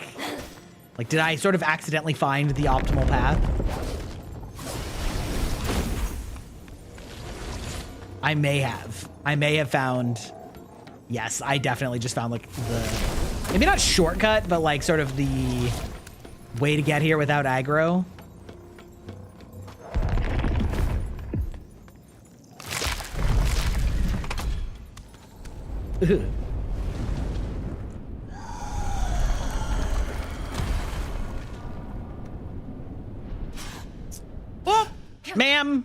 Like, did I sort of accidentally find the optimal path? I may have found, yes, I definitely just found like the, maybe not shortcut, but like sort of the way to get here without aggro. Oh, ma'am.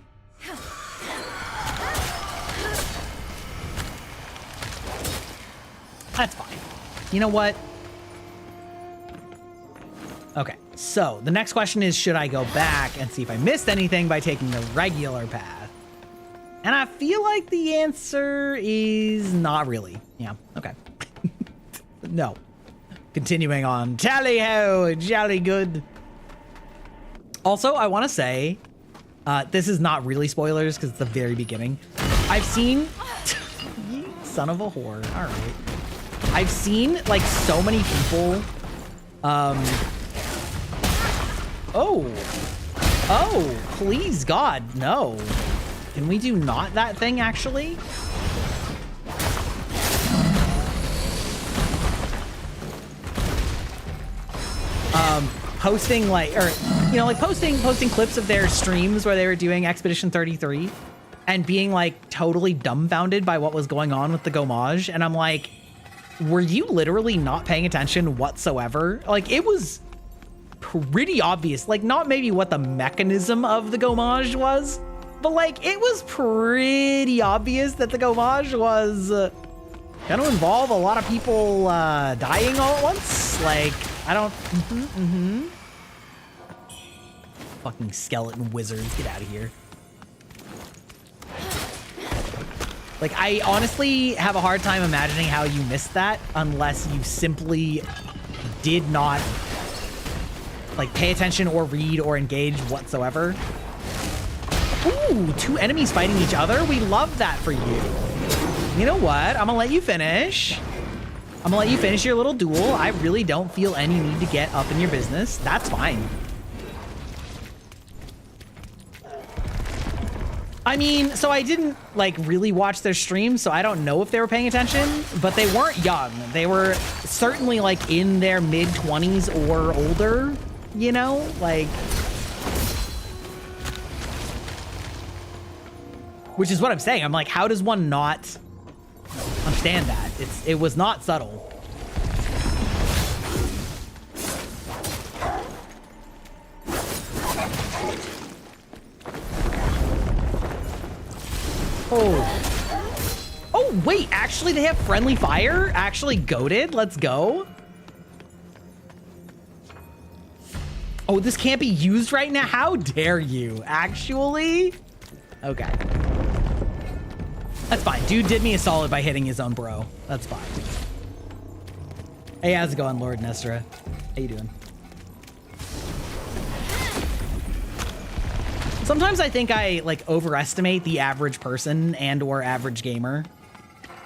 That's fine. You know what? Okay, so the next question is, should I go back and see if I missed anything by taking the regular path? And I feel like the answer is not really. Yeah, okay. No. Continuing on. Tally-ho, jolly good. Also, I want to say, this is not really spoilers because it's the very beginning. I've seen... You son of a whore. All right. I've seen, like, so many people... Oh, please, God, no. Can we do not that thing, actually? posting like, or you know, like posting clips of their streams where they were doing Expedition 33 and being like totally dumbfounded by what was going on with the gommage. And I'm like, were you literally not paying attention whatsoever? Like, it was pretty obvious, like not maybe what the mechanism of the gommage was, but like it was pretty obvious that the gommage was gonna involve a lot of people dying all at once. Like, I don't, fucking skeleton wizards, get out of here. Like, I honestly have a hard time imagining how you missed that unless you simply did not like pay attention or read or engage whatsoever. Ooh, 2 enemies fighting each other. We love that for you. You know what? I'm gonna let you finish. I'm gonna let you finish your little duel. I really don't feel any need to get up in your business. That's fine. I mean, so I didn't like really watch their stream, so I don't know if they were paying attention, but they weren't young. They were certainly like in their mid-20s or older, you know, like, which is what I'm saying. I'm like, how does one not understand that? It was not subtle. Oh, wait, actually they have friendly fire? Actually goated? Let's go. Oh, this can't be used right now? How dare you? Actually? Okay. That's fine. Dude did me a solid by hitting his own bro. That's fine. Hey, how's it going, Lord Nestra? How you doing? Sometimes I think I like overestimate the average person and or average gamer.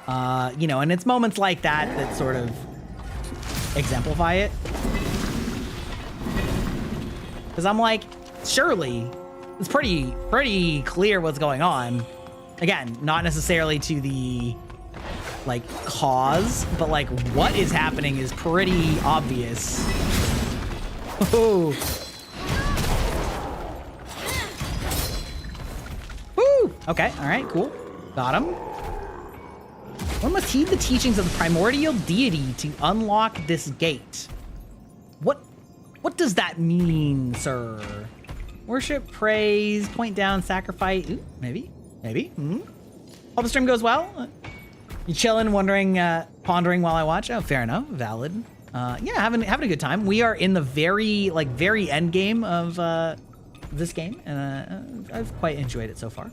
You know, and it's moments like that that sort of exemplify it. Because I'm like, surely it's pretty clear what's going on. Again, not necessarily to the like cause, but like what is happening is pretty obvious. Oh. Woo! Okay, all right, cool. Got him. One must heed the teachings of the primordial deity to unlock this gate. What does that mean, sir? Worship, praise, point down, sacrifice. Ooh, maybe. Hope the stream goes well. You chilling, wondering, pondering while I watch? Oh, fair enough. Valid. Yeah, having a good time. We are in the very end game of this game, and I've quite enjoyed it so far.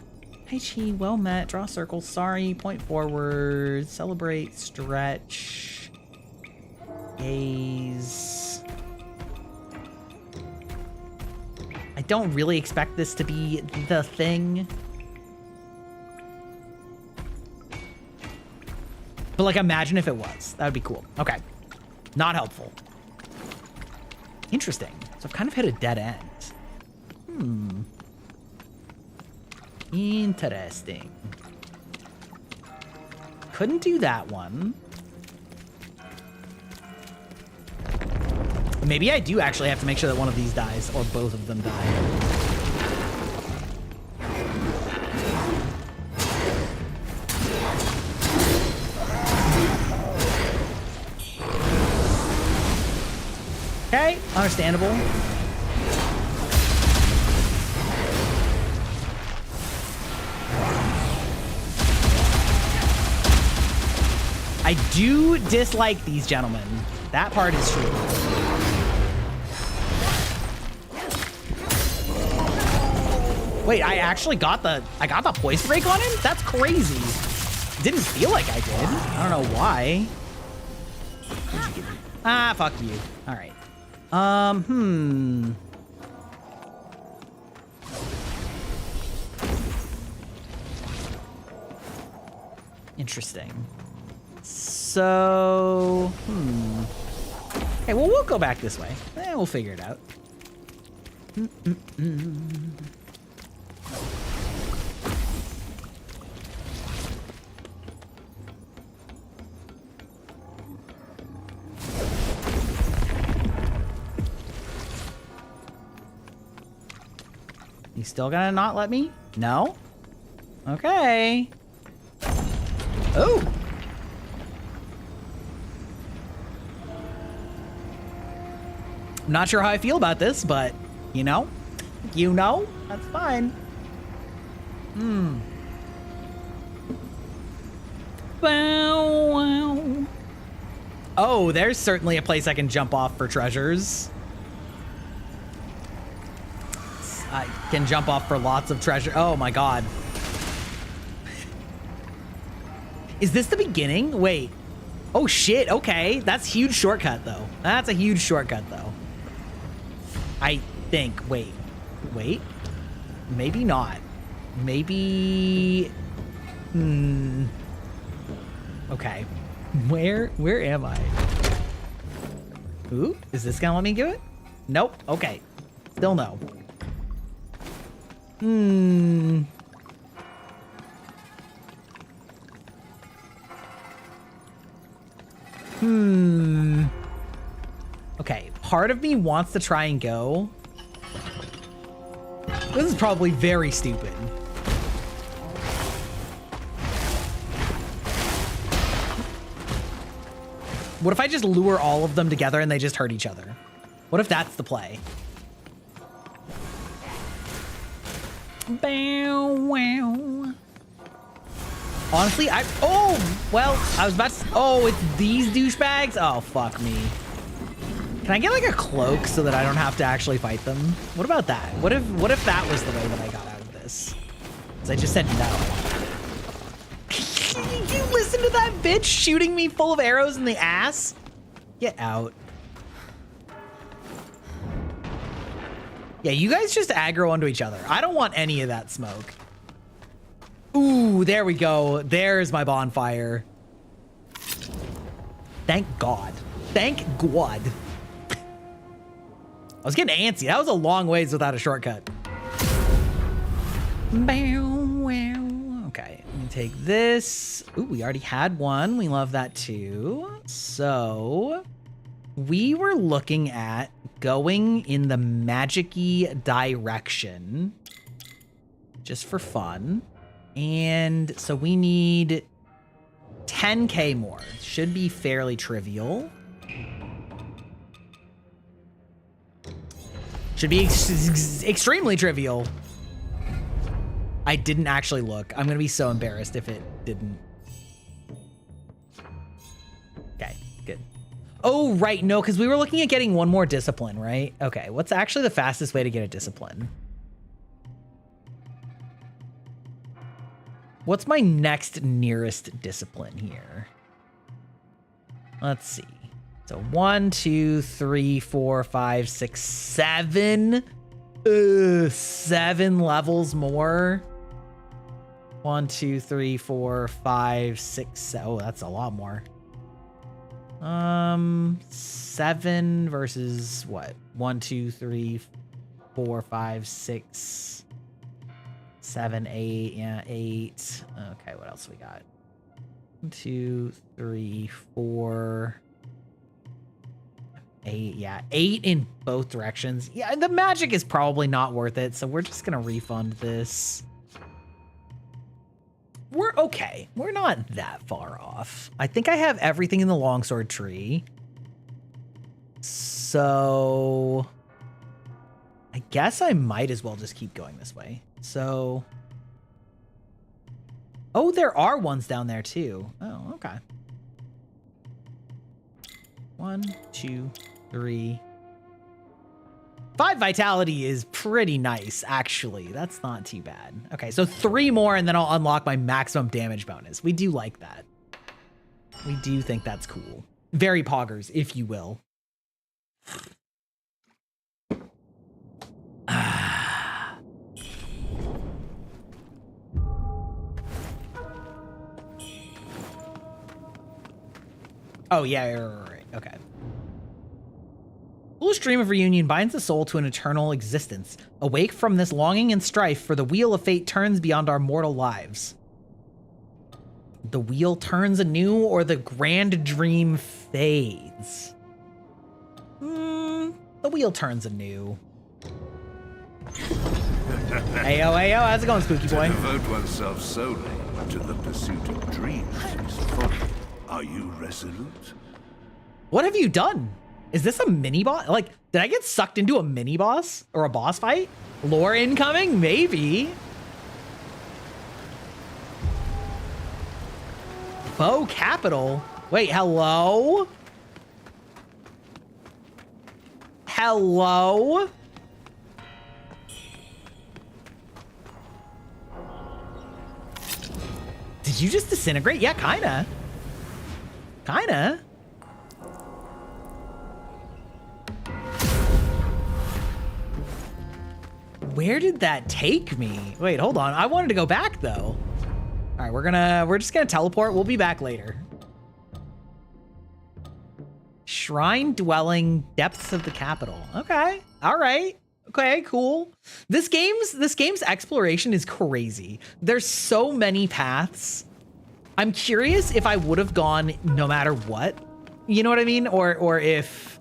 Hi Chi, well met. Draw circle. Sorry. Point forward. Celebrate. Stretch. Gaze. I don't really expect this to be the thing. But like, imagine if it was. That would be cool. Okay. Not helpful. Interesting. So I've kind of hit a dead end. Interesting. Couldn't do that one. Maybe I do actually have to make sure that one of these dies, or both of them die. Okay, understandable. I do dislike these gentlemen. That part is true. Wait, I actually got the voice break on him? That's crazy. Didn't feel like I did. I don't know why. Ah, fuck you. All right. Interesting. So, Okay, well, we'll go back this way. We'll figure it out. You still gonna not let me? No? Okay. Oh! I'm not sure how I feel about this, but you know, that's fine. Wow. Oh, there's certainly a place I can jump off for treasures. I can jump off for lots of treasure. Oh my god. Is this the beginning? Wait. Oh shit, okay. That's huge shortcut though. That's a huge shortcut though. I think. Wait. Maybe not. Maybe. Okay. Where am I? Ooh, is this gonna let me do it? Nope. Okay. Still no. Okay, part of me wants to try and go. This is probably very stupid. What if I just lure all of them together and they just hurt each other? What if that's the play? Bow wow. Honestly, I was about to, oh, it's these douchebags? Oh, fuck me. Can I get like a cloak so that I don't have to actually fight them? What about that? What if that was the way that I got out of this? Because I just said no. You listen to that bitch shooting me full of arrows in the ass? Get out. Yeah, you guys just aggro onto each other. I don't want any of that smoke. Ooh, there we go. There's my bonfire. Thank God. Thank God. I was getting antsy. That was a long ways without a shortcut. Okay, let me take this. Ooh, we already had one. We love that too. So we were looking at going in the magic-y direction just for fun. And so we need 10K more. Should be fairly trivial. Should be extremely trivial. I didn't actually look. I'm gonna be so embarrassed if it didn't. Okay, good. Oh, right, no, because we were looking at getting one more discipline, right? Okay, what's actually the fastest way to get a discipline? What's my next nearest discipline here? Let's see. So 1, 2, 3, 4, 5, 6, 7. 7 levels more. 1, 2, 3, 4, 5, 6. Oh, that's a lot more. 7 versus what? 1, 2, 3, 4, 5, 6, 7, 8. Yeah, 8. Okay, what else we got? 1, 2, 3, 4. 8, yeah, 8 in both directions. Yeah, the magic is probably not worth it, so we're just gonna refund this. We're okay. We're not that far off. I think I have everything in the longsword tree. So I guess I might as well just keep going this way. So, oh, there are ones down there too. Oh, okay. 1, 2, 3. 5 vitality is pretty nice, actually. That's not too bad. Okay, so 3 more and then I'll unlock my maximum damage bonus. We do like that. We do think that's cool. Very poggers, if you will. Oh, yeah, right. Okay. Full stream of reunion binds the soul to an eternal existence. Awake from this longing and strife, for the wheel of fate turns beyond our mortal lives. The wheel turns anew, or the grand dream fades. The wheel turns anew. The Ayo, ayo, how's it going, spooky boy? To devote oneself solely to the pursuit of dreams is folly. Are you resolute? What have you done? Is this a mini boss? Like, did I get sucked into a mini boss or a boss fight? Lore incoming? Maybe. Bow capital? Wait, hello? Hello? Did you just disintegrate? Yeah, kinda. Kinda. Where did that take me? Wait, hold on. I wanted to go back though. All right, we're just gonna teleport. We'll be back later. Shrine dwelling, depths of the capital. Okay, all right. Okay, cool. This game's exploration is crazy. There's so many paths. I'm curious if I would have gone no matter what. You know what I mean? Or if,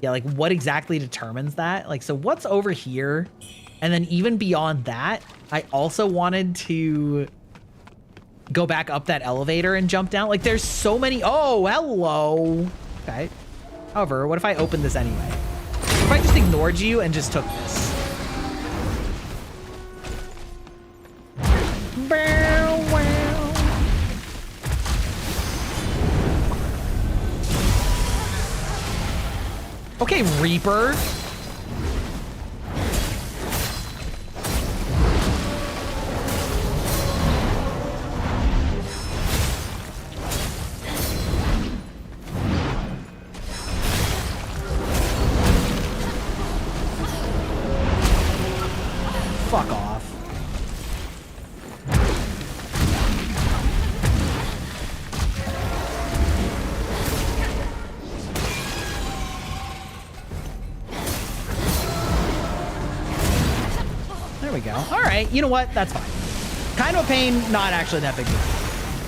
yeah, like what exactly determines that? Like, so what's over here? And then even beyond that, I also wanted to go back up that elevator and jump down. Like there's so many. Oh, hello. Okay. However, what if I opened this anyway? If I just ignored you and just took this? Okay, Reaper. Fuck off. There we go. All right, you know what? That's fine. Kind of a pain, not actually that big deal.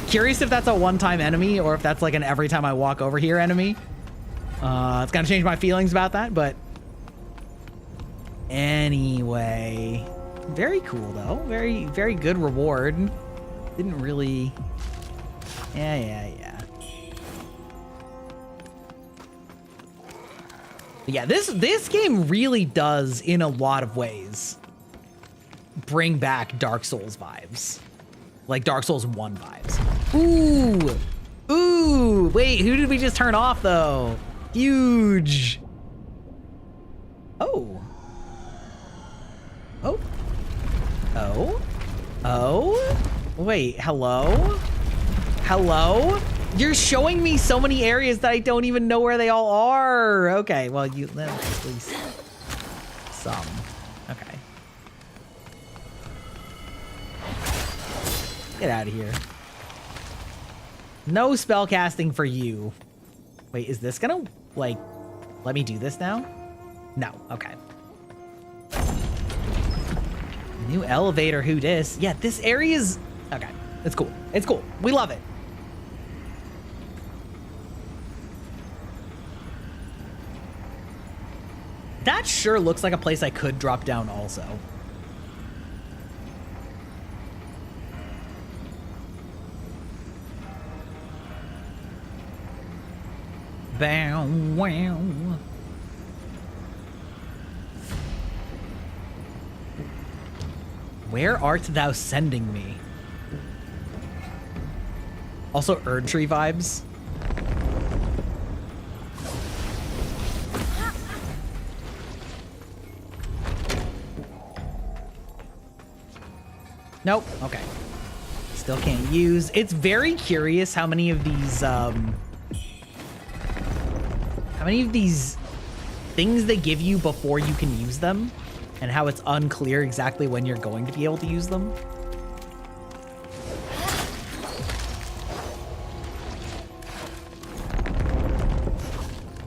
Curious if that's a one-time enemy or if that's like an every time I walk over here enemy. It's gonna change my feelings about that, but anyway. Very cool though. Very, very good reward. Didn't really. Yeah. Yeah, this game really does, in a lot of ways, bring back Dark Souls vibes. Like Dark Souls 1 vibes. Ooh, wait, who did we just turn off though? Huge. Oh. Wait, hello? You're showing me so many areas that I don't even know where they all are. Okay, well, you at least some. Okay. Get out of here. No spell casting for you. Wait, is this gonna, like, let me do this now? No, okay. New elevator, who dis? Yeah, this area's, okay, it's cool. It's cool. We love it. That sure looks like a place I could drop down also. Bow, wow. Where art thou sending me? Also, Erdtree vibes. Nope. Okay. Still can't use. It's very curious how many of these things they give you before you can use them, and how it's unclear exactly when you're going to be able to use them.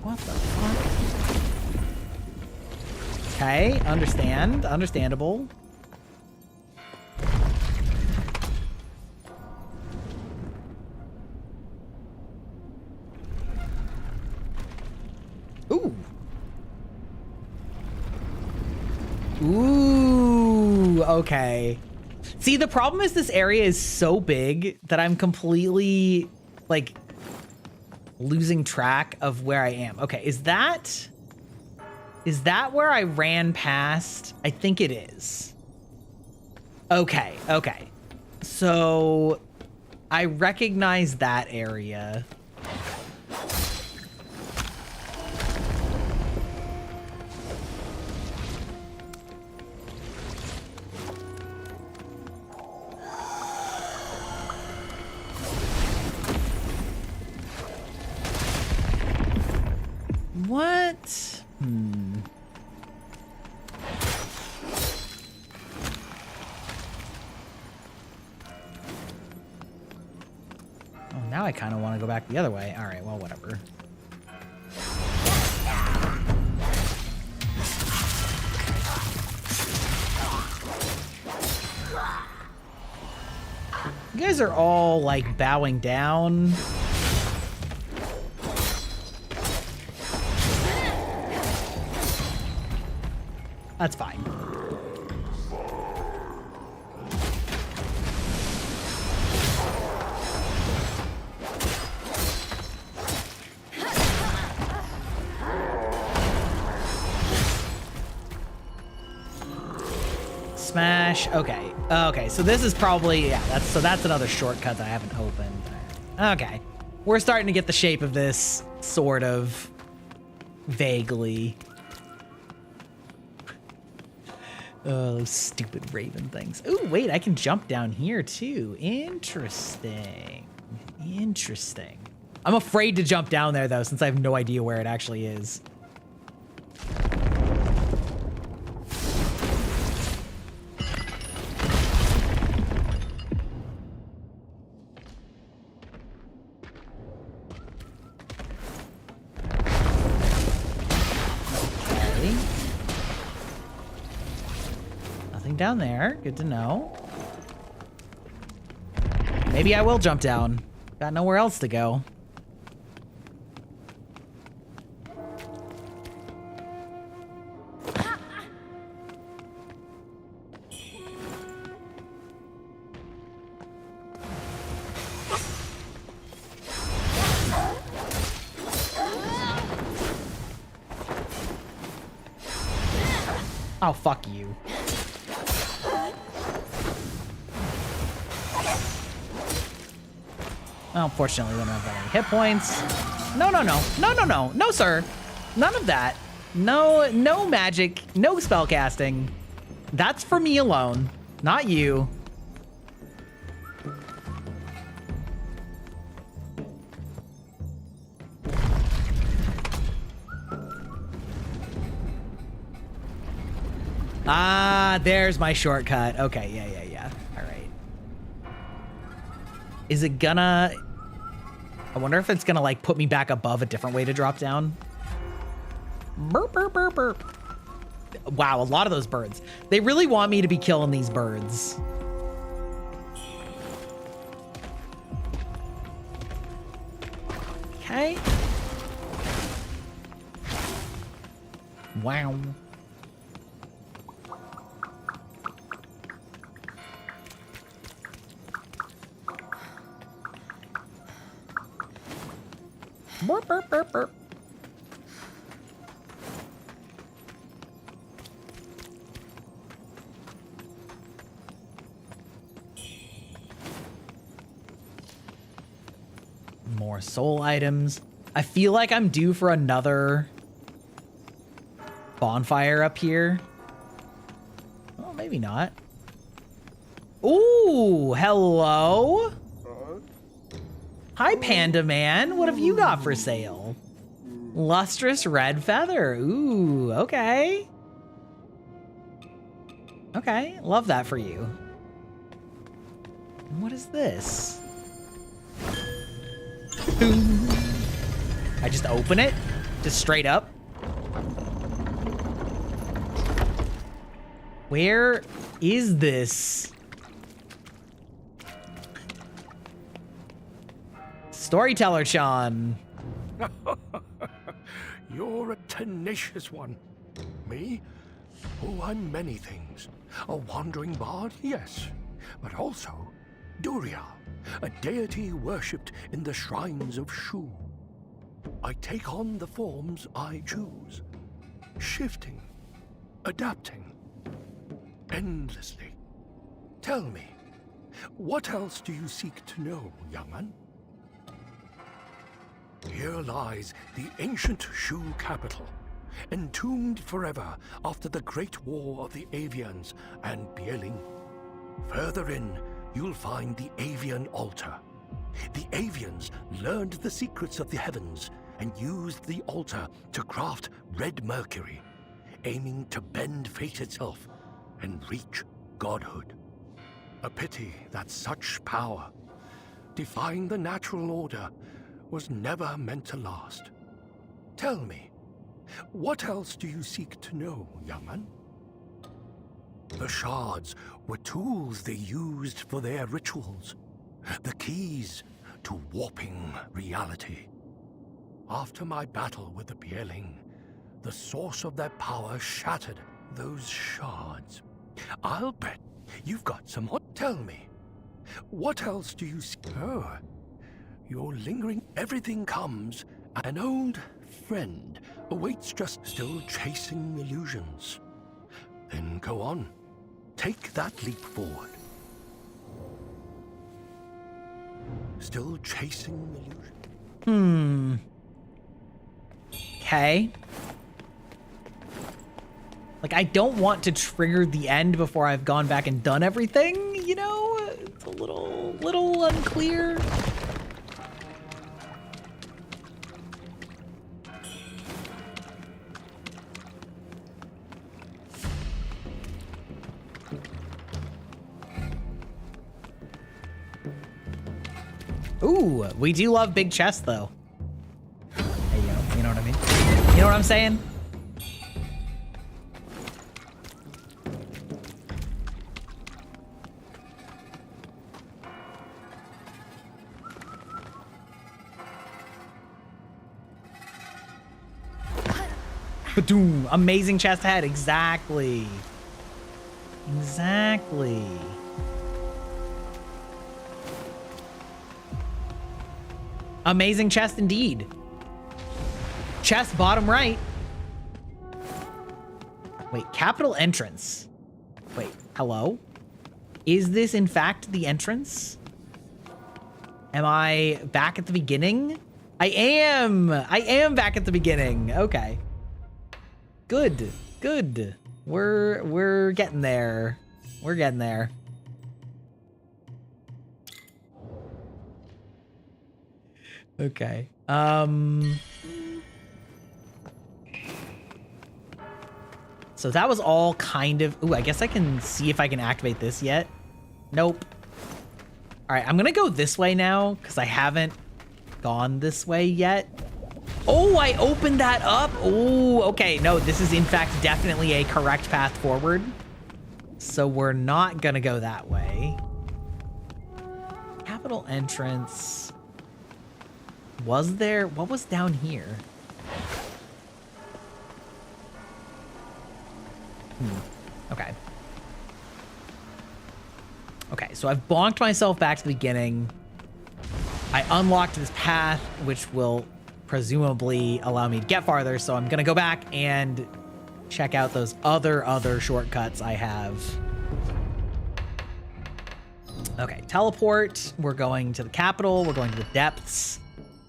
What the fuck? Okay, understandable. Ooh. Ooh, okay. See, the problem is this area is so big that I'm completely, like, losing track of where I am. Okay, is that where I ran past? I think it is. Okay, okay. So I recognize that area. What? Oh, now I kind of want to go back the other way. All right, well, whatever. You guys are all, like, bowing down. That's fine. Smash. Okay. Okay. So this is probably, yeah, that's another shortcut that I haven't opened. Okay. We're starting to get the shape of this sort of vaguely. Oh, those stupid raven things. Ooh, wait, I can jump down here too. Interesting. Interesting. I'm afraid to jump down there though, since I have no idea where it actually is. Down there. Good to know. Maybe I will jump down. Got nowhere else to go. Oh, fuck you. Well, unfortunately, we don't have any hit points. No, no, no. No, no, no. No, sir. None of that. No, no magic. No spell casting. That's for me alone. Not you. Ah, there's my shortcut. Okay, yeah. All right. Is it gonna... I wonder if it's gonna, like, put me back above a different way to drop down. Burp, burp, burp, burp. Wow, a lot of those birds. They really want me to be killing these birds. Okay. Wow. Burp, burp, burp, burp. More soul items. I feel like I'm due for another bonfire up here. Oh, maybe not. Ooh, hello. Hi, Panda Man. What have you got for sale? Lustrous red feather. Ooh, okay. Okay, love that for you. What is this? Boom. I just open it? Just straight up? Where is this? Storyteller Chan. You're a tenacious one. Me? Oh, I'm many things. A wandering bard, yes, but also Duria, a deity worshipped in the shrines of Shu. I take on the forms I choose, shifting, adapting, endlessly. Tell me, what else do you seek to know, young man? Here lies the ancient Shu capital, entombed forever after the Great War of the Avians and Bieling. Further in, you'll find the Avian altar. The Avians learned the secrets of the heavens and used the altar to craft red mercury, aiming to bend fate itself and reach godhood. A pity that such power, defying the natural order, was never meant to last. Tell me, what else do you seek to know, young man? The shards were tools they used for their rituals, the keys to warping reality. After my battle with the Bieling, the source of their power shattered those shards. I'll bet you've got some hot. Tell me, what else do you see? Oh, you're lingering. Everything comes. An old friend awaits, just still chasing illusions. Then go on. Take that leap forward. Still chasing illusions. Okay. Like, I don't want to trigger the end before I've gone back and done everything, you know? It's a little unclear. Ooh, we do love big chests, though. There you go. You know what I mean? You know what I'm saying? Ba-doom. Amazing chest ahead. Exactly. Exactly. Amazing chest indeed. Chest bottom right. Wait, capital entrance. Wait, hello? Is this in fact the entrance? Am I back at the beginning? I am back at the beginning. Okay. Good. Good. We're getting there. We're getting there. Okay. So that was all kind of... Ooh, I guess I can see if I can activate this yet. Nope. All right, I'm gonna go this way now because I haven't gone this way yet. Oh, I opened that up. Oh, okay. No, this is in fact definitely a correct path forward. So we're not gonna go that way. Capital entrance. Was there... What was down here? Okay. Okay, so I've bonked myself back to the beginning. I unlocked this path, which will presumably allow me to get farther, so I'm gonna go back and check out those other shortcuts I have. Okay, teleport. We're going to the capital. We're going to the depths.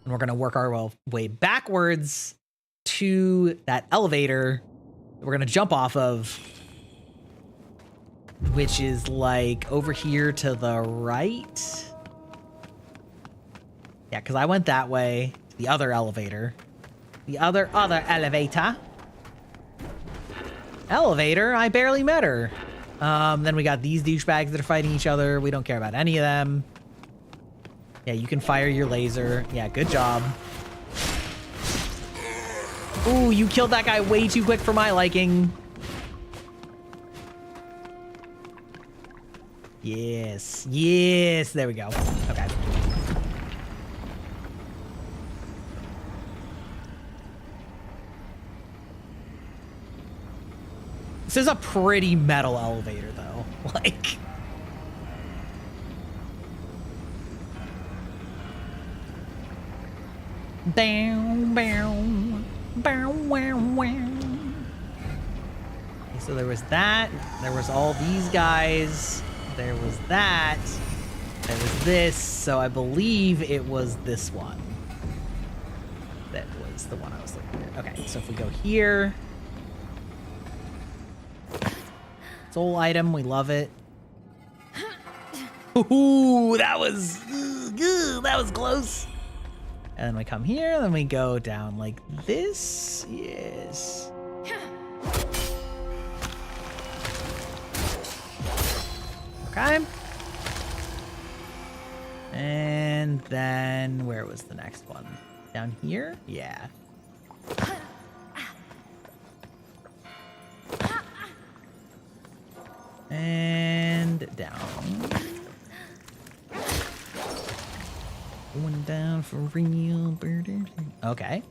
And we're gonna work our way backwards to that elevator we're gonna jump off of, which is like over here to the right. Yeah, because I went that way to the other elevator. The other elevator. Elevator? I barely met her. Then we got these douchebags that are fighting each other. We don't care about any of them. Yeah, you can fire your laser. Yeah, good job. Ooh, you killed that guy way too quick for my liking. Yes. Yes. There we go. Okay. This is a pretty metal elevator, though. Like, down, bow, bow, wow, wow. Okay, so there was that. There was all these guys. There was that. There was this. So I believe it was this one. That was the one I was looking at. Okay, so if we go here. Soul item, we love it. Ooh, that was close. And then we come here, and then we go down like this. Yes. Okay. And then where was the next one? Down here? Yeah. And down. Going down for real, birders. Okay.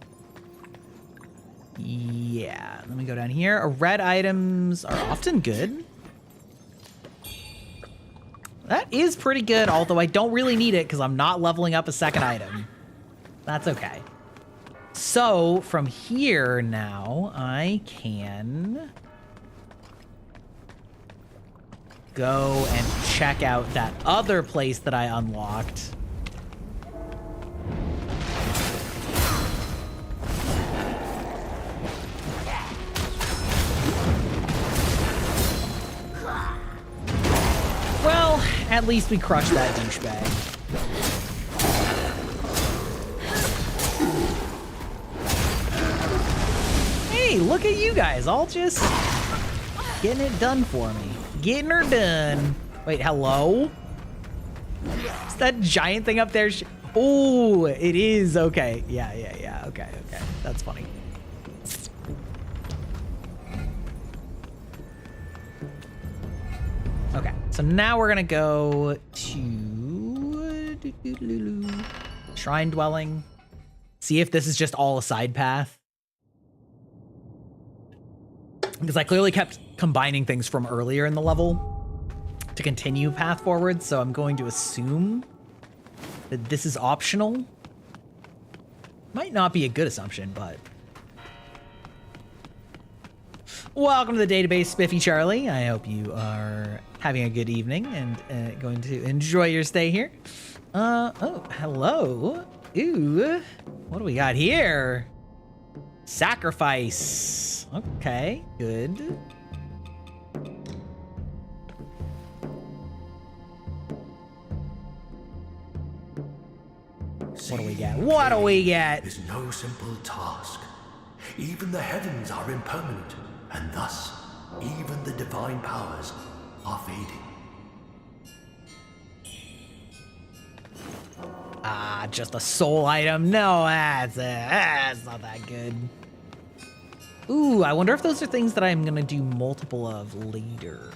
Yeah, let me go down here. Red items are often good. That is pretty good, although I don't really need it because I'm not leveling up a second item. That's okay. So from here now, I can go and check out that other place that I unlocked. Well, at least we crushed that douchebag. Hey, look at you guys, all just getting it done for me. Getting her done. Wait, hello? Is that giant thing up there? Oh, it is. Okay. Yeah. Okay. That's funny. Okay. So now we're going to go to Shrine Dwelling. See if this is just all a side path. Because I clearly kept combining things from earlier in the level to continue path forward, so I'm going to assume that this is optional. Might not be a good assumption, but... Welcome to the database, Spiffy Charlie. I hope you are having a good evening and going to enjoy your stay here. Oh, hello. Ooh, what do we got here? Sacrifice. Okay, good. What do we get? What do we get? Is no simple task. Even the heavens are impermanent, and thus, even the divine powers are fading. Ah, just a soul item. No, that's not that good. Ooh, I wonder if those are things that I'm gonna do multiple of later.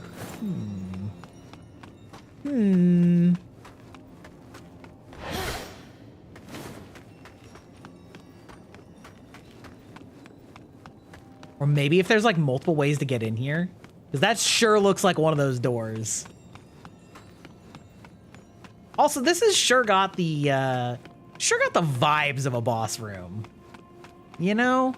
Or maybe if there's like multiple ways to get in here. Because that sure looks like one of those doors. Also, this has sure got the vibes of a boss room. You know?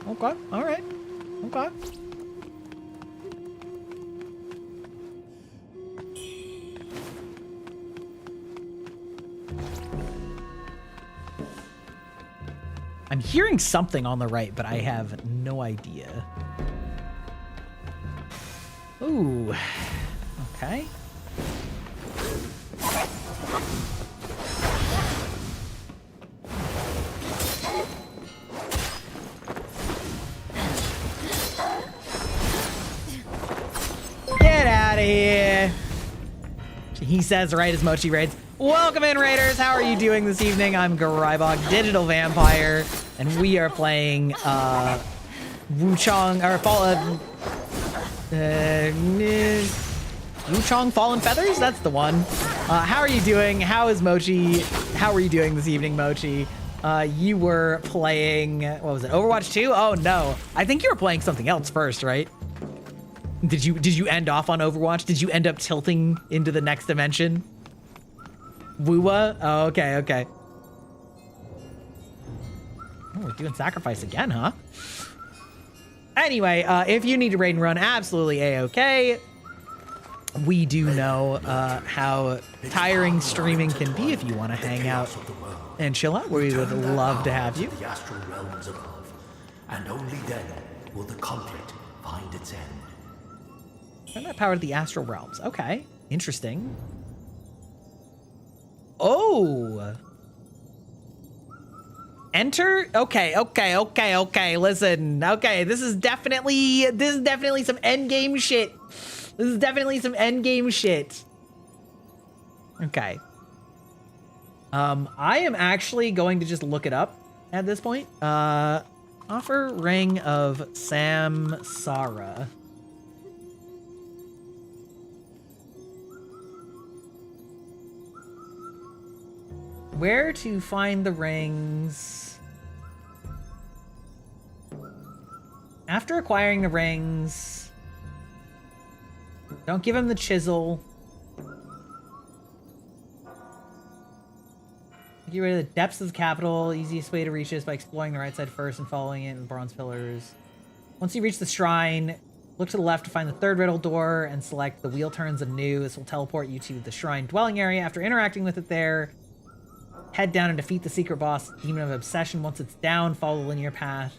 Okay, all right. Okay. I'm hearing something on the right, but I have no idea. Ooh. Okay. Get out of here. He says right as Mochi raids. Welcome in, Raiders. How are you doing this evening? I'm Garibok, Digital Vampire, and we are playing Wuchang, or Wuchang Fallen Feathers? That's the one. How are you doing? How is Mochi? How are you doing this evening, Mochi? You were playing, what was it, Overwatch 2? Oh no. I think you were playing something else first, right? Did you end off on Overwatch? Did you end up tilting into the next dimension? Woowa? Oh, okay, okay. Oh, we're doing sacrifice again, huh? Anyway, if you need to raid and run, absolutely a-okay. We do know how tiring streaming can be if you want to hang out and chill out. We would love to have you. The astral realms above, and only then will the conflict find its end. Turn that power to the astral realms. Okay, interesting. Oh. Enter? Okay. Listen. Okay, this is definitely some endgame shit. This is definitely some endgame shit. Okay. I am actually going to just look it up at this point. Offer Ring of Samsara. Where to find the rings? After acquiring the rings, don't give him the chisel. Get rid of the depths of the capital. Easiest way to reach this by exploring the right side first and following it in the bronze pillars. Once you reach the shrine, look to the left to find the third riddle door and select the wheel turns anew. This will teleport you to the shrine dwelling area. After interacting with it there, head down and defeat the secret boss, Demon of Obsession. Once it's down, follow the linear path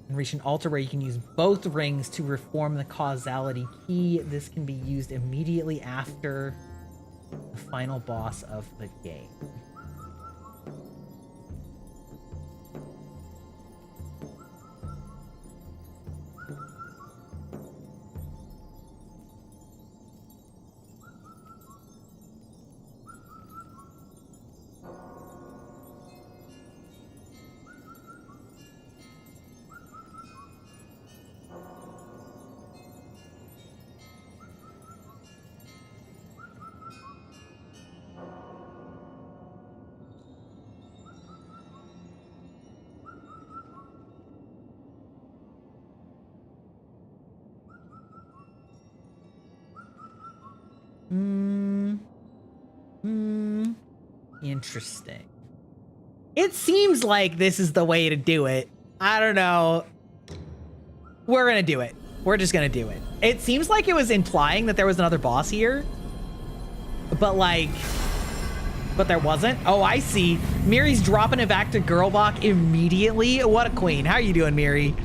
and reach an altar where you can use both rings to reform the causality key. This can be used immediately after the final boss of the game. Interesting. It seems like this is the way to do it. I don't know. We're gonna do it. We're just gonna do it. It seems like it was implying that there was another boss here. But there wasn't. Oh, I see. Miri's dropping it back to Girlbach immediately. What a queen. How are you doing, Miri?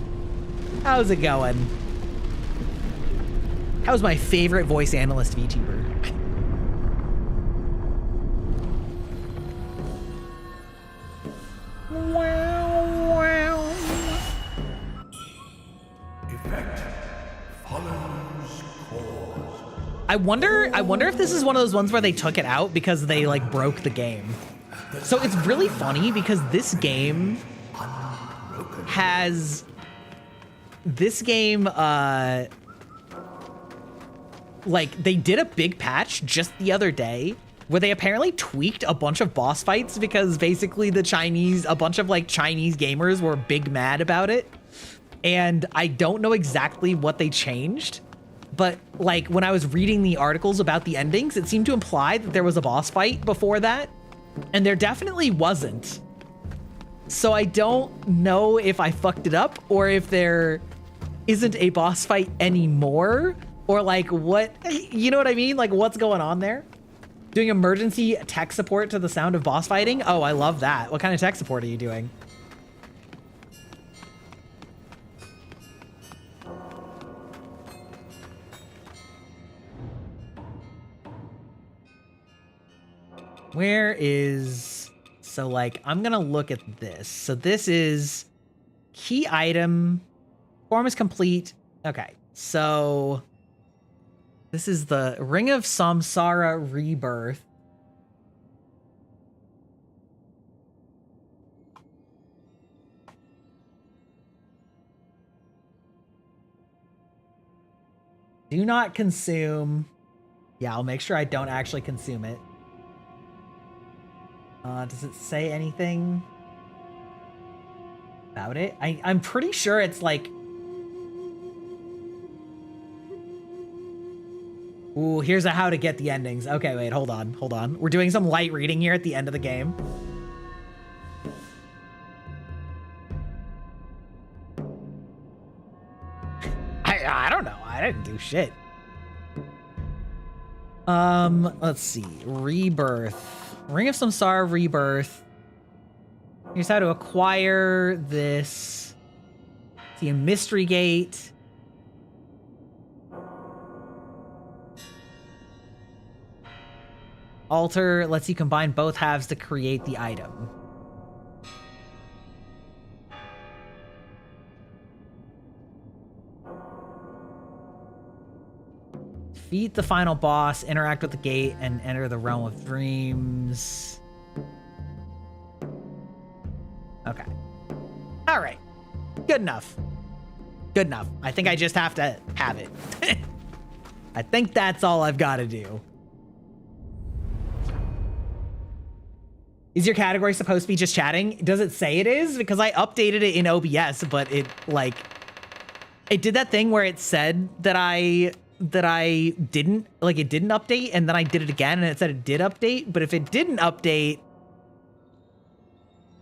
How's it going? How's my favorite voice analyst VTuber? I wonder if this is one of those ones where they took it out because they like broke the game. So it's really funny because this game like they did a big patch just the other day where they apparently tweaked a bunch of boss fights because basically a bunch of like Chinese gamers were big mad about it. And I don't know exactly what they changed. But like when I was reading the articles about the endings, it seemed to imply that there was a boss fight before that, and there definitely wasn't. So I don't know if I fucked it up or if there isn't a boss fight anymore, or like what, you know what I mean? Like what's going on there? Doing emergency tech support to the sound of boss fighting? Oh, I love that. What kind of tech support are you doing? Where is, so like, I'm gonna look at this. So this is key item, form is complete. Okay, so this is the Ring of Samsara Rebirth. Do not consume. Yeah, I'll make sure I don't actually consume it. Does it say anything about it? I'm pretty sure it's like... Ooh, here's a how to get the endings. Okay, wait, hold on. We're doing some light reading here at the end of the game. I don't know. I didn't do shit. Let's see. Rebirth. Ring of Samsara Rebirth. Here's how to acquire this. See, a mystery gate. Altar lets you combine both halves to create the item. Defeat the final boss, interact with the gate, and enter the realm of dreams. Okay. All right. Good enough. Good enough. I think I just have to have it. I think that's all I've got to do. Is your category supposed to be just chatting? Does it say it is? Because I updated it in OBS, but it did that thing where it said that I didn't, like, it didn't update, and then I did it again and it said it did update. But if it didn't update,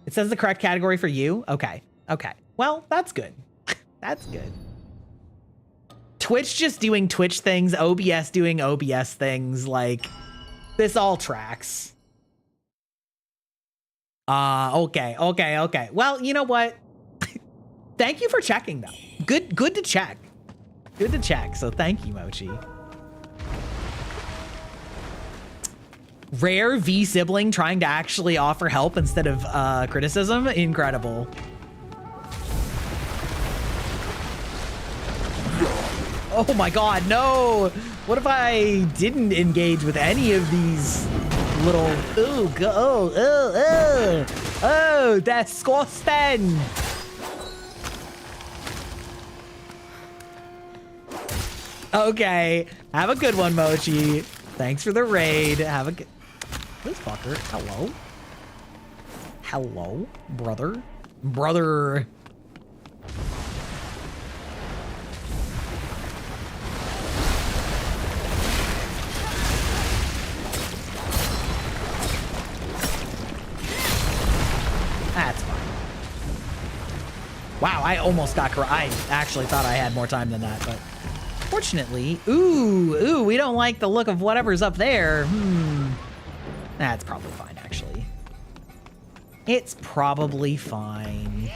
it says the correct category for you. Okay. Okay. Well, that's good. That's good. Twitch just doing Twitch things, OBS doing OBS things, like, this all tracks. Okay. Well, you know what? Thank you for checking, though. Good to check. Good to check, so thank you, Mochi. Rare V sibling trying to actually offer help instead of criticism. Incredible. Oh my god, no! What if I didn't engage with any of these little... Oh, that's disgusting! Okay, have a good one, Mochi. Thanks for the raid. Have a good... This fucker. Hello? Hello, brother? Brother. That's fine. Wow, I almost got correct. I actually thought I had more time than that, but fortunately, ooh, we don't like the look of whatever's up there. That's probably fine, actually. It's probably fine.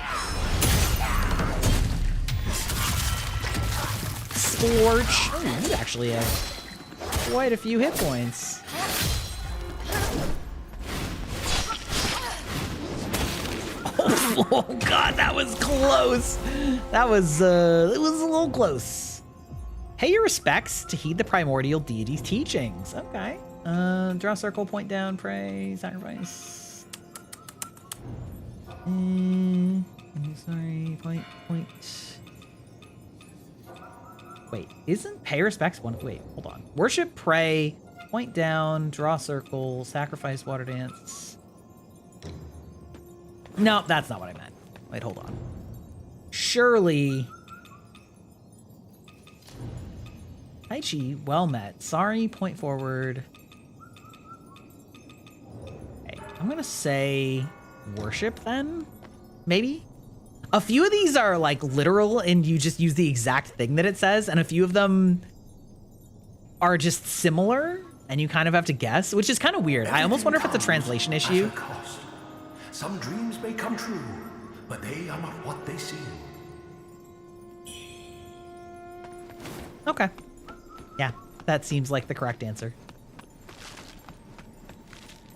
Scorch. Oh, you actually have quite a few hit points. Oh god, that was close. That was it was a little close. Pay your respects to heed the primordial deity's teachings. Okay. Draw a circle, point down, pray, sacrifice. Sorry, point. Wait, isn't pay respects one? Wait, hold on. Worship, pray, point down, draw a circle, sacrifice, water dance. No, that's not what I meant. Wait, hold on. Surely. Tai Chi, well met. Sorry, point forward. Okay, I'm gonna say worship then? Maybe? A few of these are like literal and you just use the exact thing that it says, and a few of them are just similar and you kind of have to guess, which is kind of weird. I almost wonder if it's a translation issue. Some dreams may come true, but they are not what they seem. Okay. Yeah, that seems like the correct answer.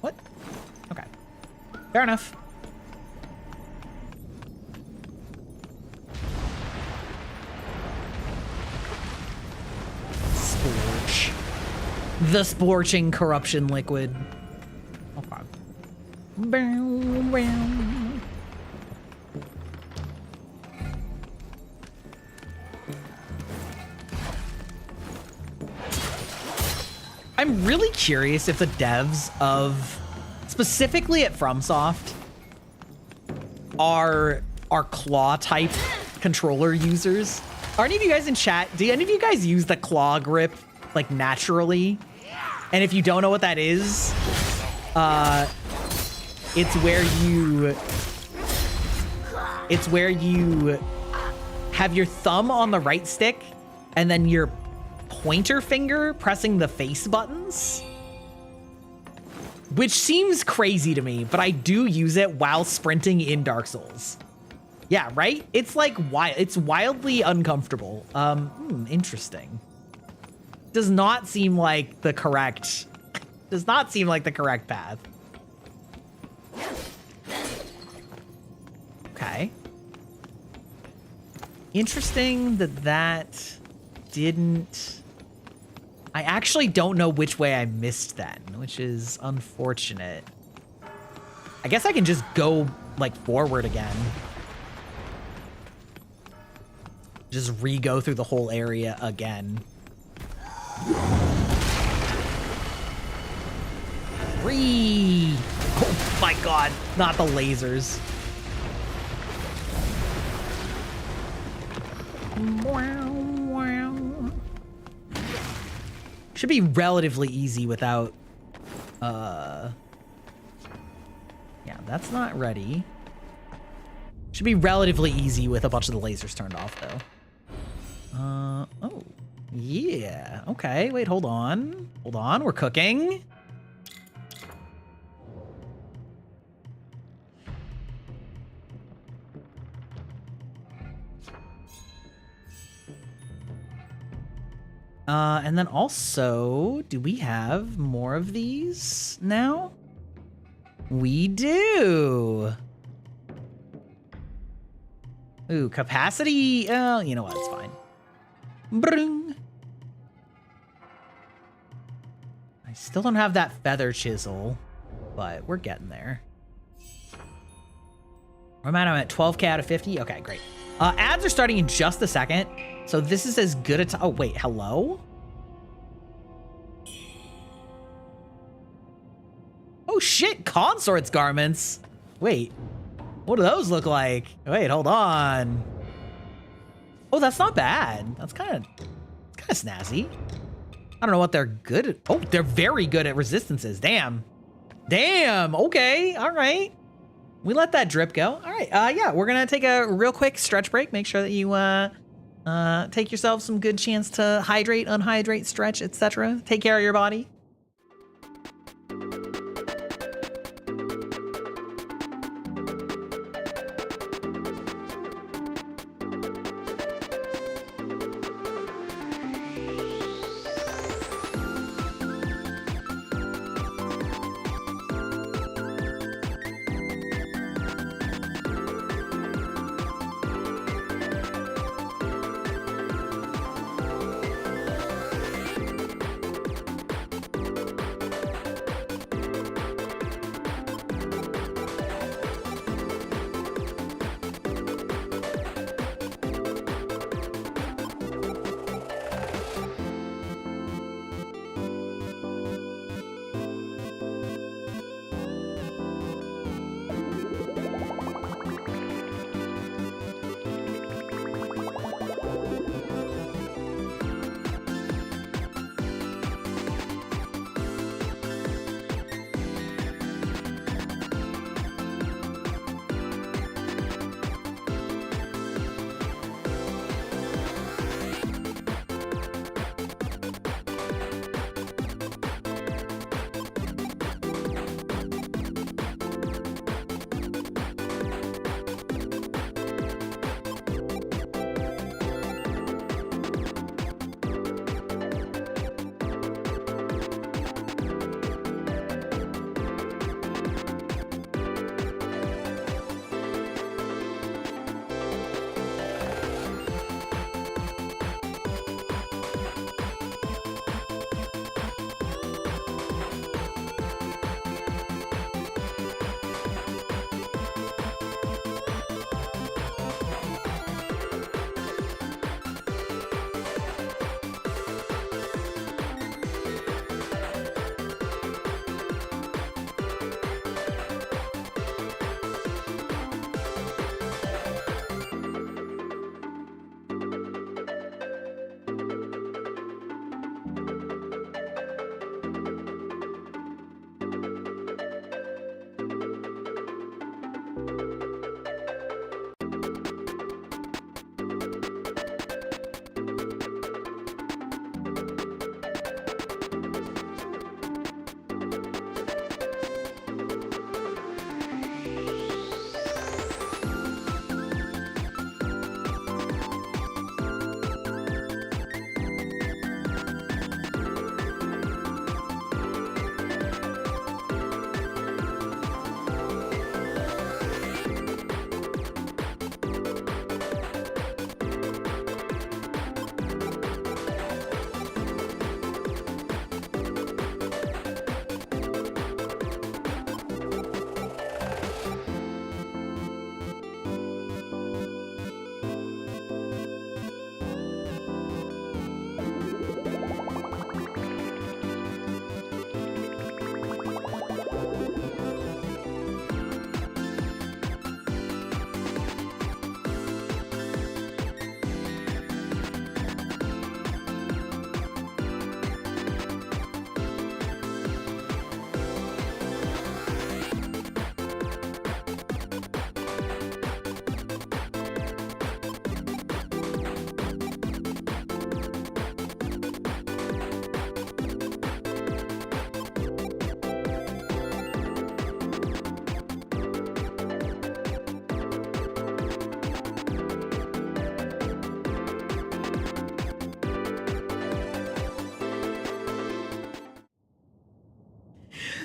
What? Okay. Fair enough. Scorch. The scorching corruption liquid. Okay. I'm really curious if the devs of, specifically at FromSoft, are claw type controller users. Are any of you guys in chat? Do any of you guys use the claw grip like naturally? And if you don't know what that is, it's where you have your thumb on the right stick and then your pointer finger pressing the face buttons, which seems crazy to me, but I do use it while sprinting in Dark Souls. Yeah, right? It's like it's wildly uncomfortable. Interesting. Does not seem like the correct path. Okay. Interesting that didn't... I actually don't know which way I missed then, which is unfortunate. I guess I can just go, like, forward again. Just re-go through the whole area again. Oh my god, not the lasers. Should be relatively easy without, yeah, that's not ready. Should be relatively easy with a bunch of the lasers turned off, though. Oh, yeah, okay, wait, hold on, we're cooking. And then also, do we have more of these now? We do. Ooh, capacity. You know what? It's fine. Bring. I still don't have that feather chisel, but we're getting there. I'm at 12K out of 50. Okay, great. Ads are starting in just a second. So this is as good a time. Oh, wait, hello? Oh, shit, consort's garments. Wait, what do those look like? Wait, hold on. Oh, that's not bad. That's kind of snazzy. I don't know what they're good at. Oh, they're very good at resistances. Damn. Damn, okay, all right. We let that drip go. All right, yeah, we're gonna take a real quick stretch break. Make sure that you, take yourself some good chance to hydrate, unhydrate, stretch, etc. Take care of your body.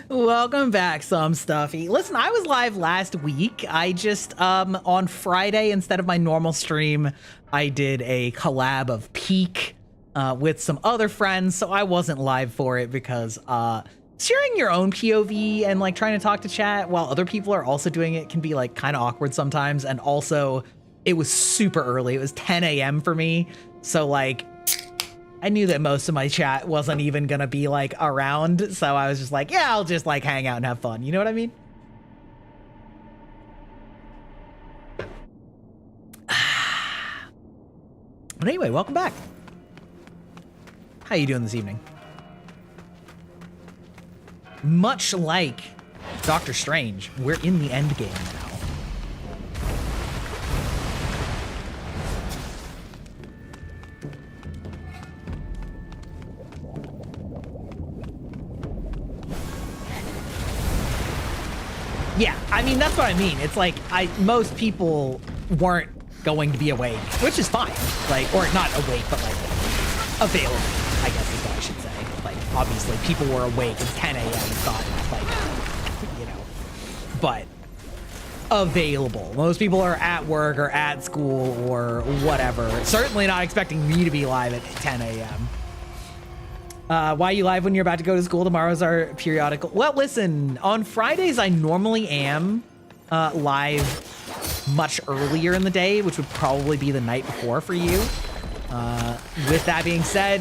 Welcome back, some stuffy. Listen, I was live last week. I just, on Friday, instead of my normal stream, I did a collab of Peak with some other friends, so I wasn't live for it because sharing your own POV and like trying to talk to chat while other people are also doing it can be like kind of awkward sometimes. And also, it was super early. It was 10 a.m. for me, so like, I knew that most of my chat wasn't even gonna be like around, so I was just like, yeah, I'll just like hang out and have fun. You know what I mean? But anyway, welcome back. How you doing this evening? Much like Doctor Strange, we're in the endgame now. Yeah, I mean, that's what I mean. It's like, most people weren't going to be awake, which is fine. Like, or not awake, but like, available, I guess is what I should say. Like, obviously, people were awake at 10 a.m. and thought, like, you know, but available. Most people are at work or at school or whatever. Certainly not expecting me to be live at 10 a.m. Why are you live when you're about to go to school? Tomorrow's our periodical. Well, listen, on Fridays, I normally am live much earlier in the day, which would probably be the night before for you. With that being said,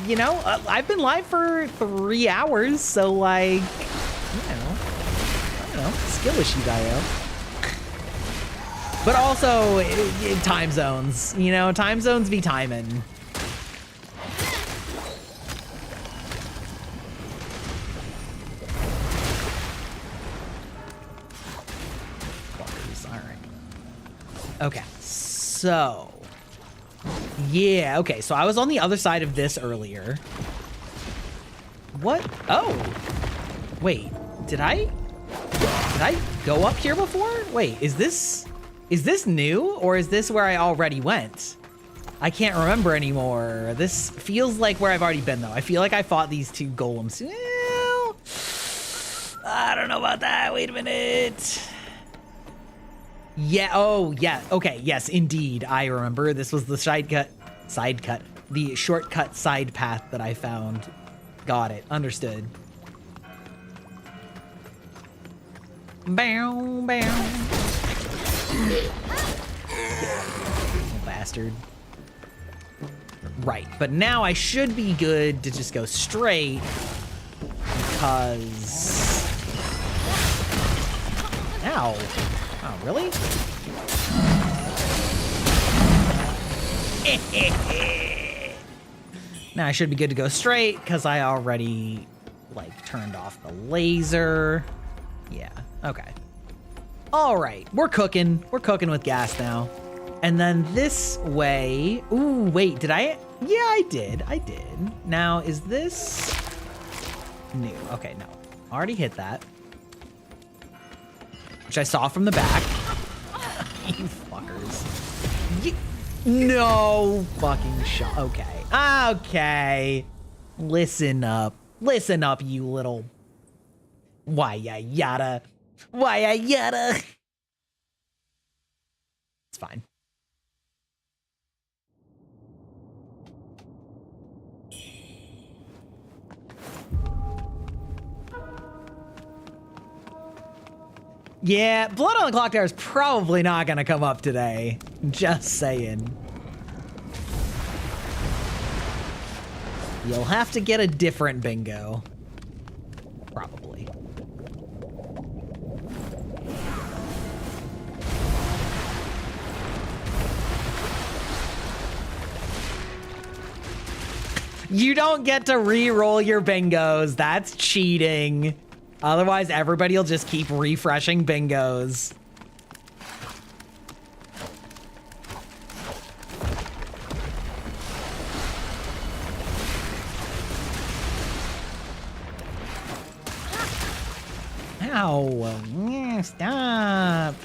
you know, I've been live for 3 hours, so like, you know, I don't know, skill issues, IO. But also, time zones, you know, time zones be timing. Okay, so, yeah, okay, so I was on the other side of this earlier. What? Oh, wait, did I go up here before? Wait, is this new, or is this where I already went? I can't remember anymore. This feels like where I've already been, though. I feel like I fought these two golems. Well, I don't know about that. Wait a minute. Yeah, oh, yeah, okay, yes, indeed, I remember. This was the the shortcut side path that I found. Got it, understood. Bow, bow. Bastard. Right, but now I should be good to just go straight, because... Ow. Oh, really? Now I should be good to go straight because I already like turned off the laser. Yeah, okay. All right, we're cooking. We're cooking with gas now. And then this way, ooh, wait, did I? Yeah, I did. Now, is this new? Okay, no, already hit that. Which I saw from the back. You fuckers. No fucking shot. Okay. Okay. Listen up. Listen up, you little... Why ya yada. Why ya yada. It's fine. Yeah, Blood on the Clock Tower is probably not gonna come up today. Just saying. You'll have to get a different bingo. Probably. You don't get to re-roll your bingos. That's cheating. Otherwise, everybody will just keep refreshing bingos. Ow. Yeah, stop.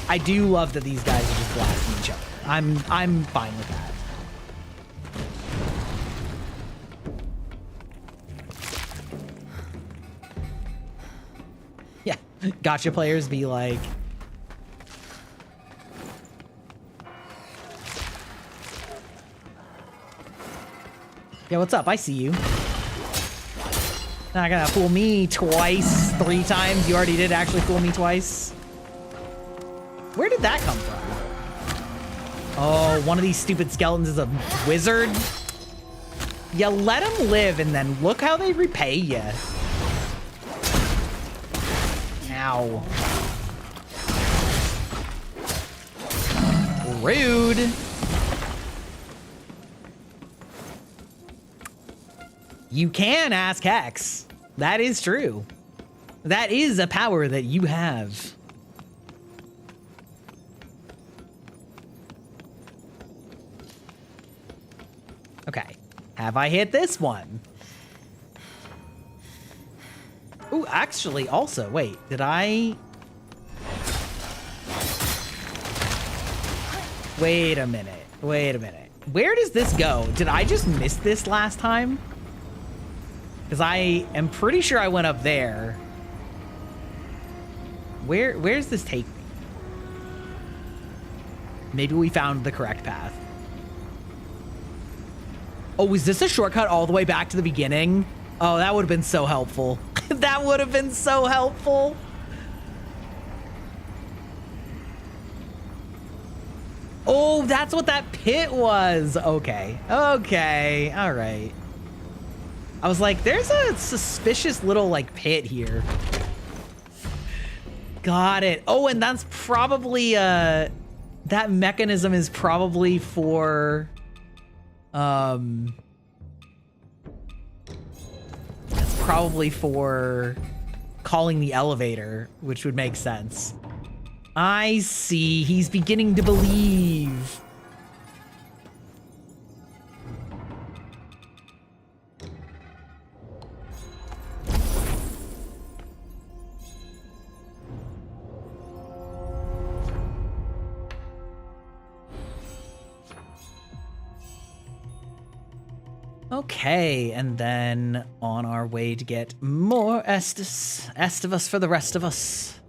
I do love that these guys are just blasting each other. I'm fine with that. Gotcha players be like, yeah, what's up? I see you. Not gonna fool me twice, 3 times. You already did actually fool me twice. Where did that come from? Oh, one of these stupid skeletons is a wizard. You let them live and then look how they repay you. Ow. Rude. You can ask Hex. That is true. That is a power that you have. Okay. Have I hit this one? Ooh, actually, also, wait, did I? Wait a minute. Wait a minute. Where does this go? Did I just miss this last time? Because I am pretty sure I went up there. Where's this take me? Maybe we found the correct path. Oh, is this a shortcut all the way back to the beginning? Oh, that would have been so helpful. That would have been so helpful. Oh, that's what that pit was. Okay. Okay. All right. I was like, there's a suspicious little like pit here. Got it. Oh, and that's probably that mechanism is probably for it's probably for calling the elevator, which would make sense. I see. He's beginning to believe. Okay, and then on our way to get more Estivus for the rest of us.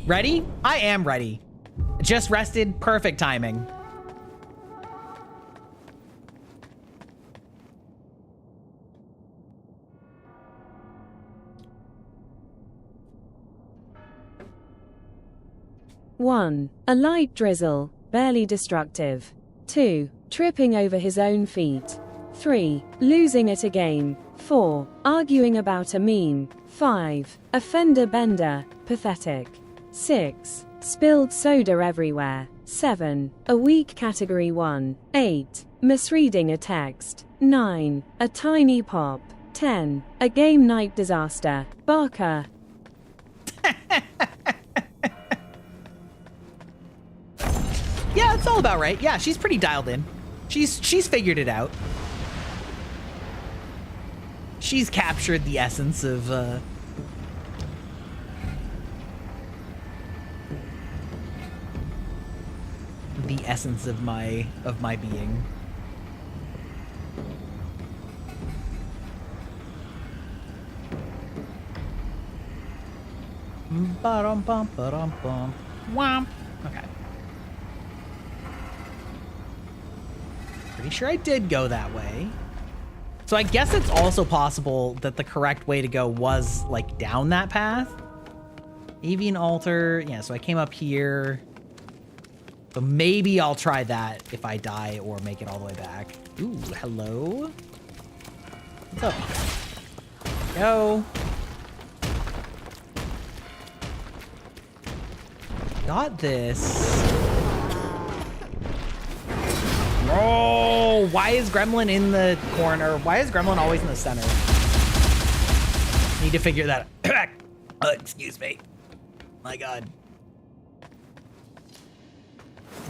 Ready? I am ready. Just rested, perfect timing. One, a light drizzle, barely destructive. 2, tripping over his own feet. 3, losing at a game. 4, arguing about a meme. 5, a fender bender, pathetic. 6, spilled soda everywhere. 7, a weak category 1. 8, misreading a text. 9, a tiny pop. 10, a game night disaster. Barker. Yeah, it's all about right. Yeah, she's pretty dialed in. She's figured it out. She's captured the essence of the essence of my being. Ba-dum-bum, ba-dum-bum. Whomp. Okay. Pretty sure I did go that way. So I guess it's also possible that the correct way to go was like down that path. Avian altar. Yeah, so I came up here. So maybe I'll try that if I die or make it all the way back. Ooh, hello. What's up? Go. Got this. Oh, why is Gremlin in the corner? Why is Gremlin always in the center? Need to figure that out. Excuse me. My God.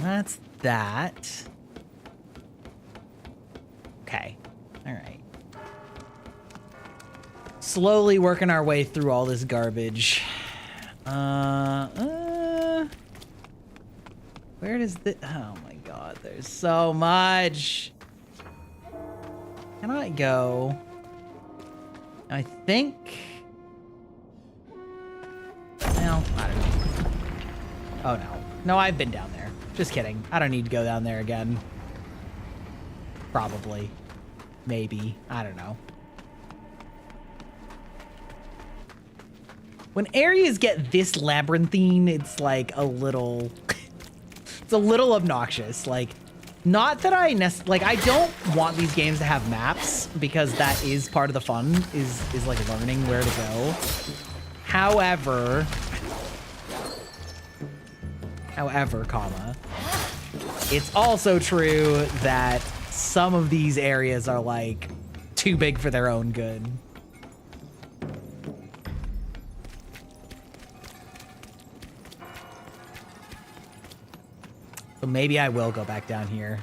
That's that. Okay. All right. Slowly working our way through all this garbage. Where does the... Oh my god, there's so much. Can I go? I think... Well, I don't know. Oh no. No, I've been down there. Just kidding. I don't need to go down there again. Probably. Maybe. I don't know. When areas get this labyrinthine, it's like a little... it's a little obnoxious. Like, not that I don't want these games to have maps, because that is part of the fun, is like learning where to go. However, comma, it's also true that some of these areas are like too big for their own good. So maybe I will go back down here.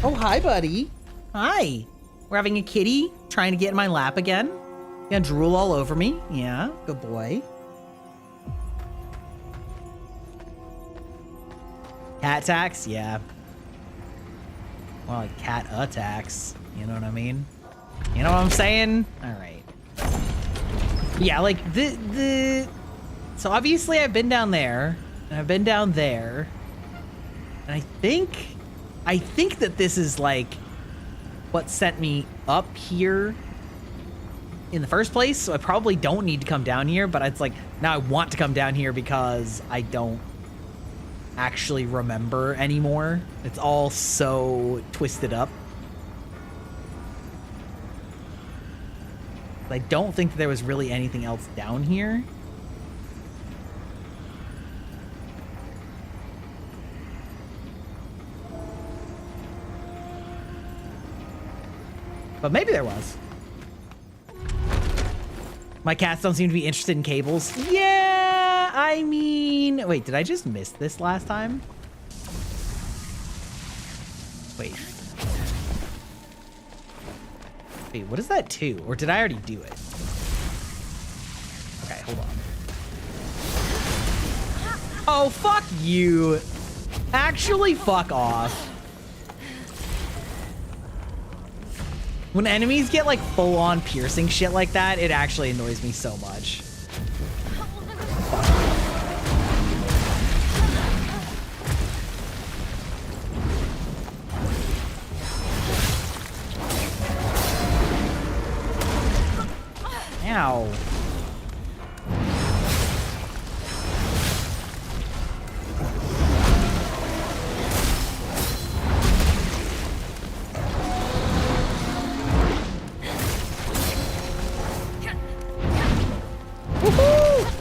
Oh, hi, buddy. Hi. We're having a kitty trying to get in my lap again. Gonna drool all over me. Yeah, good boy. Cat attacks? Yeah. More like cat attacks. You know what I mean? You know what I'm saying? All right. Yeah, like so obviously I've been down there, and I've been down there, and I think that this is like what sent me up here in the first place, so I probably don't need to come down here, but it's like, now I want to come down here because I don't actually remember anymore. It's all so twisted up. I don't think that there was really anything else down here. But maybe there was. My cats don't seem to be interested in cables. Yeah, I mean... Wait, did I just miss this last time? Wait. Wait, what is that to? Or did I already do it? Okay, hold on. Oh, fuck you. Actually, fuck off. When enemies get like full-on piercing shit like that, it actually annoys me so much. Ow.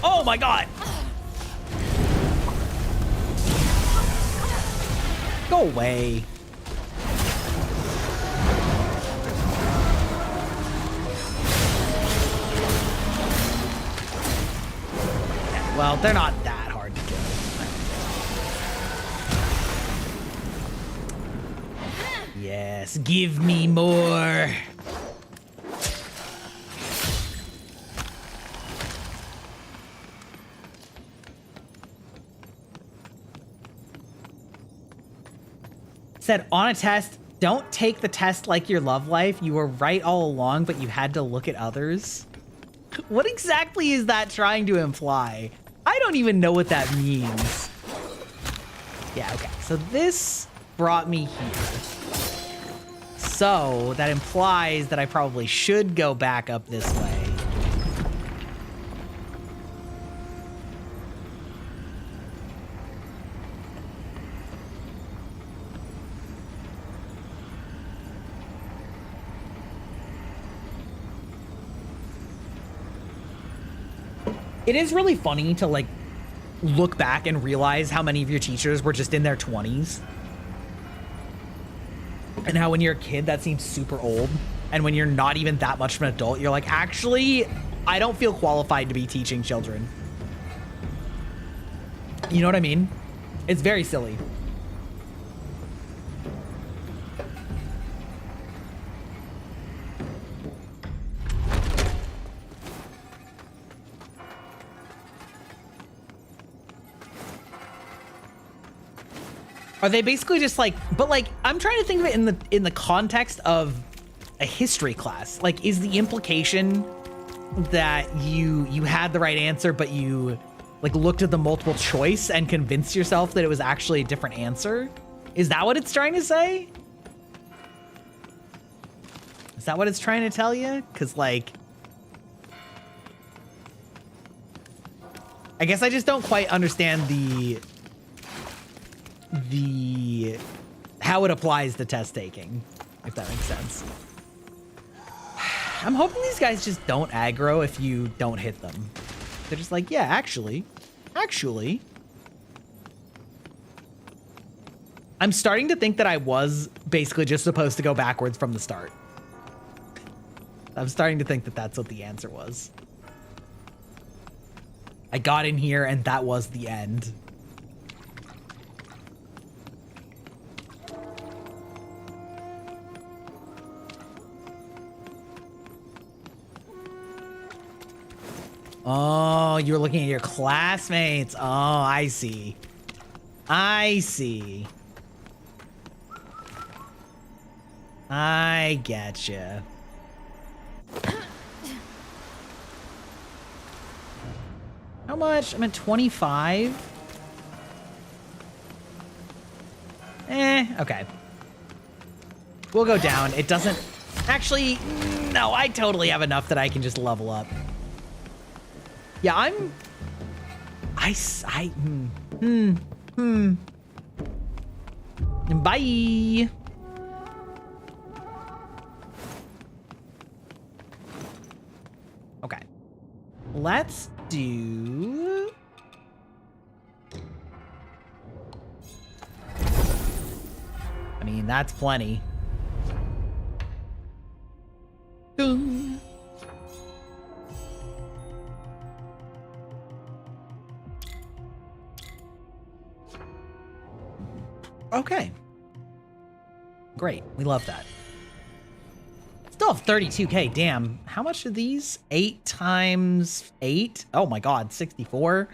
Oh my god! Go away. Well, they're not that hard to kill. Yes, give me more. Said on a test, don't take the test like your love life. You were right all along, but you had to look at others. What exactly is that trying to imply? I don't even know what that means. Yeah, okay. So this brought me here. So that implies that I probably should go back up this way. It is really funny to like look back and realize how many of your teachers were just in their 20s. And how when you're a kid, that seems super old. And when you're not even that much of an adult, you're like, actually, I don't feel qualified to be teaching children. You know what I mean? It's very silly. Are they basically just like, but like, I'm trying to think of it in the context of a history class. Like, is the implication that you had the right answer, but you like looked at the multiple choice and convinced yourself that it was actually a different answer? Is that what it's trying to say? Is that what it's trying to tell you? Because like, I guess I just don't quite understand the how it applies to test taking, if that makes sense. I'm hoping these guys just don't aggro if you don't hit them. They're just like, yeah, actually. I'm starting to think that I was basically just supposed to go backwards from the start. I'm starting to think that that's what the answer was. I got in here and that was the end. Oh, you're looking at your classmates. Oh, I see. I see. I getcha. How much? I'm at 25. Okay. We'll go down. It doesn't... Actually, no, I totally have enough that I can just level up. Yeah, I'm... Bye. Okay. Let's do... I mean, that's plenty. Dun. Okay. Great. We love that. Still have 32K. Damn. How much are these? 8 times 8? Oh my god. 64.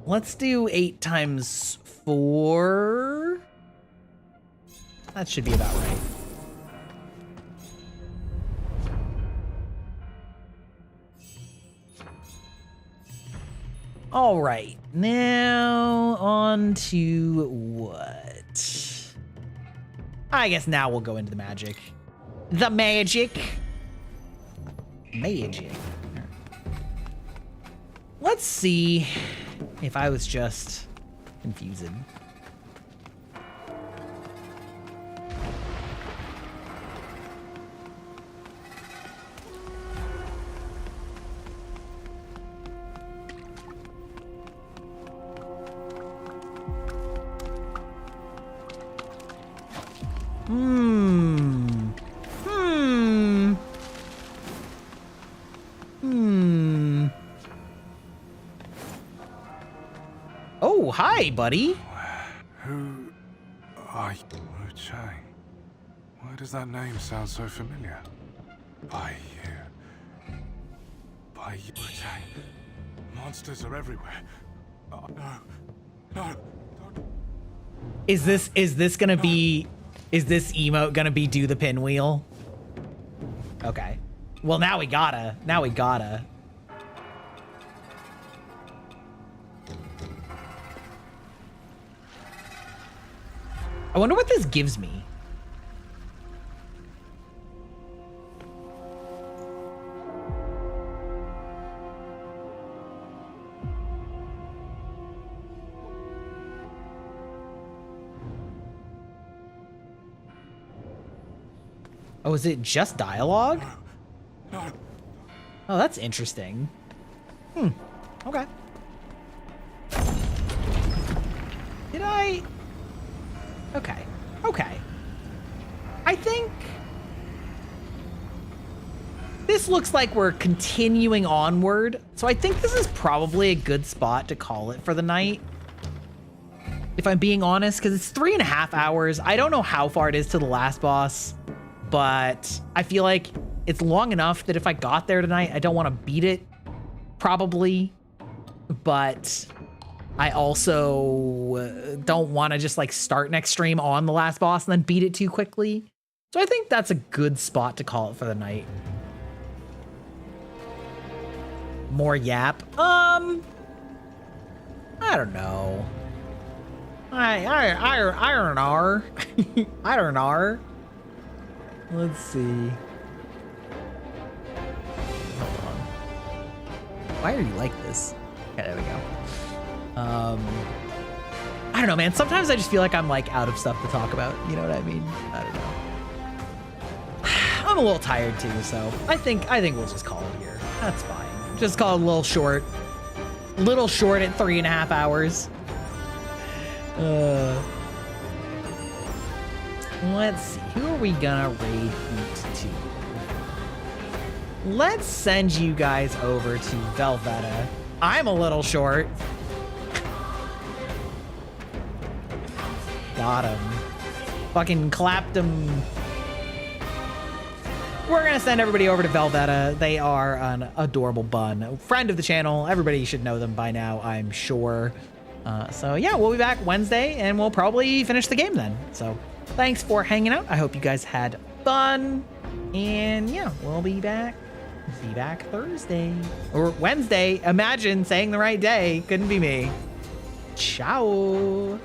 Let's do 8 times 4. That should be about right. All right, now on to what? I guess now we'll go into the magic. The magic. Magic. Let's see if I was just confused. Oh, hi, buddy. Who are you? Wuchang. Why does that name sound so familiar? Byte. Wuchang. Monsters are everywhere. Oh, no. Don't. Is this gonna be... Is this emote gonna be do the pinwheel? Okay. Well, now we gotta. I wonder what this gives me. Oh, is it just dialogue? No. Oh, that's interesting. Okay. Did I... Okay. I think... This looks like we're continuing onward, so I think this is probably a good spot to call it for the night. If I'm being honest, because it's 3.5 hours. I don't know how far it is to the last boss, but I feel like it's long enough that if I got there tonight, I don't want to beat it, probably. But I also don't want to just like start next stream on the last boss and then beat it too quickly. So I think that's a good spot to call it for the night. More yap. I don't know. I don't know. I don't know. Let's see. Hold on. Why are you like this? Okay, there we go. I don't know, man. Sometimes I just feel like I'm like out of stuff to talk about. You know what I mean? I don't know. I'm a little tired too, so I think we'll just call it here. That's fine. Just call it a little short. Little short at 3.5 hours. Let's see. Who are we gonna raid Heat to? Let's send you guys over to Velveta. I'm a little short. Got him. Fucking clapped him. We're gonna send everybody over to Velveta. They are an adorable bun. A friend of the channel. Everybody should know them by now, I'm sure. So yeah, we'll be back Wednesday and we'll probably finish the game then. So thanks for hanging out. I hope you guys had fun. And yeah, we'll be back. Be back Thursday or Wednesday. Imagine saying the right day. Couldn't be me. Ciao.